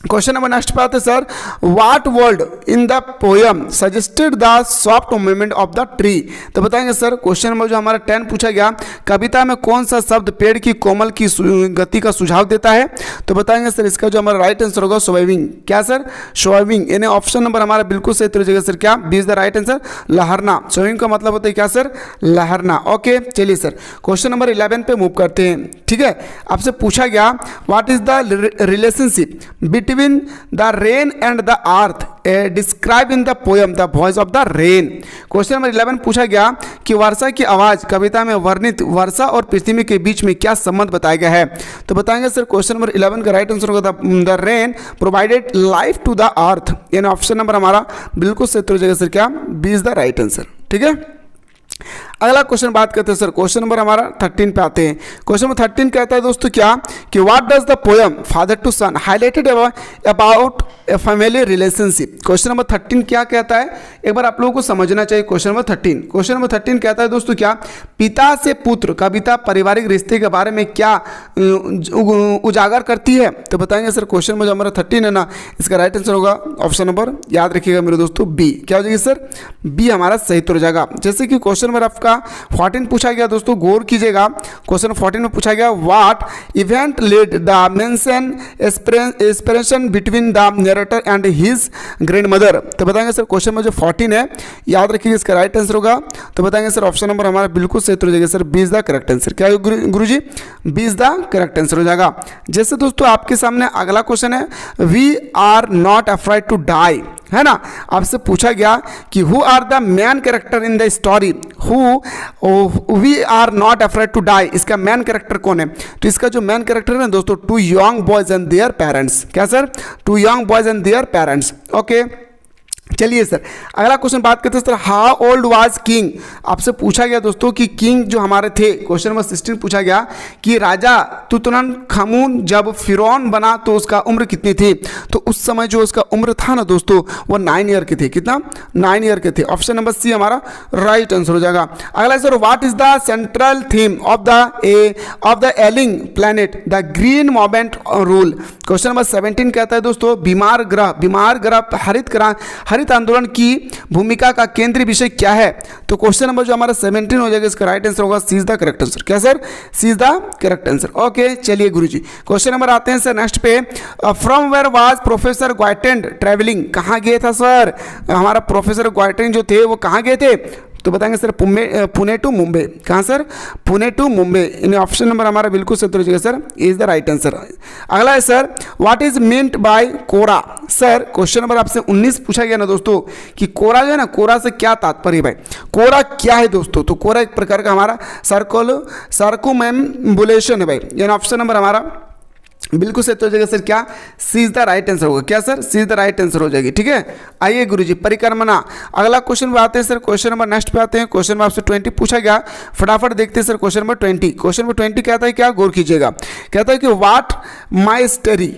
क्वेश्चन नंबर नेक्स्ट पे आते हैं sir, what word in the poem suggested the soft movement of the tree. तो बताएंगे सर क्वेश्चन नंबर जो हमारा 10 पूछा गया, कविता में कौन सा शब्द पेड़ की कोमल की गति का सुझाव देता है। तो बताएंगे सर इसका जो हमारा राइट आंसर होगा स्वेविंग। क्या सर, स्वेविंग। यानी ऑप्शन नंबर हमारा बिल्कुल सही तो हो जाएगा सर क्या, 20 द राइट आंसर, लहरना। स्वेविंग का मतलब होता है क्या सर, लहरना। ओके चलिए सर क्वेश्चन नंबर 11 पे मूव करते हैं। ठीक है, आपसे पूछा गया what is the relationship between the rain and the earth describe in the poem the voice of the rain। Question number 11 पूछा गया कि वर्षा की आवाज कविता में वर्णित वर्षा और पृथ्वी के बीच में क्या संबंध बताया गया है। तो बताएंगे सर क्वेश्चन नंबर 11 का राइट आंसर होगा the rain provided life to the earth. यानी ऑप्शन नंबर हमारा बिल्कुल सही हो जाएगा सर क्या, 20 द राइट आंसर। ठीक है, अगला क्वेश्चन बात करते हैं सर, क्वेश्चन नंबर हमारा 13 पे आते हैं। क्वेश्चन नंबर 13 कहता है दोस्तों क्या कि what does the poem father to son highlighted about a family relationship. Question number 13 क्या कहता है, एक बार आप लोगों को समझना चाहिए। क्वेश्चन नंबर 13, क्वेश्चन नंबर 13 कहता है दोस्तों क्या, पिता से पुत्र कविता पारिवारिक रिश्ते के बारे में क्या उजागर करती है। तो बताएंगे सर क्वेश्चन नंबर जो हमारा 13 है ना, इसका राइट आंसर होगा ऑप्शन नंबर, याद रखिएगा मेरे दोस्तों, बी। क्या हो जाएगी सर, बी हमारा सही तो हो जाएगा। जैसे कि क्वेश्चन नंबर आपका 14 पूछा गया दोस्तों, गौर कीजिएगा। क्वेश्चन 14 में पूछा गया what event led the mention inspiration between the narrator and his grandmother. तो बताएंगे सर क्वेश्चन में जो 14 है, याद रखिएगा इसका राइट आंसर होगा। तो बताएंगे सर ऑप्शन नंबर हमारा बिल्कुल सही हो जाएगा सर, 20 द करेक्ट आंसर। क्या गुरुजी, 20 द करेक्ट आंसर हो जाएगा। जैसे दोस्तों आपके सामने अगला क्वेश्चन है, we are not afraid to die है ना। आपसे पूछा गया कि who are the main character in the story who we are not afraid to die, इसका मैन कैरेक्टर कौन है? तो इसका जो मैन कैरेक्टर है ना दोस्तों, two young boys and their parents. क्या sir? Two young boys and their parents. Okay, चलिए सर अगला क्वेश्चन बात करते हैं sir, how old was king. आपसे पूछा गया दोस्तों कि किंग जो हमारे थे, क्वेश्चन नंबर 16 पूछा गया कि राजा तुतनखामुन जब फिरौन बना तो उसका उम्र कितनी थी? तो उस समय जो उसका उम्र था ना दोस्तों, वो 9 ईयर के थे। कितना? 9 ईयर के थे। ऑप्शन नंबर सी हमारा राइट आंसर हो जाएगा। अगला sir, what is the central theme of the ailing planet the green moment rule. Question number 17 कहता है दोस्तों, बीमार ग्रह हरित आंदोलन की भूमिका का केंद्रीय विषय क्या है? तो क्वेश्चन नंबर जो हमारा 17 हो जाएगा, इसका राइट आंसर होगा C is the correct answer. क्या sir? C is the correct answer. Okay, चलिए गुरुजी क्वेश्चन नंबर आते हैं सर नेक्स्ट पे, from where was professor Gaitonde travelling. कहाँ गए था सर हमारा प्रोफेसर ग्वाइटेंड जो थे, वो कहाँ गए थे? तो बताएंगे सर पुणे टू मुंबई। कहाँ सर? पुणे टू मुंबई। इन ऑप्शन नंबर हमारा बिल्कुल सही हो जाएगा sir, is the right answer. अगला है sir, what is meant by coral. Sir question number आपसे 19 पूछा गया ना दोस्तों कि कोरा जो है ना, कोरा से क्या तात्पर्य भाई? कोरा क्या है दोस्तों? तो कोरा एक प्रकार का हमारा सर्कुमेम्बुलेशन है भाई। यानी ऑप्शन नंबर हमारा बिल्कुल सही हो जाएगा सर, क्या? C is the right answer होगा। क्या sir? C is the right answer हो जाएगी। ठीक है, आइए गुरुजी परिक्रमणा। अगला क्वेश्चन पे आते हैं सर, क्वेश्चन नंबर नेक्स्ट पे आते हैं। क्वेश्चन नंबर आपसे 20 पूछा गया, फटाफट देखते हैं sir. Question number 20, question number 20 कहता है, क्या गौर कीजिएगा, कहता है कि what my study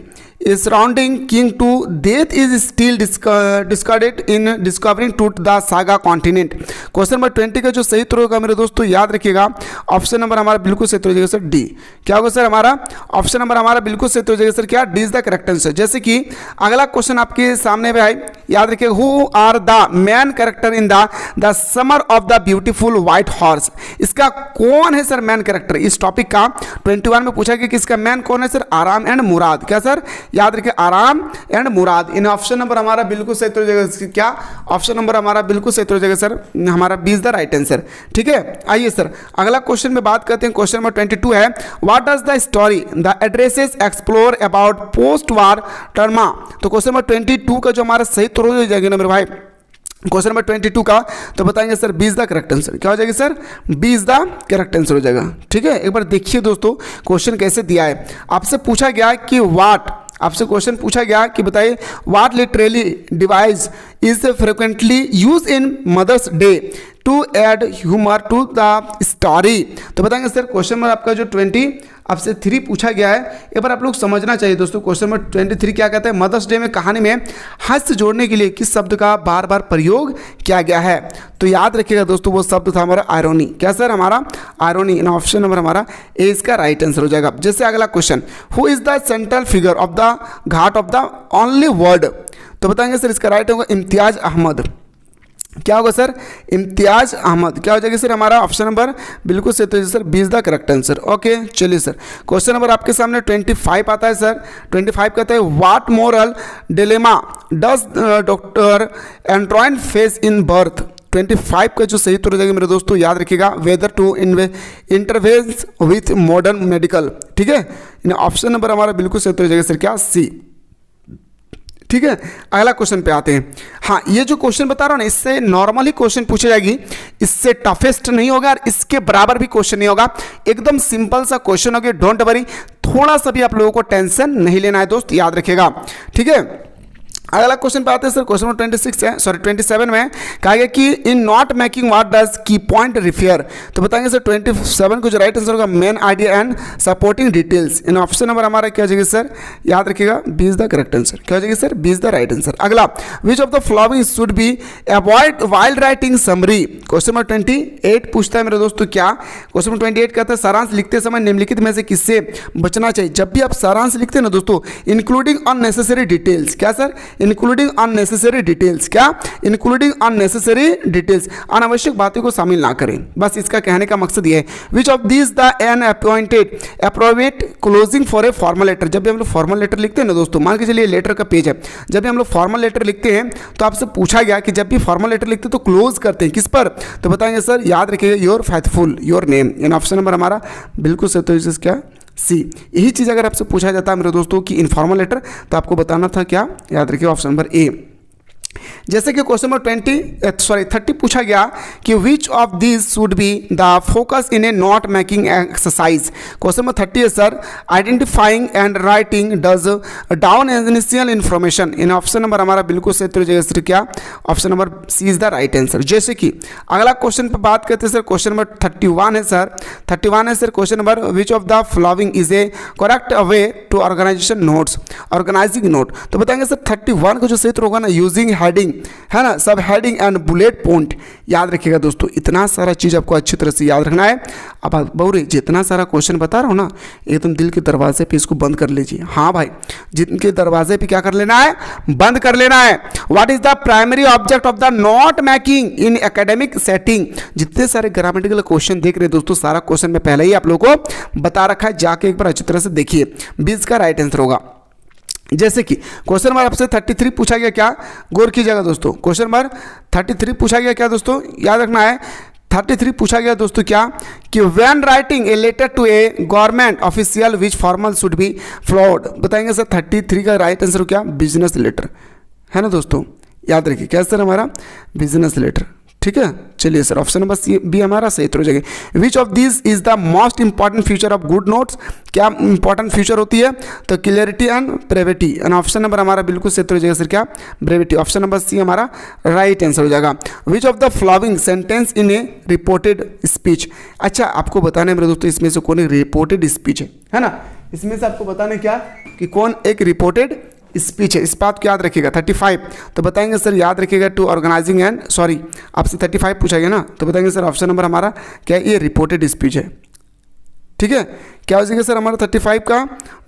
surrounding king to death is still discarded in discovering to the saga continent. Question number 20 का जो सही उत्तर होगा मेरे दोस्तों, याद रखिएगा ऑप्शन नंबर हमारा बिल्कुल सही हो जाएगा सर, डी। क्या होगा सर हमारा? ऑप्शन नंबर हमारा बिल्कुल सही हो जाएगा सर, क्या? D is the correct answer. जैसे कि अगला क्वेश्चन आपके सामने में आए, याद रखिएगा, who are the main character in the summer of the beautiful white horse. इसका कौन है सर मैन कैरेक्टर? इस टॉपिक का 21 में पूछा गया कि इसका मैन कौन है सर? आराम एंड मुराद। क्या सर? याद रखिए, आराम and Murad. In option number हमारा बिल्कुल सही हो जाएगा, क्या? ऑप्शन नंबर हमारा बिल्कुल सही हो जाएगा सर, हमारा B is the right answer. ठीक है, आइए सर अगला क्वेश्चन में बात करते हैं। क्वेश्चन नंबर 22 है, what does the story the addresses explore about post war trauma. तो क्वेश्चन नंबर 22 का जो हमारा सही उत्तर हो जाएगा ना मेरे भाई, क्वेश्चन नंबर 22 का, तो बताएंगे sir B is the correct answer. क्या हो जाएगी sir? B is the correct answer हो जाएगा। ठीक है, एक बार देखिए दोस्तों क्वेश्चन कैसे दिया है। आपसे पूछा गया कि आपसे क्वेश्चन पूछा गया कि बताइए, what literary device is frequently use in Mother's Day to add humour to the story. तो बताएंगे सर क्वेश्चन नंबर आपका जो 20 आपसे 3 पूछा गया है, एक बार आप लोग समझना चाहिए दोस्तों। क्वेश्चन नंबर 23 क्या कहता है? मदर्स डे में कहानी में हास्य जोड़ने के लिए किस शब्द का बार बार प्रयोग किया गया है? तो याद रखिएगा दोस्तों, वो शब्द था हमारा आयरोनी। क्या सर? हमारा आयरोनी। इन ऑप्शन नंबर हमारा ए इसका राइट आंसर हो जाएगा। जैसे अगला question, who is the central figure of the Ghat of the only word. तो बताएंगे सर इसका राइट होगा इम्तियाज अहमद। क्या होगा सर? इम्तियाज अहमद। क्या हो जाएगा सर हमारा? ऑप्शन नंबर बिल्कुल सही तो sir, B is the correct answer. Okay, चलिए सर क्वेश्चन नंबर आपके सामने 25 आता है सर। 25 कहता है, what moral dilemma does doctor Andrew face in birth. 25 का जो सही उत्तर हो जाएगा मेरे दोस्तों, याद रखिएगा, whether to intervenes with modern medical. ठीक है, ऑप्शन नंबर हमारा बिल्कुल सही उत्तर हो जाएगा सर, क्या? सी। ठीक है, अगला क्वेश्चन पे आते हैं। हाँ, ये जो क्वेश्चन बता रहा हूँ ना, इससे नॉर्मली क्वेश्चन पूछी जाएगी, इससे टफेस्ट नहीं होगा और इसके बराबर भी क्वेश्चन नहीं होगा। एकदम सिंपल सा क्वेश्चन होगा, डोंट वरी, थोड़ा सा भी आप लोगों को टेंशन नहीं लेना है दोस्त, याद रखिएगा। ठीक है, अगला क्वेश्चन पे आते हैं सर। क्वेश्चन नंबर 27 में कहा गया कि in note making what does key point refer. तो बताएंगे सर 27 को जो राइट आंसर होगा, main idea and supporting details. In option number हमारा क्या हो जाएगी सर? याद रखिएगा, B is the correct answer. क्या हो जाएगी sir? B is the right answer. अगला, which of the following should be avoid while writing summary. Question number 28 पूछता है मेरे दोस्तों, क्या? क्वेश्चन नंबर 28 कहता है, सारांश लिखते समय निम्नलिखित में से किससे बचना चाहिए? जब भी आप सारांश लिखते हैं ना दोस्तों, इंक्लूडिंग अननेसेसरी डिटेल्स। क्या सर? Including unnecessary details. क्या? इंक्लूडिंग अननेसेसरी डिटेल्स, अनावश्यक बातों को शामिल ना करें। बस इसका कहने का मकसद ये है। Which of this the an appointed appropriate closing for a formal letter. जब भी हम लोग फॉर्मल लेटर लिखते हैं ना दोस्तों, मान के चलिए लेटर का पेज है, जब भी हम लोग फॉर्मल लेटर लिखते हैं तो आपसे पूछा गया कि जब भी फॉर्मल लेटर लिखते हैं तो क्लोज करते हैं किस पर? तो बताएंगे सर, याद रखिएगा, your faithful, your name. In option number हमारा बिल्कुल सही तो क्या? सी। यही चीज़ अगर आपसे पूछा जाता है मेरे दोस्तों कि इनफॉर्मल लेटर, तो आपको बताना था क्या? याद रखिए ऑप्शन नंबर ए। जैसे कि क्वेश्चन नंबर 30 पूछा गया कि which of these should be the focus in a note making exercise. Question number 30 है sir, identifying and writing does down initial information. इन ऑप्शन नंबर हमारा बिल्कुल सही उत्तर हो जाएगा सर क्या, option number C is the right answer. जैसे कि अगला क्वेश्चन पर बात करते हैं सर, क्वेश्चन नंबर 31 है सर, 31 है sir question number, which of the following is a correct way to organisation notes, organising note. तो बताएंगे सर 31 का जो सही उत्तर होगा ना, यूजिंग हेडिंग है ना, सब हेडिंग एंड बुलेट पॉइंट। याद रखिएगा दोस्तों, इतना सारा चीज आपको अच्छी तरह से याद रखना है। अब बहुरे जितना सारा क्वेश्चन बता रहा हूँ ना, एकदम दिल के दरवाजे पे इसको बंद कर लीजिए। हाँ भाई, जिनके दरवाजे पे क्या कर लेना है, बंद कर लेना है। What is the primary object of the note making in academic setting. जितने सारे ग्रामेटिकल क्वेश्चन देख रहे हैं दोस्तों, सारा क्वेश्चन में पहले ही आप लोगों को बता रखा है, जाके एक बार अच्छी तरह से देखिए। 20 का राइट आंसर होगा। जैसे कि क्वेश्चन नंबर आपसे 33 पूछा गया, क्या गौर कीजिएगा दोस्तों, क्वेश्चन नंबर 33 पूछा गया क्या दोस्तों, याद रखना है। 33 पूछा गया दोस्तों क्या, कि when writing a letter to a government official which formal should be followed. बताएंगे सर 33 का राइट आंसर क्या, बिजनेस लेटर है ना दोस्तों, याद रखिए क्या सर हमारा बिजनेस लेटर। ठीक है, चलिए sir option number C B हमारा सही उत्तर हो जाएगा। Which of this is the most important feature of good notes. क्या इंपॉर्टेंट फीचर होती है, तो clarity and brevity. And option number हमारा बिल्कुल सही उत्तर हो जाएगा सर क्या, ब्रेविटी। ऑप्शन नंबर सी हमारा राइट आंसर हो जाएगा। Which of the following sentence in A reported speech. अच्छा, आपको बताना है मेरे दोस्तों, इसमें से कौन एक रिपोर्टेड स्पीच है ना, इसमें से आपको बताना है क्या कि कौन एक रिपोर्टेड स्पीच है। इस बात को याद रखिएगा। 35 तो बताएंगे सर, याद रखिएगा टू ऑर्गेनाइजिंग एंड आपसे 35 पूछा गया ना, तो बताएंगे सर ऑप्शन नंबर हमारा क्या, ये रिपोर्टेड स्पीच है। ठीक है, क्या हो जाएगा सर हमारा 35 का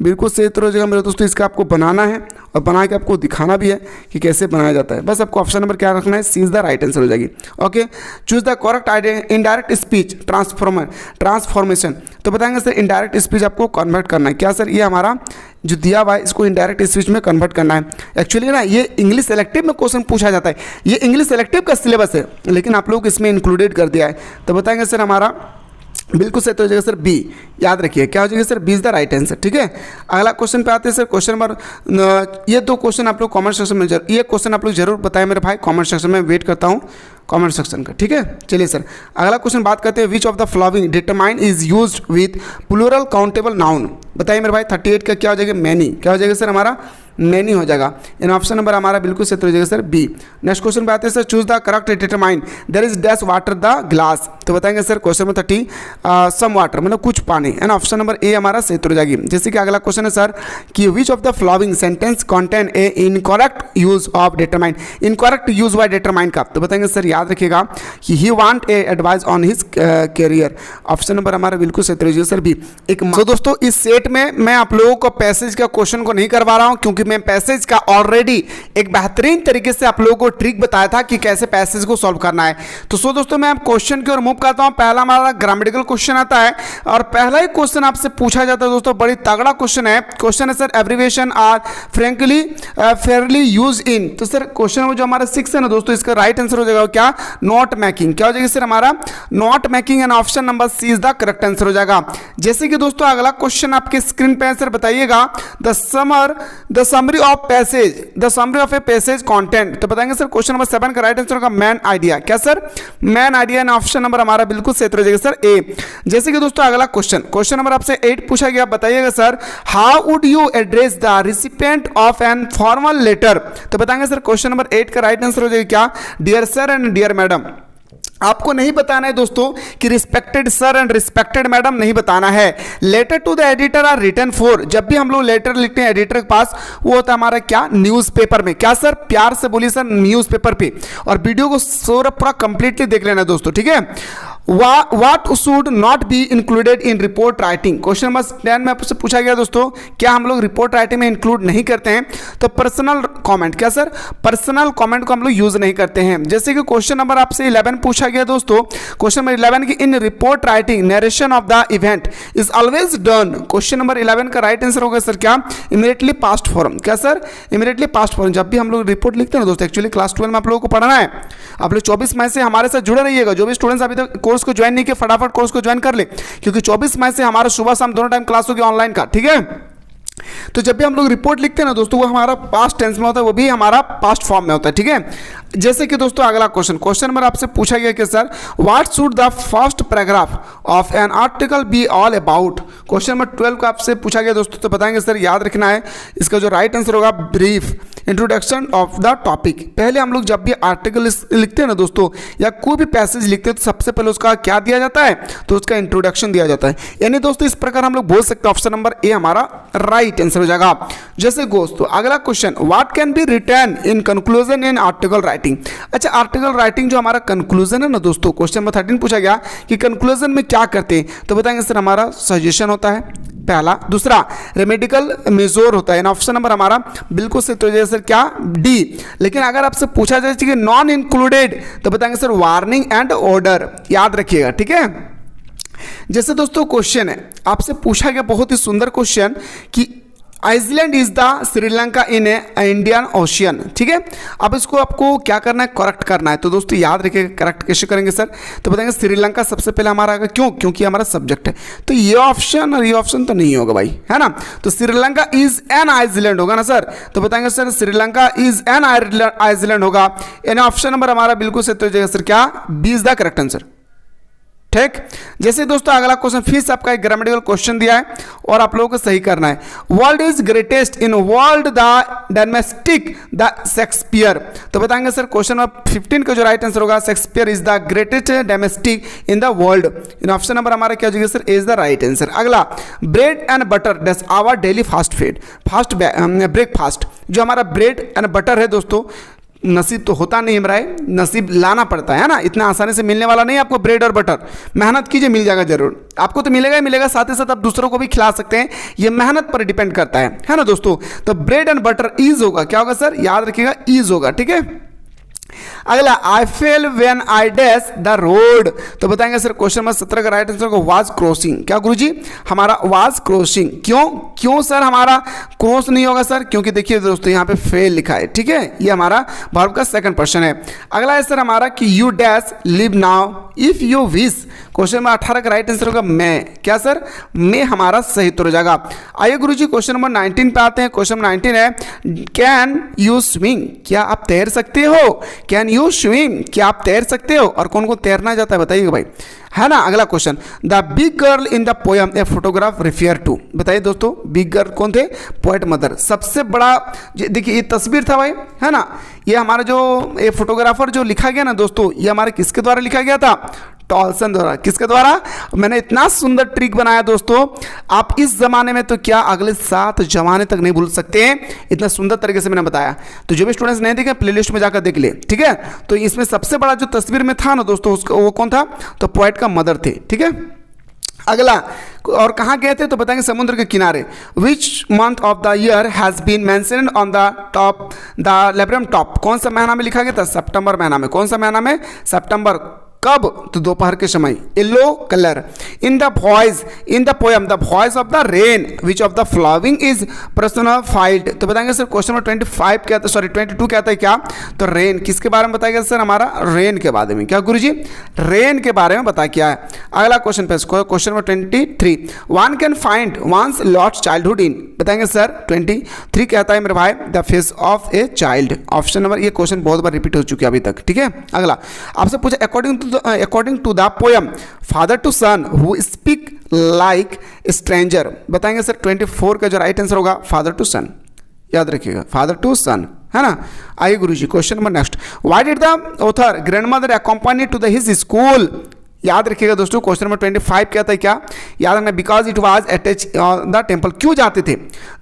बिल्कुल सही उत्तर हो जाएगा मेरे दोस्तों। इसका आपको बनाना है और बना के आपको दिखाना भी है कि कैसे बनाया जाता है। बस आपको ऑप्शन नंबर क्या रखना है, सी इज द राइट आंसर हो जाएगी। Okay, choose the correct indirect speech transformation. तो बताएंगे सर इनडायरेक्ट स्पीच आपको कन्वर्ट करना है। क्या सर, ये हमारा जो दिया हुआ है इसको इनडायरेक्ट स्पीच में कन्वर्ट करना है। एक्चुअली ना ये इंग्लिश सेलेक्टिव में क्वेश्चन पूछा जाता है, ये इंग्लिश सेलेक्टिव का सिलेबस है, लेकिन आप लोग इसमें इंक्लूडेड कर दिया है। तो बताएंगे सर हमारा बिल्कुल सही तो हो जाएगा सर बी। याद रखिए क्या हो जाएगा sir, B is the right answer. ठीक है, अगला क्वेश्चन पे आते हैं सर, क्वेश्चन नंबर, ये दो क्वेश्चन आप लोग कमेंट सेक्शन में ये क्वेश्चन आप लोग जरूर बताएं मेरे भाई, कमेंट सेक्शन में वेट करता हूँ कमेंट सेक्शन का। ठीक है, चलिए सर अगला क्वेश्चन बात करते हैं। Which of the following determine is used with plural countable noun. बताइए मेरे भाई 38 का क्या हो जाएगा, मैनी। क्या हो जाएगा सर हमारा, मैनी हो जाएगा। इन ऑप्शन नंबर हमारा बिल्कुल सही हो जाएगा सर बी। नेक्स्ट क्वेश्चन पे आते हैं sir, choose the correct determine there is dash water the glass. तो बताएंगे sir question number 30 some water, मतलब कुछ पानी। एंड ऑप्शन नंबर ए हमारा सही हो जाएगी। जैसे कि अगला क्वेश्चन है सर कि which of the following sentence contain a incorrect use of determine. Incorrect use by determine का, तो बताएंगे सर याद रखिएगा कि he want a advice on his career. Option number हमारा बिल्कुल सही हो जाएगा सर बी। एक तो दोस्तों इस सेट में मैं आप लोगों को पैसेज का क्वेश्चन को नहीं करवा रहा हूं, क्योंकि मैं पैसेज का ऑलरेडी एक बेहतरीन तरीके से आप लोगों को ट्रिक बताया था कि कैसे पैसेज को सॉल्व करना है। तो दोस्तों मैं क्वेश्चन की ओर मूव करता हूं। पहला हमारा ग्रामेटिकल क्वेश्चन आता है और पहला ही क्वेश्चन आपसे पूछा जाता है दोस्तों, बड़ी तगड़ा क्वेश्चन है। क्वेश्चन है sir abbreviation are frankly fairly use in. तो सर क्वेश्चन जो हमारा 6 है ना दोस्तों, इसका राइट आंसर हो जाएगा क्या, नोट मेकिंग। क्या हो जाएगा सर हमारा note making. And option number C is the correct answer हो जाएगा। जैसे कि दोस्तों अगला क्वेश्चन आपके स्क्रीन पे आंसर बताइएगा, the summary of a passage content. तो बताएंगे सर क्वेश्चन नंबर 7 का राइट आंसर होगा मैन आइडिया। क्या sir, man idea. And option number हमारा बिल्कुल सही हो जाएगा सर ए। जैसे कि दोस्तों अगला क्वेश्चन नंबर आपसे 8 पूछा गया, बताइएगा sir how would you address the recipient of an formal letter. तो बताएंगे सर क्वेश्चन नंबर 8 का राइट आंसर हो जाएगा क्या, dear sir and dear madam. आपको नहीं बताना है दोस्तों कि respected sir and respected madam, नहीं बताना है। Letter to the editor are written for, जब भी हम लोग लेटर लिखते हैं एडिटर के पास, वो होता है हमारा क्या, न्यूज़पेपर में। क्या सर, प्यार से बोलिए सर न्यूज़पेपर पे। और वीडियो को पूरा कंप्लीटली देख लेना दोस्तों, ठीक है। What should not be included in report writing। Question number 10 में आपसे पूछा गया दोस्तों, क्या हम लोग रिपोर्ट राइटिंग में इंक्लूड नहीं करते हैं, तो पर्सनल कमेंट। क्या सर, पर्सनल कमेंट को हम लोग यूज नहीं करते हैं। जैसे कि क्वेश्चन नंबर आपसे 11 पूछा गया दोस्तों, क्वेश्चन नंबर 11 की in report writing narration of the event is always done. Question number 11 का राइट आंसर होगा सर क्या, इमीडिएटली पास्ट फॉर्म। क्या सर, इमीडिएटली पास्ट फॉर्म। जब भी हम लोग रिपोर्ट लिखते हैं दोस्तों, एक्चुअली क्लास 12 में आप लोगों को पढ़ना है। आप लोग 24 मई से हमारे साथ जुड़े रहिएगा। जो भी स्टूडेंट्स अभी तक कोर्स को ज्वाइन नहीं किया, फटाफट कोर्स को ज्वाइन कर ले, क्योंकि 24 मई से हमारा सुबह शाम दोनों टाइम क्लास होगी ऑनलाइन का, ठीक है। तो जब भी हम लोग रिपोर्ट लिखते हैं ना दोस्तों, वो हमारा पास्ट टेंस में होता है, वो भी हमारा पास्ट फॉर्म में होता है, ठीक है। जैसे कि दोस्तों अगला क्वेश्चन नंबर आपसे पूछा गया कि sir what should the first paragraph of an article be all about. Question number 12 को आपसे पूछा गया दोस्तों, तो बताएंगे सर, याद रखना है इसका जो राइट आंसर होगा brief introduction of the topic. पहले हम लोग जब भी आर्टिकल लिखते हैं ना दोस्तों, या कोई भी पैसेज लिखते हैं, तो सबसे पहले उसका क्या दिया जाता है, तो उसका इंट्रोडक्शन दिया जाता है। यानी दोस्तों इस प्रकार हम लोग बोल सकते हैं ऑप्शन नंबर ए हमारा राइट आंसर हो जाएगा। जैसे दोस्तों अगला question, what can be return in conclusion in article writing. अच्छा, आर्टिकल राइटिंग जो हमारा कंक्लूजन है ना दोस्तों, क्वेश्चन नंबर 13 पूछा गया कि कंक्लूजन में क्या करते हैं, तो बताएंगे सर हमारा सजेशन होता है पहला, दूसरा रेमेडिकल मेजर होता है। ऑप्शन नंबर हमारा बिल्कुल सही, तो जैसे सर क्या डी। लेकिन अगर आपसे पूछा जाए कि नॉन इंक्लूडेड, तो बताएंगे सर वार्निंग एंड ऑर्डर, याद रखिएगा, ठीक है। जैसे दोस्तों क्वेश्चन है आपसे पूछा गया बहुत ही सुंदर क्वेश्चन कि island is the Sri Lanka in a Indian Ocean, ठीक है। अब इसको आपको क्या करना है, करेक्ट करना है। तो दोस्तों याद रखिएगा करेक्ट कैसे करेंगे सर, तो बताएंगे श्रीलंका सबसे पहले हमारा आएगा, क्यों, क्योंकि हमारा सब्जेक्ट है। तो ये ऑप्शन और ये ऑप्शन तो नहीं होगा भाई, है ना। तो श्रीलंका इज एन आइसलैंड होगा ना सर, तो बताएंगे sir Sri Lanka is an island होगा। यानी ऑप्शन नंबर हमारा बिल्कुल सही, तो हो जाएगा सर क्या, B is the correct answer, ठीक। जैसे दोस्तों अगला क्वेश्चन फिर से आपका एक ग्रामेटिकल क्वेश्चन दिया है और आप लोगों को सही करना है। World is greatest in world the domestic the Shakespeare, तो बताएंगे सर क्वेश्चन नंबर 15 का जो राइट आंसर होगा, Shakespeare is the greatest domestic in the world. In option number हमारा क्या हो जाएगा sir, is the right answer. अगला, bread and butter that's our daily fast breakfast. जो हमारा ब्रेड एंड बटर है दोस्तों, नसीब तो होता नहीं है, नसीब लाना पड़ता है ना, इतना आसानी से मिलने वाला नहीं आपको ब्रेड और बटर। मेहनत कीजिए, मिल जाएगा जरूर, आपको तो मिलेगा ही मिलेगा, साथ ही साथ आप दूसरों को भी खिला सकते हैं, ये मेहनत पर डिपेंड करता है ना दोस्तों। तो ब्रेड एंड बटर इज होगा, क्या होगा सर, याद रखिएगा इज होगा, ठीक है। अगला, I fell when I dash the road, तो बताएंगे सर क्वेश्चन नंबर 17 का राइट आंसर को वाज क्रॉसिंग। क्या गुरुजी, हमारा वाज क्रॉसिंग, क्यों सर हमारा क्रॉस नहीं होगा सर, क्योंकि देखिए दोस्तों यहाँ पे फेल लिखा है, ठीक है। ये हमारा वर्ब का सेकंड पर्सन है। अगला है सर हमारा कि you dash live now if you wish. Question number 18 का राइट आंसर होगा मैं, क्या सर, मैं हमारा सही उत्तर हो जाएगा। आइए गुरुजी क्वेश्चन नंबर 19 पे आते हैं। क्वेश्चन नंबर 19 है, कैन यू स्विम, क्या आप तैर सकते हो, कैन यू स्विम, क्या आप तैर सकते हो। और कौन को तैरना जाता है बताइएगा भाई, है ना। अगला question, the big girl in the poem a photograph refer to, बताइए दोस्तों बिग गर्ल कौन थे, पोएट मदर। सबसे बड़ा देखिए ये तस्वीर था भाई, है ना। ये हमारा जो ये फोटोग्राफर जो लिखा गया ना दोस्तों, ये हमारे किसके द्वारा लिखा गया था, टॉल्सन द्वारा। किसके द्वारा, मैंने इतना सुंदर ट्रिक बनाया दोस्तों, आप इस जमाने में तो क्या अगले 7 जमाने तक नहीं भूल सकते हैं, इतना सुंदर तरीके से मैंने बताया। तो जो भी स्टूडेंट्स नहीं देखे प्लेलिस्ट में जाकर देख ले, ठीक है। तो इसमें सबसे बड़ा जो तस्वीर में था ना दोस्तों, उसका वो कौन था, तो पोएट का मदर थे, ठीक है। अगला, और कहाँ गए थे, तो बताएंगे समुद्र के किनारे। Which month of the year has been mentioned on the top the laburnum top, कौन सा महीना में लिखा गया था, सितंबर महीना में। कौन सा महीना में, सितंबर। कब, तो दोपहर के समय। Yellow colour in the voice in the poem the voice of the rain which of the following is personified, तो बताएंगे सर क्वेश्चन नंबर 25 क्या था, सॉरी 22 कहता है क्या, तो रेन किसके बारे में बताया गया सर, हमारा रेन के बारे में। क्या गुरुजी, रेन के बारे में बताया क्या है। अगला क्वेश्चन पे question number 23, one can find one's lost childhood in, बताएंगे सर 23 कहता है मेरे भाई, the face of a child. Option number, ये क्वेश्चन बहुत बार रिपीट हो चुका है अभी तक, ठीक है। अगला आपसे पूछा, according to the poem father to son who speak like stranger, बताएंगे सर 24 का जो राइट आंसर होगा फादर टू सन, याद रखिएगा फादर टू सन, है ना। आइए गुरुजी question number next, why did the author grandmother accompany to the his school, याद रखिएगा दोस्तों क्वेश्चन नंबर 25 क्या था, क्या याद रखना, because it was attach the temple. क्यों जाते थे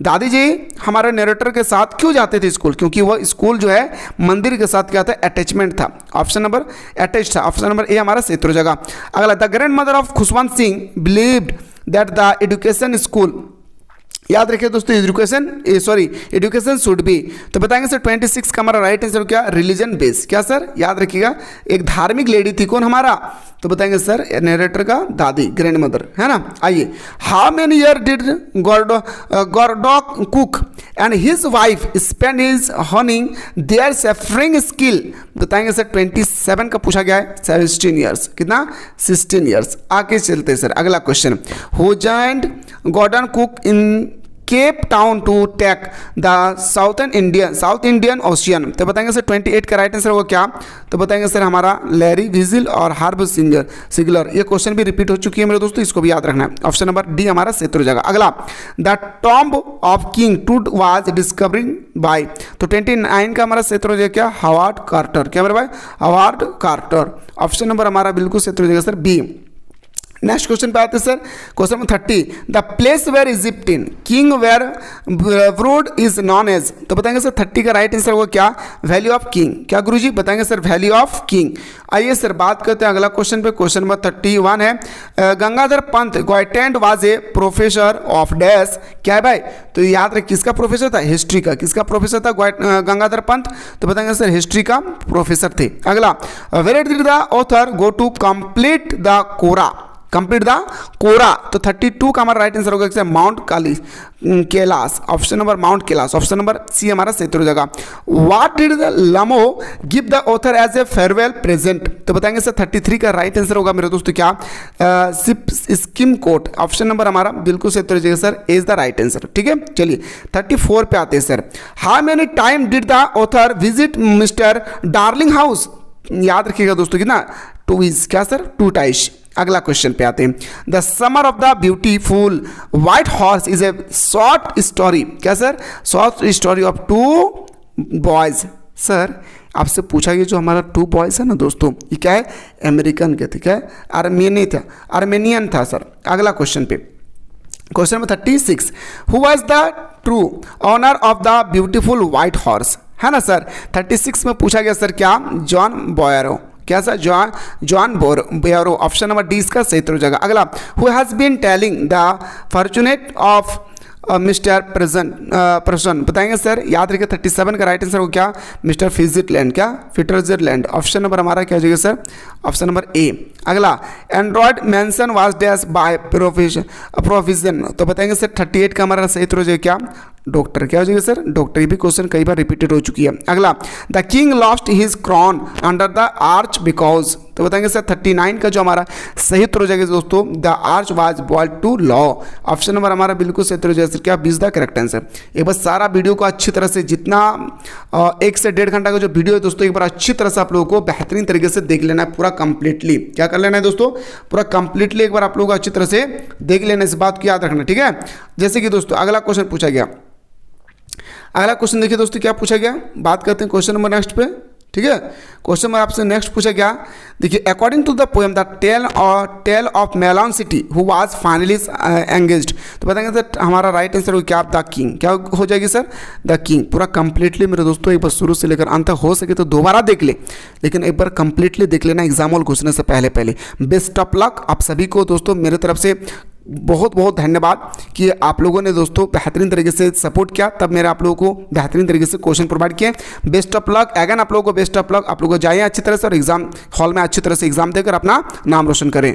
दादी जी हमारे नरेटर के साथ, क्यों जाते थे स्कूल, क्योंकि वो स्कूल जो है मंदिर के साथ क्या था, अटैचमेंट था। ऑप्शन नंबर अटैच था, ऑप्शन नंबर ए हमारा सही उत्तर हो जाएगा। अगला, the grand mother of Khushwant Singh believed that the education school, याद रखिए दोस्तों एजुकेशन शुड बी, तो बताएंगे सर 26 का हमारा राइट आंसर क्या, रिलीजन बेस। क्या सर, याद रखिएगा एक धार्मिक लेडी थी, कौन हमारा, तो बताएंगे सर नरेटर का दादी, ग्रैंड मदर, है ना। आइए, how many year did Gordon Cook and his wife spend his earning their suffering skill, बताएंगे सर 27 का पूछा गया है, 16 ईयर्स। कितना, 16 ईयर्स। आगे चलते सर अगला question, who joined Gordon Cook in Cape Town to take the South Indian Ocean? तो बताएंगे सर 28 का राइट आंसर होगा क्या? तो बताएंगे सर हमारा लैरी विजिल और हार्ब सिगलर। ये क्वेश्चन भी रिपीट हो चुकी है मेरे दोस्तों, इसको भी याद रखना है। ऑप्शन नंबर डी हमारा सही हो जाएगा। अगला, the tomb of King Tut was discovering by? तो 29 का हमारा सही हो जाएगा क्या? Howard Carter. क्या मेरे भाई? Howard quarter. ऑप्शन नंबर हमारा बिल्कुल सही हो जाएगा सर बी। नेक्स्ट क्वेश्चन पे आते हैं sir, question number 30, the place where Egyptian king were buried is known as? तो बताएंगे सर 30 का राइट आंसर होगा क्या? Valley of King. क्या गुरुजी? बताएंगे सर वैली ऑफ किंग। आइए सर बात करते हैं अगला क्वेश्चन पे। क्वेश्चन नंबर 31 है, Gangadhar Pant Gaitonde was a professor of dash? क्या है भाई? तो याद रख, किसका प्रोफेसर था? हिस्ट्री का। किसका प्रोफेसर था गंगाधर पंत? तो बताएंगे सर हिस्ट्री का प्रोफेसर थे। अगला, where did the author go to complete the kora? Complete the kora. तो 32 का हमारा राइट आंसर होगा mount Kailash. Option number mount Kailash. Option number C हमारा सही हो जाएगा। What did the lama give the author as a farewell present? तो बताएंगे सर 33 का राइट आंसर होगा मेरे दोस्तों क्या? Scheme coat. ऑप्शन नंबर हमारा बिल्कुल सही हो जाएगा sir, is the right answer. ठीक है, चलिए 34 पे आते हैं sir. How many time did the author visit mister darling house? याद रखिएगा दोस्तों कितना? 2 इज क्या सर? 2 टाइम्स। अगला क्वेश्चन पे आते हैं, the summer of the beautiful white horse is a short story? क्या sir? Short story of 2 boys. Sir आपसे पूछा गया जो हमारा 2 बॉयज है ना दोस्तों, ये क्या है? अमेरिकन के थे। क्या है? आर्मेनियन था सर। अगला क्वेश्चन पे, question number 36, who was the true owner of the beautiful white horse? है ना सर। 36 में पूछा गया सर क्या? John Byro. क्या sir? John Byro. Option number D इसका सही हो जाएगा। अगला, who has been telling the fortunate of mister प्रसन? बताएंगे सर, याद रखिए 37 का राइट आंसर हो क्या? मिस्टर फिजिटलैंड। क्या? फिटरजरलैंड। ऑप्शन नंबर हमारा क्या हो जाएगा सर? Option number A. अगला, Android mansion was dash by provision? तो बताएंगे सर 38 का हमारा सही हो जाएगा क्या? डॉक्टर। क्या हो जाएगा सर? डॉक्टर। ये भी क्वेश्चन कई बार रिपीटेड हो चुकी है। अगला, the king lost his crown under the arch because? तो बताएंगे सर 39 का जो हमारा सही हो जाएगा दोस्तों, the arch was built too low. Option number हमारा बिल्कुल सही हो जाएगा सर क्या? 20 द करेक्ट आंसर। एक बार सारा वीडियो को अच्छी तरह से, जितना 1 से 1.5 घंटा का जो वीडियो है दोस्तों, एक बार अच्छी तरह से आप लोगों को बेहतरीन तरीके से देख लेना है पूरा कंप्लीटली। क्या कर लेना है दोस्तों? पूरा कंप्लीटली एक बार आप लोगों को अच्छी तरह से देख लेना, इस बात को याद रखना। ठीक है, जैसे कि दोस्तों अगला क्वेश्चन पूछा गया। अगला क्वेश्चन देखिए दोस्तों क्या पूछा गया, बात करते हैं क्वेश्चन नंबर नेक्स्ट पे। ठीक है, क्वेश्चन नंबर आपसे नेक्स्ट पूछा गया, देखिए according to the poem the tale of Melon City who was finally engaged? तो बताएंगे सर हमारा राइट आंसर हो क्या? The king. क्या हो जाएगी सर? The king. पूरा कंप्लीटली मेरे दोस्तों एक बार शुरू से लेकर अंत तक, हो सके तो दोबारा देख ले, लेकिन एक बार कंप्लीटली देख लेना एग्जाम हॉल घुसने से पहले। बेस्ट ऑफ लक आप सभी को दोस्तों, मेरे तरफ से बहुत बहुत धन्यवाद कि आप लोगों ने दोस्तों बेहतरीन तरीके से सपोर्ट किया, तब मेरे आप लोगों को बेहतरीन तरीके से क्वेश्चन प्रोवाइड किए। बेस्ट ऑफ लक अगेन आप लोगों को, बेस्ट ऑफ लक। आप लोगों को जाइए अच्छी तरह से और एग्जाम हॉल में अच्छी तरह से एग्जाम देकर अपना नाम रोशन करें।